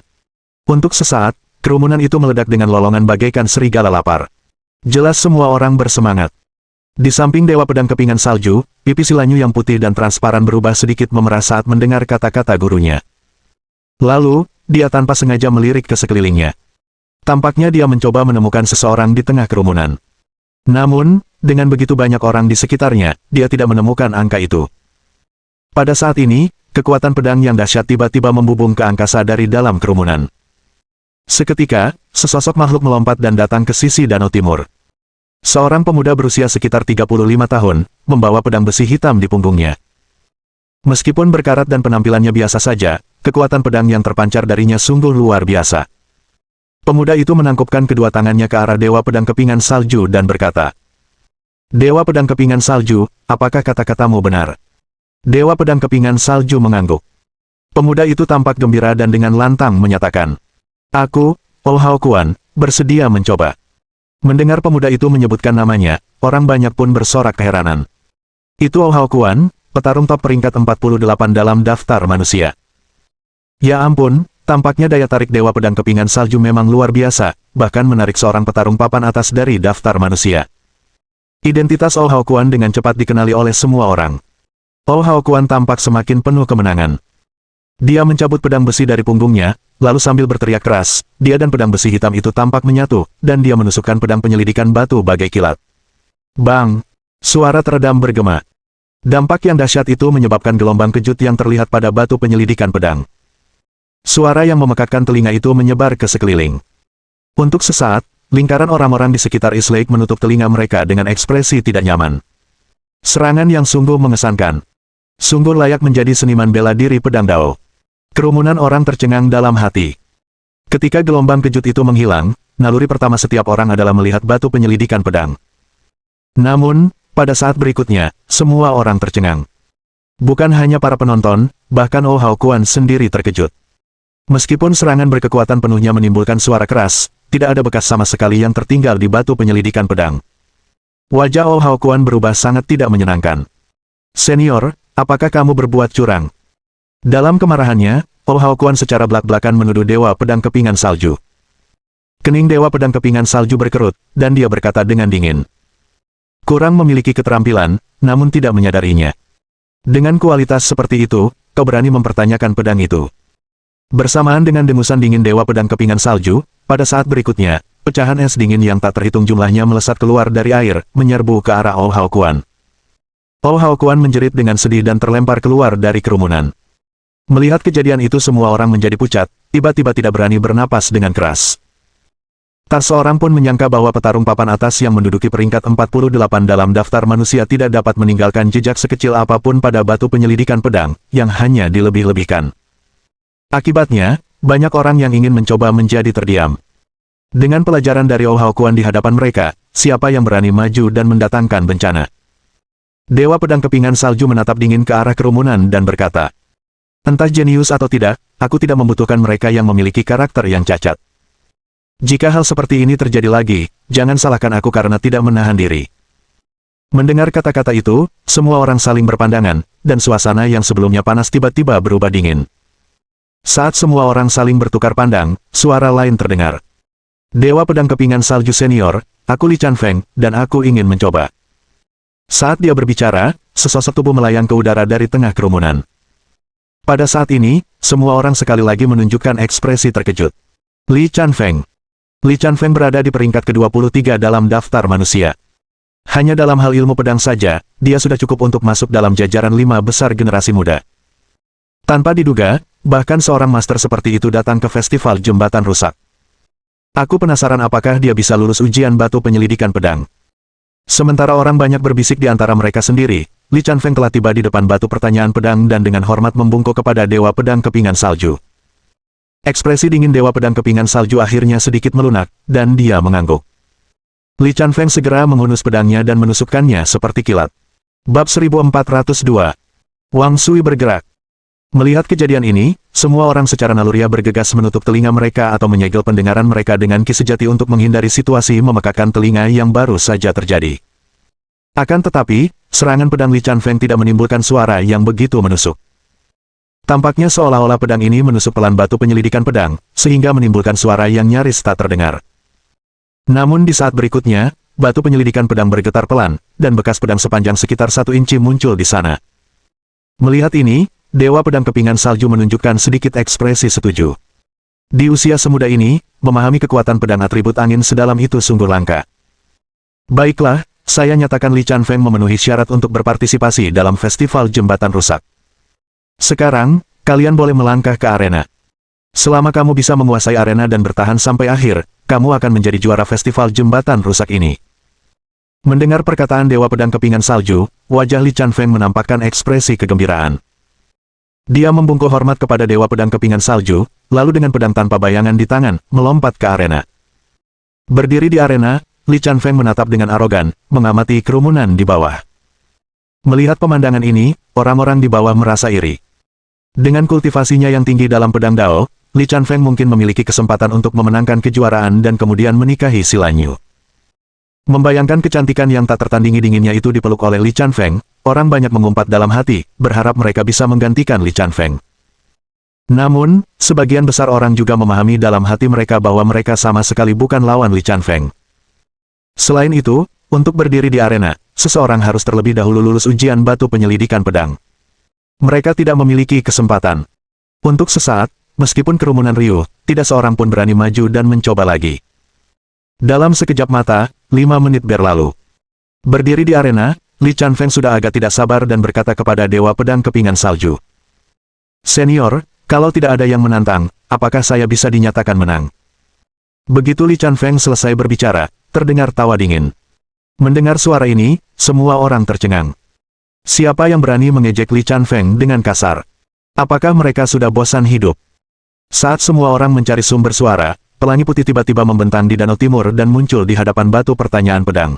Untuk sesaat, kerumunan itu meledak dengan lolongan bagaikan serigala lapar. Jelas semua orang bersemangat. Di samping Dewa Pedang Kepingan Salju, pipi Silanyu yang putih dan transparan berubah sedikit memerah saat mendengar kata-kata gurunya. Lalu, dia tanpa sengaja melirik ke sekelilingnya. Tampaknya dia mencoba menemukan seseorang di tengah kerumunan. Namun, dengan begitu banyak orang di sekitarnya, dia tidak menemukan angka itu. Pada saat ini, kekuatan pedang yang dahsyat tiba-tiba membubung ke angkasa dari dalam kerumunan. Seketika, sesosok makhluk melompat dan datang ke sisi danau timur. Seorang pemuda berusia sekitar 35 tahun, membawa pedang besi hitam di punggungnya. Meskipun berkarat dan penampilannya biasa saja, kekuatan pedang yang terpancar darinya sungguh luar biasa. Pemuda itu menangkupkan kedua tangannya ke arah Dewa Pedang Kepingan Salju dan berkata, "Dewa Pedang Kepingan Salju, apakah kata-katamu benar?" Dewa Pedang Kepingan Salju mengangguk. Pemuda itu tampak gembira dan dengan lantang menyatakan, "Aku, Oh Hao Kuan, bersedia mencoba." Mendengar pemuda itu menyebutkan namanya, orang banyak pun bersorak keheranan. Itu Oh Hao Kuan, petarung top peringkat 48 dalam daftar manusia. Ya ampun, tampaknya daya tarik Dewa Pedang Kepingan Salju memang luar biasa, bahkan menarik seorang petarung papan atas dari daftar manusia. Identitas Oh Hao Kuan dengan cepat dikenali oleh semua orang. Oh Hao Kuan tampak semakin penuh kemenangan. Dia mencabut pedang besi dari punggungnya, lalu sambil berteriak keras, dia dan pedang besi hitam itu tampak menyatu, dan dia menusukkan pedang penyelidikan batu bagai kilat. Bang! Suara teredam bergema. Dampak yang dahsyat itu menyebabkan gelombang kejut yang terlihat pada batu penyelidikan pedang. Suara yang memekakkan telinga itu menyebar ke sekeliling. Untuk sesaat, lingkaran orang-orang di sekitar East Lake menutup telinga mereka dengan ekspresi tidak nyaman. Serangan yang sungguh mengesankan. Sungguh layak menjadi seniman bela diri pedang Dao. Kerumunan orang tercengang dalam hati. Ketika gelombang kejut itu menghilang, naluri pertama setiap orang adalah melihat batu penyelidikan pedang. Namun, pada saat berikutnya, semua orang tercengang. Bukan hanya para penonton, bahkan Oh Hao Kuan sendiri terkejut. Meskipun serangan berkekuatan penuhnya menimbulkan suara keras, tidak ada bekas sama sekali yang tertinggal di batu penyelidikan pedang. Wajah Oh Hao Kuan berubah sangat tidak menyenangkan. Senior, apakah kamu berbuat curang? Dalam kemarahannya, Oh Hao Kuan secara belak-belakan menuduh Dewa Pedang Kepingan Salju. Kening Dewa Pedang Kepingan Salju berkerut, dan dia berkata dengan dingin. Kurang memiliki keterampilan, namun tidak menyadarinya. Dengan kualitas seperti itu, kau berani mempertanyakan pedang itu. Bersamaan dengan dengusan dingin Dewa Pedang Kepingan Salju, pada saat berikutnya, pecahan es dingin yang tak terhitung jumlahnya melesat keluar dari air, menyerbu ke arah Oh Hao Kuan. Oh Hao Kuan menjerit dengan sedih dan terlempar keluar dari kerumunan. Melihat kejadian itu semua orang menjadi pucat, tiba-tiba tidak berani bernapas dengan keras. Tak seorang pun menyangka bahwa petarung papan atas yang menduduki peringkat 48 dalam daftar manusia tidak dapat meninggalkan jejak sekecil apapun pada batu penyelidikan pedang, yang hanya dilebih-lebihkan. Akibatnya, banyak orang yang ingin mencoba menjadi terdiam. Dengan pelajaran dari Oh Hao Kuan di hadapan mereka, siapa yang berani maju dan mendatangkan bencana? Dewa Pedang Kepingan Salju menatap dingin ke arah kerumunan dan berkata, entah jenius atau tidak, aku tidak membutuhkan mereka yang memiliki karakter yang cacat. Jika hal seperti ini terjadi lagi, jangan salahkan aku karena tidak menahan diri. Mendengar kata-kata itu, semua orang saling berpandangan, dan suasana yang sebelumnya panas tiba-tiba berubah dingin. Saat semua orang saling bertukar pandang, suara lain terdengar. Dewa Pedang Kepingan Salju Senior, aku Li Chanfeng, dan aku ingin mencoba. Saat dia berbicara, sesosok tubuh melayang ke udara dari tengah kerumunan. Pada saat ini, semua orang sekali lagi menunjukkan ekspresi terkejut. Li Chanfeng. Li Chanfeng berada di peringkat ke-23 dalam daftar manusia. Hanya dalam hal ilmu pedang saja, dia sudah cukup untuk masuk dalam jajaran 5 besar generasi muda. Tanpa diduga, bahkan seorang master seperti itu datang ke festival jembatan rusak. Aku penasaran apakah dia bisa lulus ujian batu penyelidikan pedang. Sementara orang banyak berbisik di antara mereka sendiri, Li Chanfeng telah tiba di depan batu pertanyaan pedang dan dengan hormat membungkuk kepada Dewa Pedang Kepingan Salju. Ekspresi dingin Dewa Pedang Kepingan Salju akhirnya sedikit melunak, dan dia mengangguk. Li Chanfeng segera menghunus pedangnya dan menusukkannya seperti kilat. Bab 1402. Wang Sui bergerak. Melihat kejadian ini, semua orang secara naluriah bergegas menutup telinga mereka atau menyegel pendengaran mereka dengan ki sejati untuk menghindari situasi memekakkan telinga yang baru saja terjadi. Akan tetapi, serangan pedang Li Chanfeng tidak menimbulkan suara yang begitu menusuk. Tampaknya seolah-olah pedang ini menusuk pelan batu penyelidikan pedang, sehingga menimbulkan suara yang nyaris tak terdengar. Namun di saat berikutnya, batu penyelidikan pedang bergetar pelan, dan bekas pedang sepanjang sekitar 1 inci muncul di sana. Melihat ini, Dewa Pedang Kepingan Salju menunjukkan sedikit ekspresi setuju. Di usia semuda ini, memahami kekuatan pedang atribut angin sedalam itu sungguh langka. Baiklah, saya nyatakan Li Chanfeng memenuhi syarat untuk berpartisipasi dalam festival jembatan rusak. Sekarang, kalian boleh melangkah ke arena. Selama kamu bisa menguasai arena dan bertahan sampai akhir, kamu akan menjadi juara festival jembatan rusak ini. Mendengar perkataan Dewa Pedang Kepingan Salju, wajah Li Chanfeng menampakkan ekspresi kegembiraan. Dia membungkuk hormat kepada Dewa Pedang Kepingan Salju, lalu dengan pedang tanpa bayangan di tangan, melompat ke arena. Berdiri di arena, Li Chanfeng menatap dengan arogan, mengamati kerumunan di bawah. Melihat pemandangan ini, orang-orang di bawah merasa iri. Dengan kultivasinya yang tinggi dalam pedang Dao, Li Chanfeng mungkin memiliki kesempatan untuk memenangkan kejuaraan dan kemudian menikahi si Lanyu. Membayangkan kecantikan yang tak tertandingi dinginnya itu dipeluk oleh Li Chanfeng, orang banyak mengumpat dalam hati, berharap mereka bisa menggantikan Li Chanfeng. Namun, sebagian besar orang juga memahami dalam hati mereka bahwa mereka sama sekali bukan lawan Li Chanfeng. Selain itu, untuk berdiri di arena, seseorang harus terlebih dahulu lulus ujian batu penyelidikan pedang. Mereka tidak memiliki kesempatan. Untuk sesaat, meskipun kerumunan riuh, tidak seorang pun berani maju dan mencoba lagi. Dalam sekejap mata, 5 menit berlalu. Berdiri di arena, Li Chanfeng sudah agak tidak sabar dan berkata kepada Dewa Pedang Kepingan Salju. Senior, kalau tidak ada yang menantang, apakah saya bisa dinyatakan menang? Begitu Li Chanfeng selesai berbicara, terdengar tawa dingin. Mendengar suara ini, semua orang tercengang. Siapa yang berani mengejek Li Chanfeng dengan kasar? Apakah mereka sudah bosan hidup? Saat semua orang mencari sumber suara, pelangi putih tiba-tiba membentang di Danau Timur dan muncul di hadapan batu pertanyaan pedang.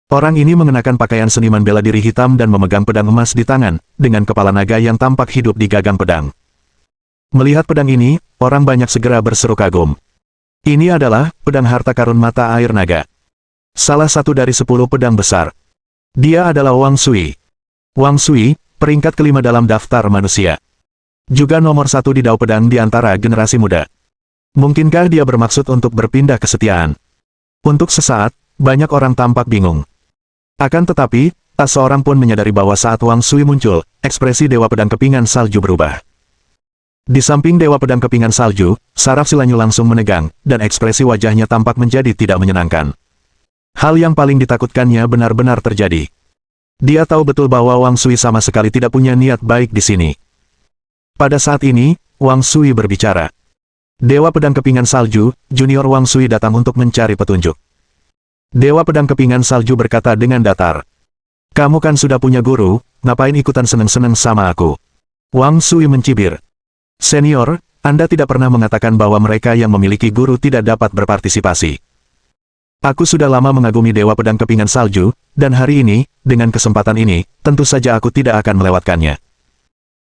Orang ini mengenakan pakaian seniman bela diri hitam dan memegang pedang emas di tangan, dengan kepala naga yang tampak hidup di gagang pedang. Melihat pedang ini, orang banyak segera berseru kagum. Ini adalah pedang harta karun mata air naga. Salah satu dari 10 pedang besar. Dia adalah Wang Sui. Wang Sui, peringkat kelima dalam daftar manusia. Juga nomor 1 di Dao Pedang di antara generasi muda. Mungkinkah dia bermaksud untuk berpindah kesetiaan? Untuk sesaat, banyak orang tampak bingung. Akan tetapi, tak seorang pun menyadari bahwa saat Wang Sui muncul, ekspresi Dewa Pedang Kepingan Salju berubah. Di samping Dewa Pedang Kepingan Salju, saraf Silanyu langsung menegang, dan ekspresi wajahnya tampak menjadi tidak menyenangkan. Hal yang paling ditakutkannya benar-benar terjadi. Dia tahu betul bahwa Wang Sui sama sekali tidak punya niat baik di sini. Pada saat ini, Wang Sui berbicara. Dewa Pedang Kepingan Salju, Junior Wang Sui datang untuk mencari petunjuk. Dewa Pedang Kepingan Salju berkata dengan datar. Kamu kan sudah punya guru, ngapain ikutan seneng-seneng sama aku? Wang Sui mencibir. Senior, Anda tidak pernah mengatakan bahwa mereka yang memiliki guru tidak dapat berpartisipasi. Aku sudah lama mengagumi Dewa Pedang Kepingan Salju, dan hari ini, dengan kesempatan ini, tentu saja aku tidak akan melewatkannya.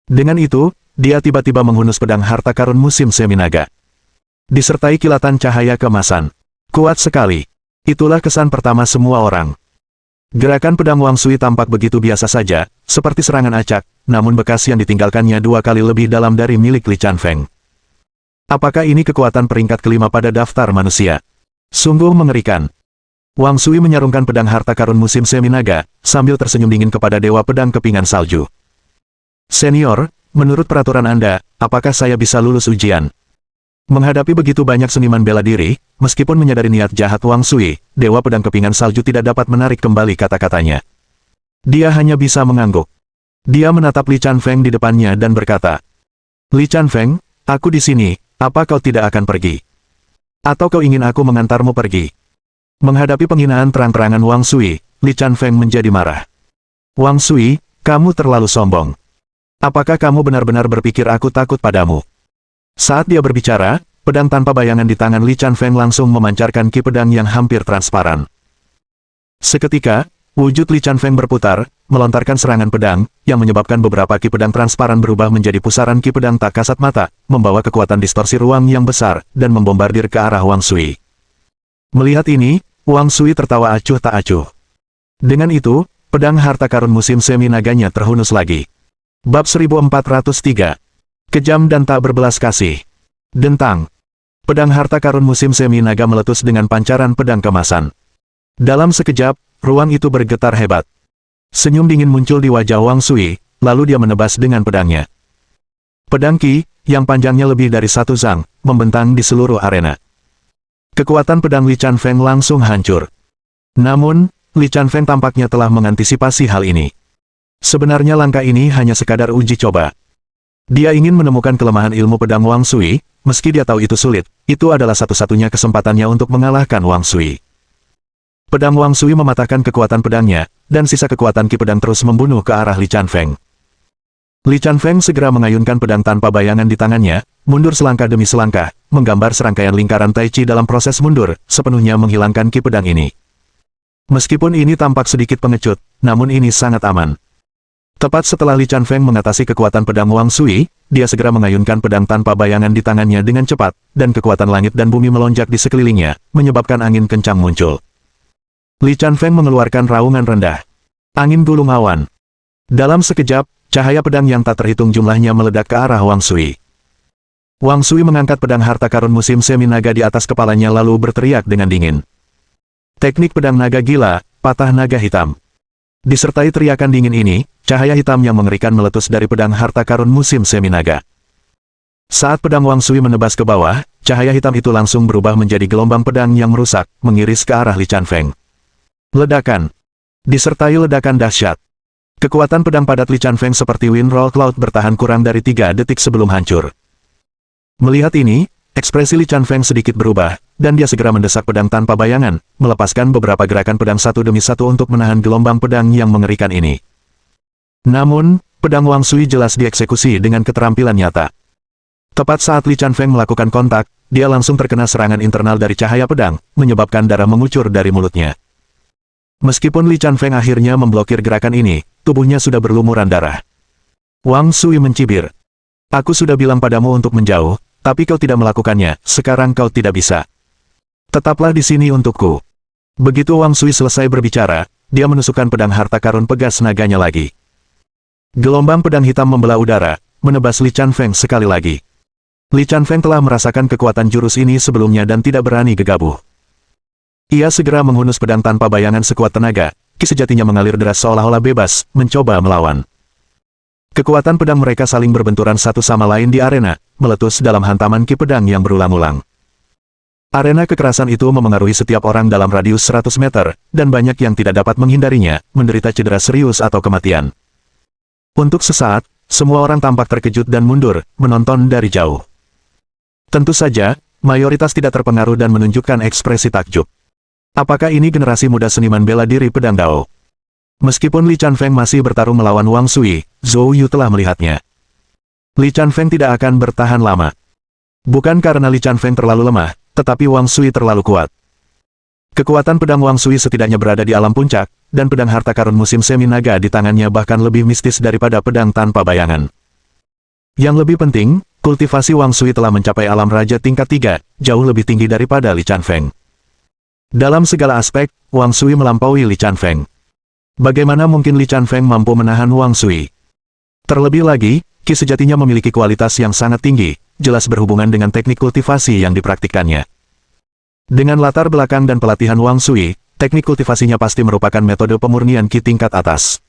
Dengan itu, dia tiba-tiba menghunus pedang harta karun musim semi naga. Disertai kilatan cahaya kemasan. Kuat sekali. Itulah kesan pertama semua orang. Gerakan pedang Wang Sui tampak begitu biasa saja, seperti serangan acak, namun bekas yang ditinggalkannya 2 kali lebih dalam dari milik Li Chanfeng. Apakah ini kekuatan peringkat kelima pada daftar manusia? Sungguh mengerikan. Wang Sui menyarungkan pedang harta karun musim semi naga, sambil tersenyum dingin kepada Dewa Pedang Kepingan Salju. Senior, menurut peraturan Anda, apakah saya bisa lulus ujian? Menghadapi begitu banyak seniman bela diri, meskipun menyadari niat jahat Wang Sui, Dewa Pedang Kepingan Salju tidak dapat menarik kembali kata-katanya. Dia hanya bisa mengangguk. Dia menatap Li Chanfeng di depannya dan berkata, Li Chanfeng, aku di sini, apa kau tidak akan pergi? Atau kau ingin aku mengantarmu pergi? Menghadapi penghinaan terang-terangan Wang Sui, Li Chanfeng menjadi marah. Wang Sui, kamu terlalu sombong. Apakah kamu benar-benar berpikir aku takut padamu? Saat dia berbicara, pedang tanpa bayangan di tangan Li Chanfeng langsung memancarkan ki pedang yang hampir transparan. Seketika, wujud Li Chanfeng berputar, melontarkan serangan pedang, yang menyebabkan beberapa ki pedang transparan berubah menjadi pusaran ki pedang tak kasat mata, membawa kekuatan distorsi ruang yang besar, dan membombardir ke arah Wang Sui. Melihat ini, Wang Sui tertawa acuh tak acuh. Dengan itu, pedang harta karun musim semi naganya terhunus lagi. Bab 1403. Kejam dan tak berbelas kasih. Dentang. Pedang harta karun musim semi naga meletus dengan pancaran pedang kemasan. Dalam sekejap, ruang itu bergetar hebat. Senyum dingin muncul di wajah Wang Sui, lalu dia menebas dengan pedangnya. Pedang Qi, yang panjangnya lebih dari 1 zang, membentang di seluruh arena. Kekuatan pedang Li Chanfeng langsung hancur. Namun, Li Chanfeng tampaknya telah mengantisipasi hal ini. Sebenarnya langkah ini hanya sekadar uji coba. Dia ingin menemukan kelemahan ilmu pedang Wang Sui, meski dia tahu itu sulit, itu adalah satu-satunya kesempatannya untuk mengalahkan Wang Sui. Pedang Wang Sui mematahkan kekuatan pedangnya, dan sisa kekuatan ki pedang terus membunuh ke arah Li Chanfeng. Li Chanfeng segera mengayunkan pedang tanpa bayangan di tangannya, mundur selangkah demi selangkah, menggambar serangkaian lingkaran Tai Chi dalam proses mundur, sepenuhnya menghilangkan ki pedang ini. Meskipun ini tampak sedikit pengecut, namun ini sangat aman. Tepat setelah Li Chanfeng mengatasi kekuatan pedang Wang Sui, dia segera mengayunkan pedang tanpa bayangan di tangannya dengan cepat, dan kekuatan langit dan bumi melonjak di sekelilingnya, menyebabkan angin kencang muncul. Li Chanfeng mengeluarkan raungan rendah. Angin gulung awan. Dalam sekejap, cahaya pedang yang tak terhitung jumlahnya meledak ke arah Wang Sui. Wang Sui mengangkat pedang harta karun musim semi naga di atas kepalanya lalu berteriak dengan dingin. Teknik pedang naga gila, patah naga hitam. Disertai teriakan dingin ini, cahaya hitam yang mengerikan meletus dari pedang harta karun musim semi naga. Saat pedang Wang Sui menebas ke bawah, cahaya hitam itu langsung berubah menjadi gelombang pedang yang merusak, mengiris ke arah Li Chanfeng. Ledakan. Disertai ledakan dahsyat. Kekuatan pedang padat Li Chanfeng seperti Wind Roll Cloud bertahan kurang dari 3 detik sebelum hancur. Melihat ini, ekspresi Li Chanfeng sedikit berubah, dan dia segera mendesak pedang tanpa bayangan, melepaskan beberapa gerakan pedang satu demi satu untuk menahan gelombang pedang yang mengerikan ini. Namun, pedang Wang Sui jelas dieksekusi dengan keterampilan nyata. Tepat saat Li Chanfeng melakukan kontak, dia langsung terkena serangan internal dari cahaya pedang, menyebabkan darah mengucur dari mulutnya. Meskipun Li Chanfeng akhirnya memblokir gerakan ini, tubuhnya sudah berlumuran darah. Wang Sui mencibir. Aku sudah bilang padamu untuk menjauh, tapi kau tidak melakukannya, sekarang kau tidak bisa. Tetaplah di sini untukku. Begitu Wang Sui selesai berbicara, dia menusukkan pedang harta karun pegas naganya lagi. Gelombang pedang hitam membelah udara, menebas Li Chanfeng sekali lagi. Li Chanfeng telah merasakan kekuatan jurus ini sebelumnya dan tidak berani gegabah. Ia segera menghunus pedang tanpa bayangan sekuat tenaga, ki sejatinya mengalir deras seolah-olah bebas, mencoba melawan. Kekuatan pedang mereka saling berbenturan satu sama lain di arena, meletus dalam hantaman ki pedang yang berulang-ulang. Arena kekerasan itu memengaruhi setiap orang dalam radius 100 meter, dan banyak yang tidak dapat menghindarinya, menderita cedera serius atau kematian. Untuk sesaat, semua orang tampak terkejut dan mundur, menonton dari jauh. Tentu saja, mayoritas tidak terpengaruh dan menunjukkan ekspresi takjub. Apakah ini generasi muda seniman bela diri pedang Dao? Meskipun Li Chanfeng masih bertarung melawan Wang Sui, Zhou Yu telah melihatnya. Li Chanfeng tidak akan bertahan lama. Bukan karena Li Chanfeng terlalu lemah, tetapi Wang Sui terlalu kuat. Kekuatan pedang Wang Sui setidaknya berada di alam puncak, dan pedang harta karun musim semi naga di tangannya bahkan lebih mistis daripada pedang tanpa bayangan. Yang lebih penting, kultivasi Wang Sui telah mencapai alam raja tingkat 3, jauh lebih tinggi daripada Li Chanfeng. Dalam segala aspek, Wang Sui melampaui Li Chanfeng. Bagaimana mungkin Li Chanfeng mampu menahan Wang Sui? Terlebih lagi, ki sejatinya memiliki kualitas yang sangat tinggi, jelas berhubungan dengan teknik kultivasi yang dipraktikkannya. Dengan latar belakang dan pelatihan Wang Sui, teknik kultivasinya pasti merupakan metode pemurnian ki tingkat atas.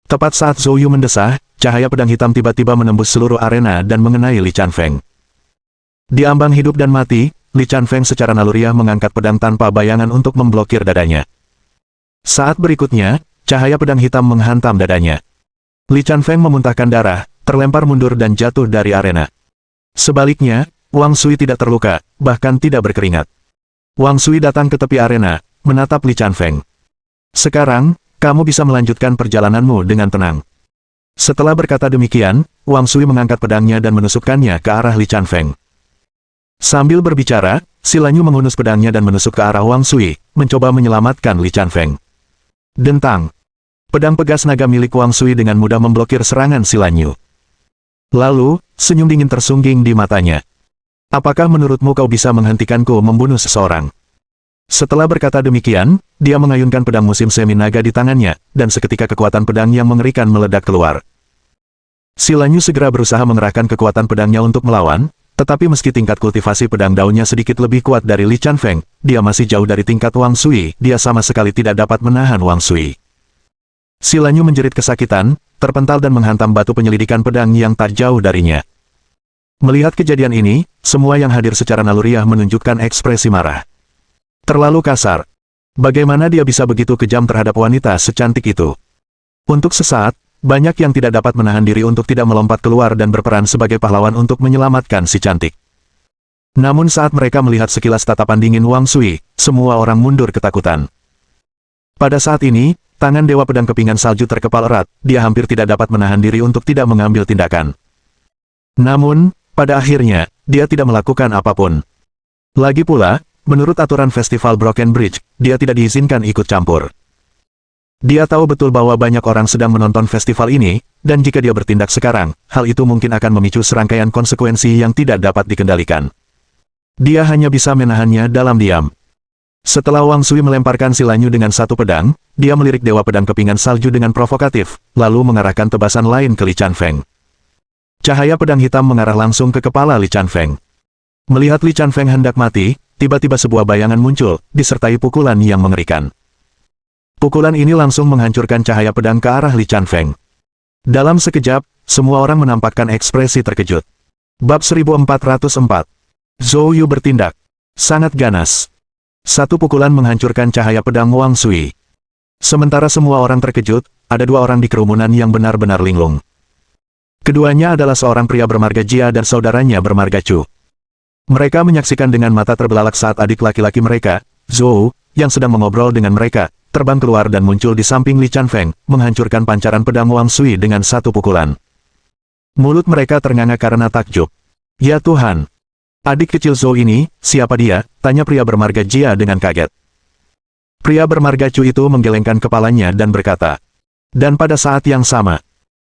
Tepat saat Zhou Yu mendesah, cahaya pedang hitam tiba-tiba menembus seluruh arena dan mengenai Li Chanfeng. Di ambang hidup dan mati, Li Chanfeng secara naluriah mengangkat pedang tanpa bayangan untuk memblokir dadanya. Saat berikutnya, cahaya pedang hitam menghantam dadanya. Li Chanfeng memuntahkan darah, terlempar mundur dan jatuh dari arena. Sebaliknya, Wang Sui tidak terluka, bahkan tidak berkeringat. Wang Sui datang ke tepi arena, menatap Li Chanfeng. Sekarang, kamu bisa melanjutkan perjalananmu dengan tenang. Setelah berkata demikian, Wang Sui mengangkat pedangnya dan menusukkannya ke arah Li Chanfeng. Sambil berbicara, si Lanyu menghunus pedangnya dan menusuk ke arah Wang Sui, mencoba menyelamatkan Li Chanfeng. Dentang. Pedang pegas naga milik Wang Sui dengan mudah memblokir serangan si Lanyu. Lalu, senyum dingin tersungging di matanya. Apakah menurutmu kau bisa menghentikanku membunuh seseorang? Setelah berkata demikian, dia mengayunkan pedang musim semi naga di tangannya, dan seketika kekuatan pedang yang mengerikan meledak keluar. Si Lanyu segera berusaha mengerahkan kekuatan pedangnya untuk melawan, tetapi meski tingkat kultivasi pedang daunnya sedikit lebih kuat dari Li Chanfeng, dia masih jauh dari tingkat Wang Sui, dia sama sekali tidak dapat menahan Wang Sui. Si Lanyu menjerit kesakitan, terpental dan menghantam batu penyelidikan pedang yang tak jauh darinya. Melihat kejadian ini, semua yang hadir secara naluriah menunjukkan ekspresi marah. Terlalu kasar. Bagaimana dia bisa begitu kejam terhadap wanita secantik itu? Untuk sesaat, banyak yang tidak dapat menahan diri untuk tidak melompat keluar dan berperan sebagai pahlawan untuk menyelamatkan si cantik. Namun saat mereka melihat sekilas tatapan dingin Wang Sui, semua orang mundur ketakutan. Pada saat ini, tangan Dewa Pedang Kepingan Salju terkepal erat, dia hampir tidak dapat menahan diri untuk tidak mengambil tindakan. Namun, pada akhirnya, dia tidak melakukan apapun. Lagi pula, menurut aturan Festival Broken Bridge, dia tidak diizinkan ikut campur. Dia tahu betul bahwa banyak orang sedang menonton festival ini, dan jika dia bertindak sekarang, hal itu mungkin akan memicu serangkaian konsekuensi yang tidak dapat dikendalikan. Dia hanya bisa menahannya dalam diam. Setelah Wang Sui melemparkan si Lanyu dengan satu pedang, dia melirik Dewa Pedang Kepingan Salju dengan provokatif, lalu mengarahkan tebasan lain ke Li Chanfeng. Cahaya pedang hitam mengarah langsung ke kepala Li Chanfeng. Melihat Li Chanfeng hendak mati, tiba-tiba sebuah bayangan muncul, disertai pukulan yang mengerikan. Pukulan ini langsung menghancurkan cahaya pedang ke arah Li Chanfeng. Dalam sekejap, semua orang menampakkan ekspresi terkejut. Bab 1404. Zhou Yu bertindak. Sangat ganas. Satu pukulan menghancurkan cahaya pedang Wang Sui. Sementara semua orang terkejut, ada dua orang di kerumunan yang benar-benar linglung. Keduanya adalah seorang pria bermarga Jia dan saudaranya bermarga Chu. Mereka menyaksikan dengan mata terbelalak saat adik laki-laki mereka, Zhou, yang sedang mengobrol dengan mereka, terbang keluar dan muncul di samping Li Chanfeng, menghancurkan pancaran pedang Wang Sui dengan satu pukulan. Mulut mereka ternganga karena takjub. Ya Tuhan! Adik kecil Zhou ini, siapa dia? Tanya pria bermarga Jia dengan kaget. Pria bermarga Chu itu menggelengkan kepalanya dan berkata. Dan pada saat yang sama,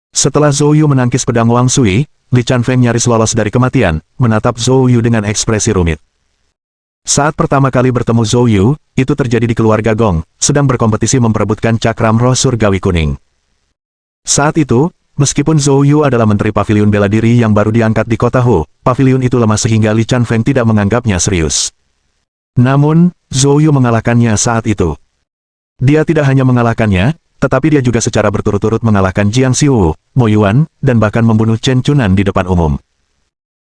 setelah Zhou Yu menangkis pedang Wang Sui, Li Chanfeng nyaris lolos dari kematian, menatap Zhou Yu dengan ekspresi rumit. Saat pertama kali bertemu Zhou Yu, itu terjadi di keluarga Gong, sedang berkompetisi memperebutkan cakram roh surgawi kuning. Saat itu, meskipun Zhou Yu adalah menteri paviliun bela diri yang baru diangkat di kota Hu, paviliun itu lemah sehingga Li Chanfeng tidak menganggapnya serius. Namun, Zhou Yu mengalahkannya saat itu. Dia tidak hanya mengalahkannya, tetapi dia juga secara berturut-turut mengalahkan Jiang Xiu, Mo Yuan, dan bahkan membunuh Chen Chunan di depan umum.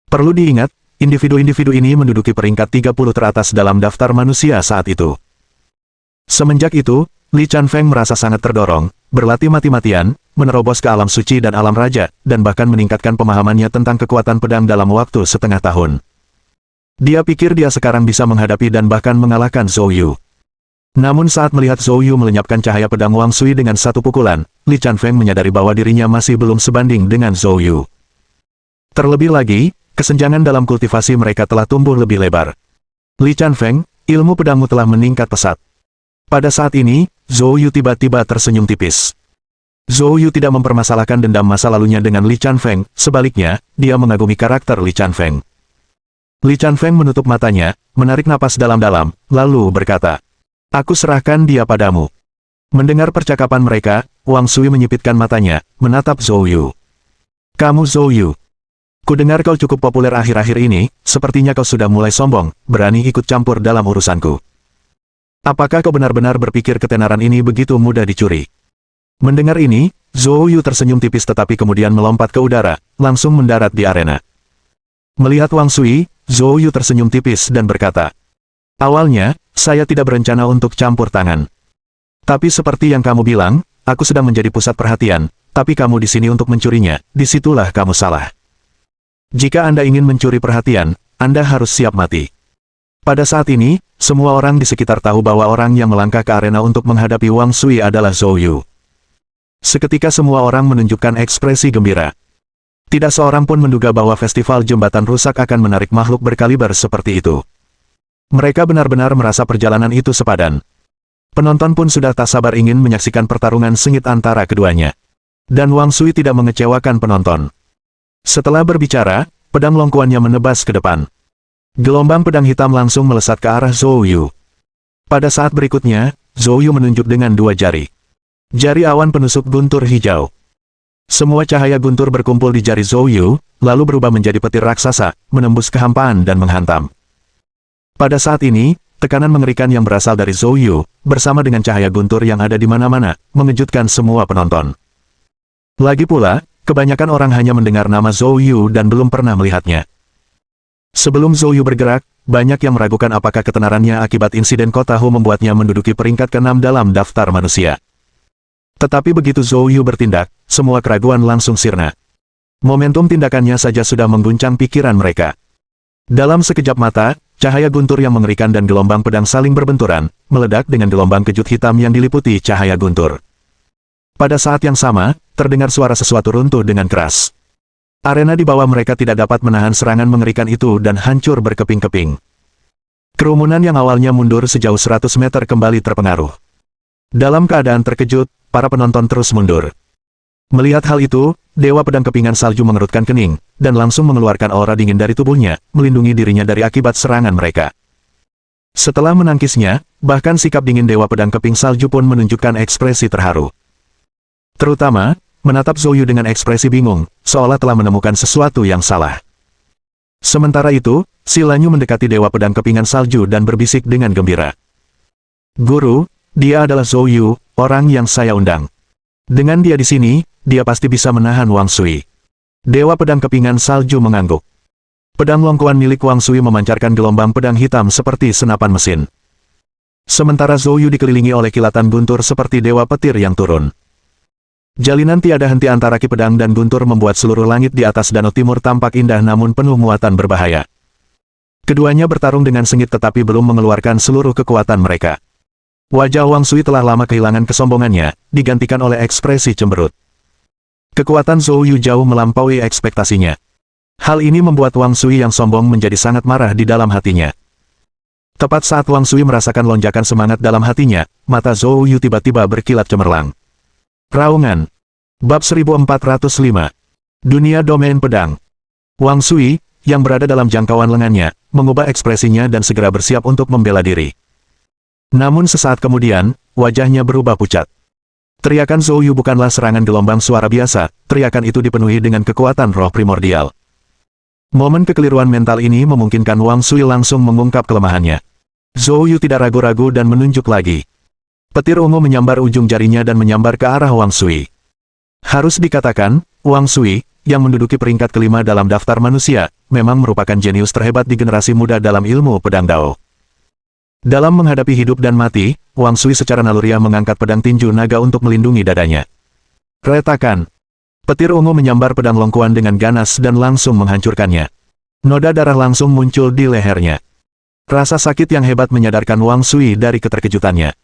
Perlu diingat, individu-individu ini menduduki peringkat 30 teratas dalam daftar manusia saat itu. Semenjak itu, Li Chanfeng merasa sangat terdorong, berlatih mati-matian, menerobos ke alam suci dan alam raja, dan bahkan meningkatkan pemahamannya tentang kekuatan pedang dalam waktu setengah tahun. Dia pikir dia sekarang bisa menghadapi dan bahkan mengalahkan Zhou Yu. Namun saat melihat Zhou Yu melenyapkan cahaya pedang Wang Sui dengan satu pukulan, Li Chanfeng menyadari bahwa dirinya masih belum sebanding dengan Zhou Yu. Terlebih lagi, kesenjangan dalam kultivasi mereka telah tumbuh lebih lebar. Li Chanfeng, ilmu pedangmu telah meningkat pesat. Pada saat ini, Zhou Yu tiba-tiba tersenyum tipis. Zhou Yu tidak mempermasalahkan dendam masa lalunya dengan Li Chanfeng, sebaliknya, dia mengagumi karakter Li Chanfeng. Li Chanfeng menutup matanya, menarik napas dalam-dalam, lalu berkata, "Aku serahkan dia padamu." Mendengar percakapan mereka, Wang Sui menyipitkan matanya, menatap Zhou Yu. "Kamu Zhou Yu. Kudengar kau cukup populer akhir-akhir ini, sepertinya kau sudah mulai sombong, berani ikut campur dalam urusanku. Apakah kau benar-benar berpikir ketenaran ini begitu mudah dicuri?" Mendengar ini, Zhou Yu tersenyum tipis tetapi kemudian melompat ke udara, langsung mendarat di arena. Melihat Wang Sui, Zhou Yu tersenyum tipis dan berkata, "Awalnya, saya tidak berencana untuk campur tangan. Tapi seperti yang kamu bilang, aku sedang menjadi pusat perhatian, tapi kamu di sini untuk mencurinya, disitulah kamu salah. Jika Anda ingin mencuri perhatian, Anda harus siap mati." Pada saat ini, semua orang di sekitar tahu bahwa orang yang melangkah ke arena untuk menghadapi Wang Sui adalah Zhou Yu. Seketika semua orang menunjukkan ekspresi gembira. Tidak seorang pun menduga bahwa festival jembatan rusak akan menarik makhluk berkaliber seperti itu. Mereka benar-benar merasa perjalanan itu sepadan. Penonton pun sudah tak sabar ingin menyaksikan pertarungan sengit antara keduanya. Dan Wang Sui tidak mengecewakan penonton. Setelah berbicara, pedang longkuannya menebas ke depan. Gelombang pedang hitam langsung melesat ke arah Zhou Yu. Pada saat berikutnya, Zhou Yu menunjuk dengan dua jari. Jari awan penusuk guntur hijau. Semua cahaya guntur berkumpul di jari Zhou Yu, lalu berubah menjadi petir raksasa, menembus kehampaan dan menghantam. Pada saat ini, tekanan mengerikan yang berasal dari Zhou Yu, bersama dengan cahaya guntur yang ada di mana-mana, mengejutkan semua penonton. Lagi pula, kebanyakan orang hanya mendengar nama Zhou Yu dan belum pernah melihatnya. Sebelum Zhou Yu bergerak, banyak yang meragukan apakah ketenarannya akibat insiden kota Hu membuatnya menduduki peringkat ke-6 dalam daftar manusia. Tetapi begitu Zhou Yu bertindak, semua keraguan langsung sirna. Momentum tindakannya saja sudah mengguncang pikiran mereka. Dalam sekejap mata, cahaya guntur yang mengerikan dan gelombang pedang saling berbenturan, meledak dengan gelombang kejut hitam yang diliputi cahaya guntur. Pada saat yang sama, terdengar suara sesuatu runtuh dengan keras. Arena di bawah mereka tidak dapat menahan serangan mengerikan itu dan hancur berkeping-keping. Kerumunan yang awalnya mundur sejauh 100 meter kembali terpengaruh. Dalam keadaan terkejut, para penonton terus mundur. Melihat hal itu, Dewa Pedang Kepingan Salju mengerutkan kening, dan langsung mengeluarkan aura dingin dari tubuhnya, melindungi dirinya dari akibat serangan mereka. Setelah menangkisnya, bahkan sikap dingin Dewa Pedang Keping Salju pun menunjukkan ekspresi terharu. Terutama, menatap Zhou Yu dengan ekspresi bingung, seolah telah menemukan sesuatu yang salah. Sementara itu, Si Lanyu mendekati Dewa Pedang Kepingan Salju dan berbisik dengan gembira. "Guru, dia adalah Zhou Yu, orang yang saya undang. Dengan dia di sini, dia pasti bisa menahan Wang Sui." Dewa Pedang Kepingan Salju mengangguk. Pedang longkuan milik Wang Sui memancarkan gelombang pedang hitam seperti senapan mesin. Sementara Zhou Yu dikelilingi oleh kilatan guntur seperti dewa petir yang turun. Jalinan tiada henti antara ki pedang dan guntur membuat seluruh langit di atas Danau Timur tampak indah namun penuh muatan berbahaya. Keduanya bertarung dengan sengit tetapi belum mengeluarkan seluruh kekuatan mereka. Wajah Wang Sui telah lama kehilangan kesombongannya, digantikan oleh ekspresi cemberut. Kekuatan Zhou Yu jauh melampaui ekspektasinya. Hal ini membuat Wang Sui yang sombong menjadi sangat marah di dalam hatinya. Tepat saat Wang Sui merasakan lonjakan semangat dalam hatinya, mata Zhou Yu tiba-tiba berkilat cemerlang. Raungan. Bab 1405. Dunia Domain Pedang. Wang Sui, yang berada dalam jangkauan lengannya, mengubah ekspresinya dan segera bersiap untuk membela diri. Namun sesaat kemudian, wajahnya berubah pucat. Teriakan Zhou Yu bukanlah serangan gelombang suara biasa, teriakan itu dipenuhi dengan kekuatan roh primordial. Momen kekeliruan mental ini memungkinkan Wang Sui langsung mengungkap kelemahannya. Zhou Yu tidak ragu-ragu dan menunjuk lagi. Petir ungu menyambar ujung jarinya dan menyambar ke arah Wang Sui. Harus dikatakan, Wang Sui, yang menduduki peringkat kelima dalam daftar manusia, memang merupakan jenius terhebat di generasi muda dalam ilmu pedang Dao. Dalam menghadapi hidup dan mati, Wang Sui secara naluriah mengangkat pedang tinju naga untuk melindungi dadanya. Retakan. Petir ungu menyambar pedang longkuan dengan ganas dan langsung menghancurkannya. Noda darah langsung muncul di lehernya. Rasa sakit yang hebat menyadarkan Wang Sui dari keterkejutannya.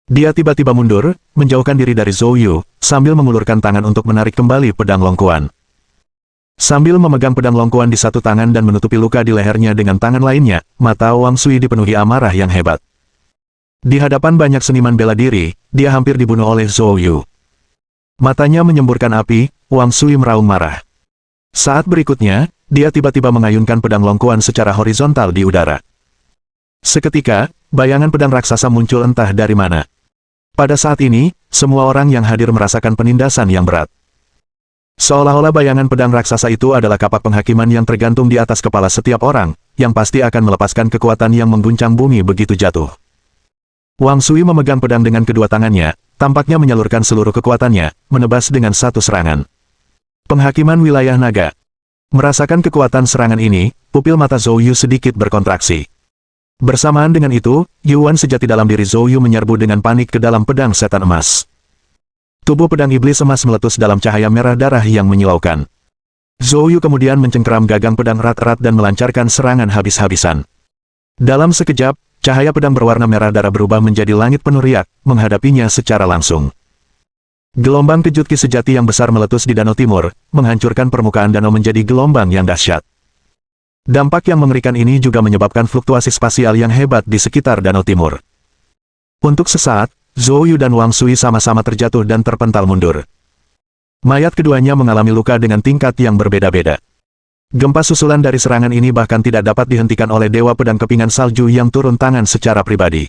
Dia tiba-tiba mundur, menjauhkan diri dari Zhou Yu, sambil mengulurkan tangan untuk menarik kembali pedang longkuan. Sambil memegang pedang longkuan di satu tangan dan menutupi luka di lehernya dengan tangan lainnya, mata Wang Sui dipenuhi amarah yang hebat. Di hadapan banyak seniman bela diri, dia hampir dibunuh oleh Zhou Yu. Matanya menyemburkan api, Wang Sui meraung marah. Saat berikutnya, dia tiba-tiba mengayunkan pedang longkuan secara horizontal di udara. Seketika, bayangan pedang raksasa muncul entah dari mana. Pada saat ini, semua orang yang hadir merasakan penindasan yang berat. Seolah-olah bayangan pedang raksasa itu adalah kapak penghakiman yang tergantung di atas kepala setiap orang, yang pasti akan melepaskan kekuatan yang mengguncang bumi begitu jatuh. Wang Sui memegang pedang dengan kedua tangannya, tampaknya menyalurkan seluruh kekuatannya, menebas dengan satu serangan. Penghakiman wilayah naga. Merasakan kekuatan serangan ini, pupil mata Zhou Yu sedikit berkontraksi. Bersamaan dengan itu, Yuan sejati dalam diri Zhou Yu menyerbu dengan panik ke dalam pedang setan emas. Tubuh pedang iblis emas meletus dalam cahaya merah darah yang menyilaukan. Zhou Yu kemudian mencengkeram gagang pedang erat-erat dan melancarkan serangan habis-habisan. Dalam sekejap, cahaya pedang berwarna merah darah berubah menjadi langit penuh riak, menghadapinya secara langsung. Gelombang kejut ki sejati yang besar meletus di Danau Timur, menghancurkan permukaan danau menjadi gelombang yang dahsyat. Dampak yang mengerikan ini juga menyebabkan fluktuasi spasial yang hebat di sekitar Danau Timur. Untuk sesaat, Zhou Yu dan Wang Sui sama-sama terjatuh dan terpental mundur. Mayat keduanya mengalami luka dengan tingkat yang berbeda-beda. Gempa susulan dari serangan ini bahkan tidak dapat dihentikan oleh Dewa Pedang Kepingan Salju yang turun tangan secara pribadi.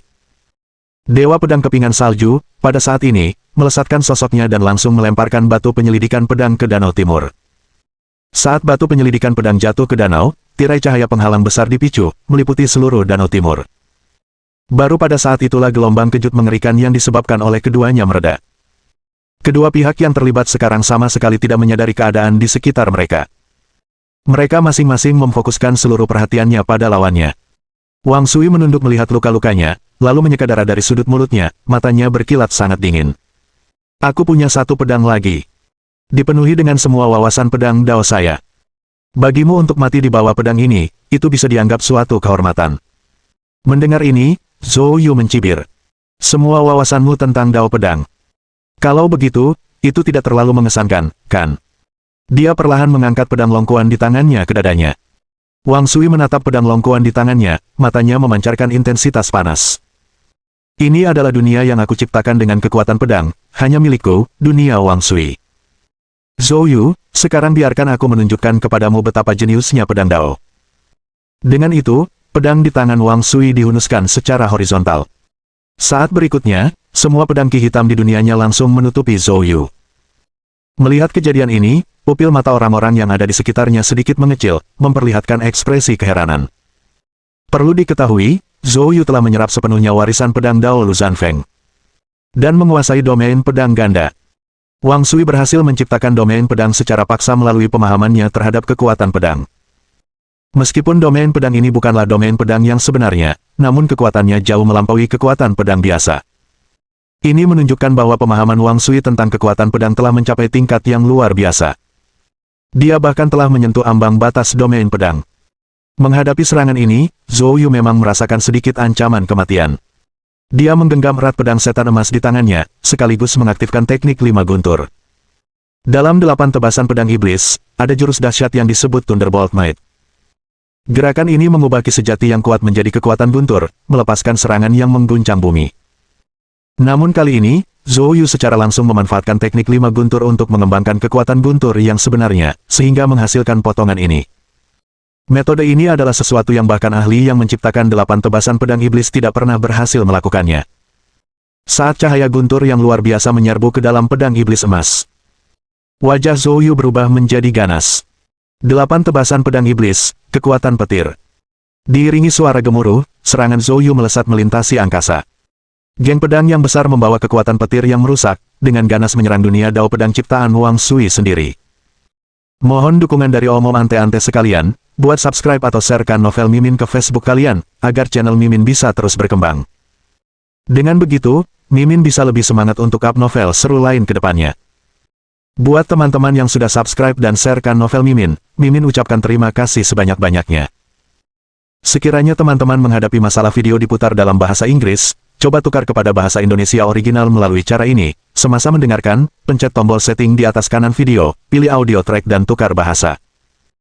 Dewa Pedang Kepingan Salju, pada saat ini, melesatkan sosoknya dan langsung melemparkan batu penyelidikan pedang ke Danau Timur. Saat batu penyelidikan pedang jatuh ke danau, tirai cahaya penghalang besar dipicu, meliputi seluruh Danau Timur. Baru pada saat itulah gelombang kejut mengerikan yang disebabkan oleh keduanya mereda. Kedua pihak yang terlibat sekarang sama sekali tidak menyadari keadaan di sekitar mereka. Mereka masing-masing memfokuskan seluruh perhatiannya pada lawannya. Wang Sui menunduk melihat luka-lukanya, lalu menyeka darah dari sudut mulutnya, matanya berkilat sangat dingin. Aku punya satu pedang lagi. Dipenuhi dengan semua wawasan pedang Dao saya. Bagimu untuk mati di bawah pedang ini, itu bisa dianggap suatu kehormatan. Mendengar ini, Zhou Yu mencibir. Semua wawasanmu tentang Dao pedang. Kalau begitu, itu tidak terlalu mengesankan, kan? Dia perlahan mengangkat pedang longkuan di tangannya ke dadanya. Wang Sui menatap pedang longkuan di tangannya, matanya memancarkan intensitas panas. Ini adalah dunia yang aku ciptakan dengan kekuatan pedang, hanya milikku, dunia Wang Sui. Zhou Yu, sekarang biarkan aku menunjukkan kepadamu betapa jeniusnya pedang Dao. Dengan itu, pedang di tangan Wang Sui dihunuskan secara horizontal. Saat berikutnya, semua pedang ki hitam di dunianya langsung menutupi Zhou Yu. Melihat kejadian ini, pupil mata orang-orang yang ada di sekitarnya sedikit mengecil, memperlihatkan ekspresi keheranan. Perlu diketahui, Zhou Yu telah menyerap sepenuhnya warisan pedang Dao Lu Zanfeng dan menguasai domain pedang ganda. Wang Sui berhasil menciptakan domain pedang secara paksa melalui pemahamannya terhadap kekuatan pedang. Meskipun domain pedang ini bukanlah domain pedang yang sebenarnya, namun kekuatannya jauh melampaui kekuatan pedang biasa. Ini menunjukkan bahwa pemahaman Wang Sui tentang kekuatan pedang telah mencapai tingkat yang luar biasa. Dia bahkan telah menyentuh ambang batas domain pedang. Menghadapi serangan ini, Zhou Yu memang merasakan sedikit ancaman kematian. Dia menggenggam erat pedang setan emas di tangannya, sekaligus mengaktifkan teknik 5 guntur. Dalam 8 tebasan pedang iblis, ada jurus dahsyat yang disebut Thunderbolt Might. Gerakan ini mengubah ki sejati yang kuat menjadi kekuatan guntur, melepaskan serangan yang mengguncang bumi. Namun kali ini, Zhou Yu secara langsung memanfaatkan teknik 5 guntur untuk mengembangkan kekuatan guntur yang sebenarnya, sehingga menghasilkan potongan ini. Metode ini adalah sesuatu yang bahkan ahli yang menciptakan 8 tebasan pedang iblis tidak pernah berhasil melakukannya. Saat cahaya guntur yang luar biasa menyerbu ke dalam pedang iblis emas, wajah Zhou Yu berubah menjadi ganas. 8 tebasan pedang iblis, kekuatan petir. Diiringi suara gemuruh, serangan Zhou Yu melesat melintasi angkasa. Geng pedang yang besar membawa kekuatan petir yang merusak, dengan ganas menyerang dunia dao pedang ciptaan Wang Sui sendiri. Mohon dukungan dari omom ante-ante sekalian, buat subscribe atau sharekan novel Mimin ke Facebook kalian, agar channel Mimin bisa terus berkembang. Dengan begitu, Mimin bisa lebih semangat untuk up novel seru lain ke depannya. Buat teman-teman yang sudah subscribe dan sharekan novel Mimin, Mimin ucapkan terima kasih sebanyak-banyaknya. Sekiranya teman-teman menghadapi masalah video diputar dalam bahasa Inggris, coba tukar kepada bahasa Indonesia original melalui cara ini. Semasa mendengarkan, pencet tombol setting di atas kanan video, pilih audio track dan tukar bahasa.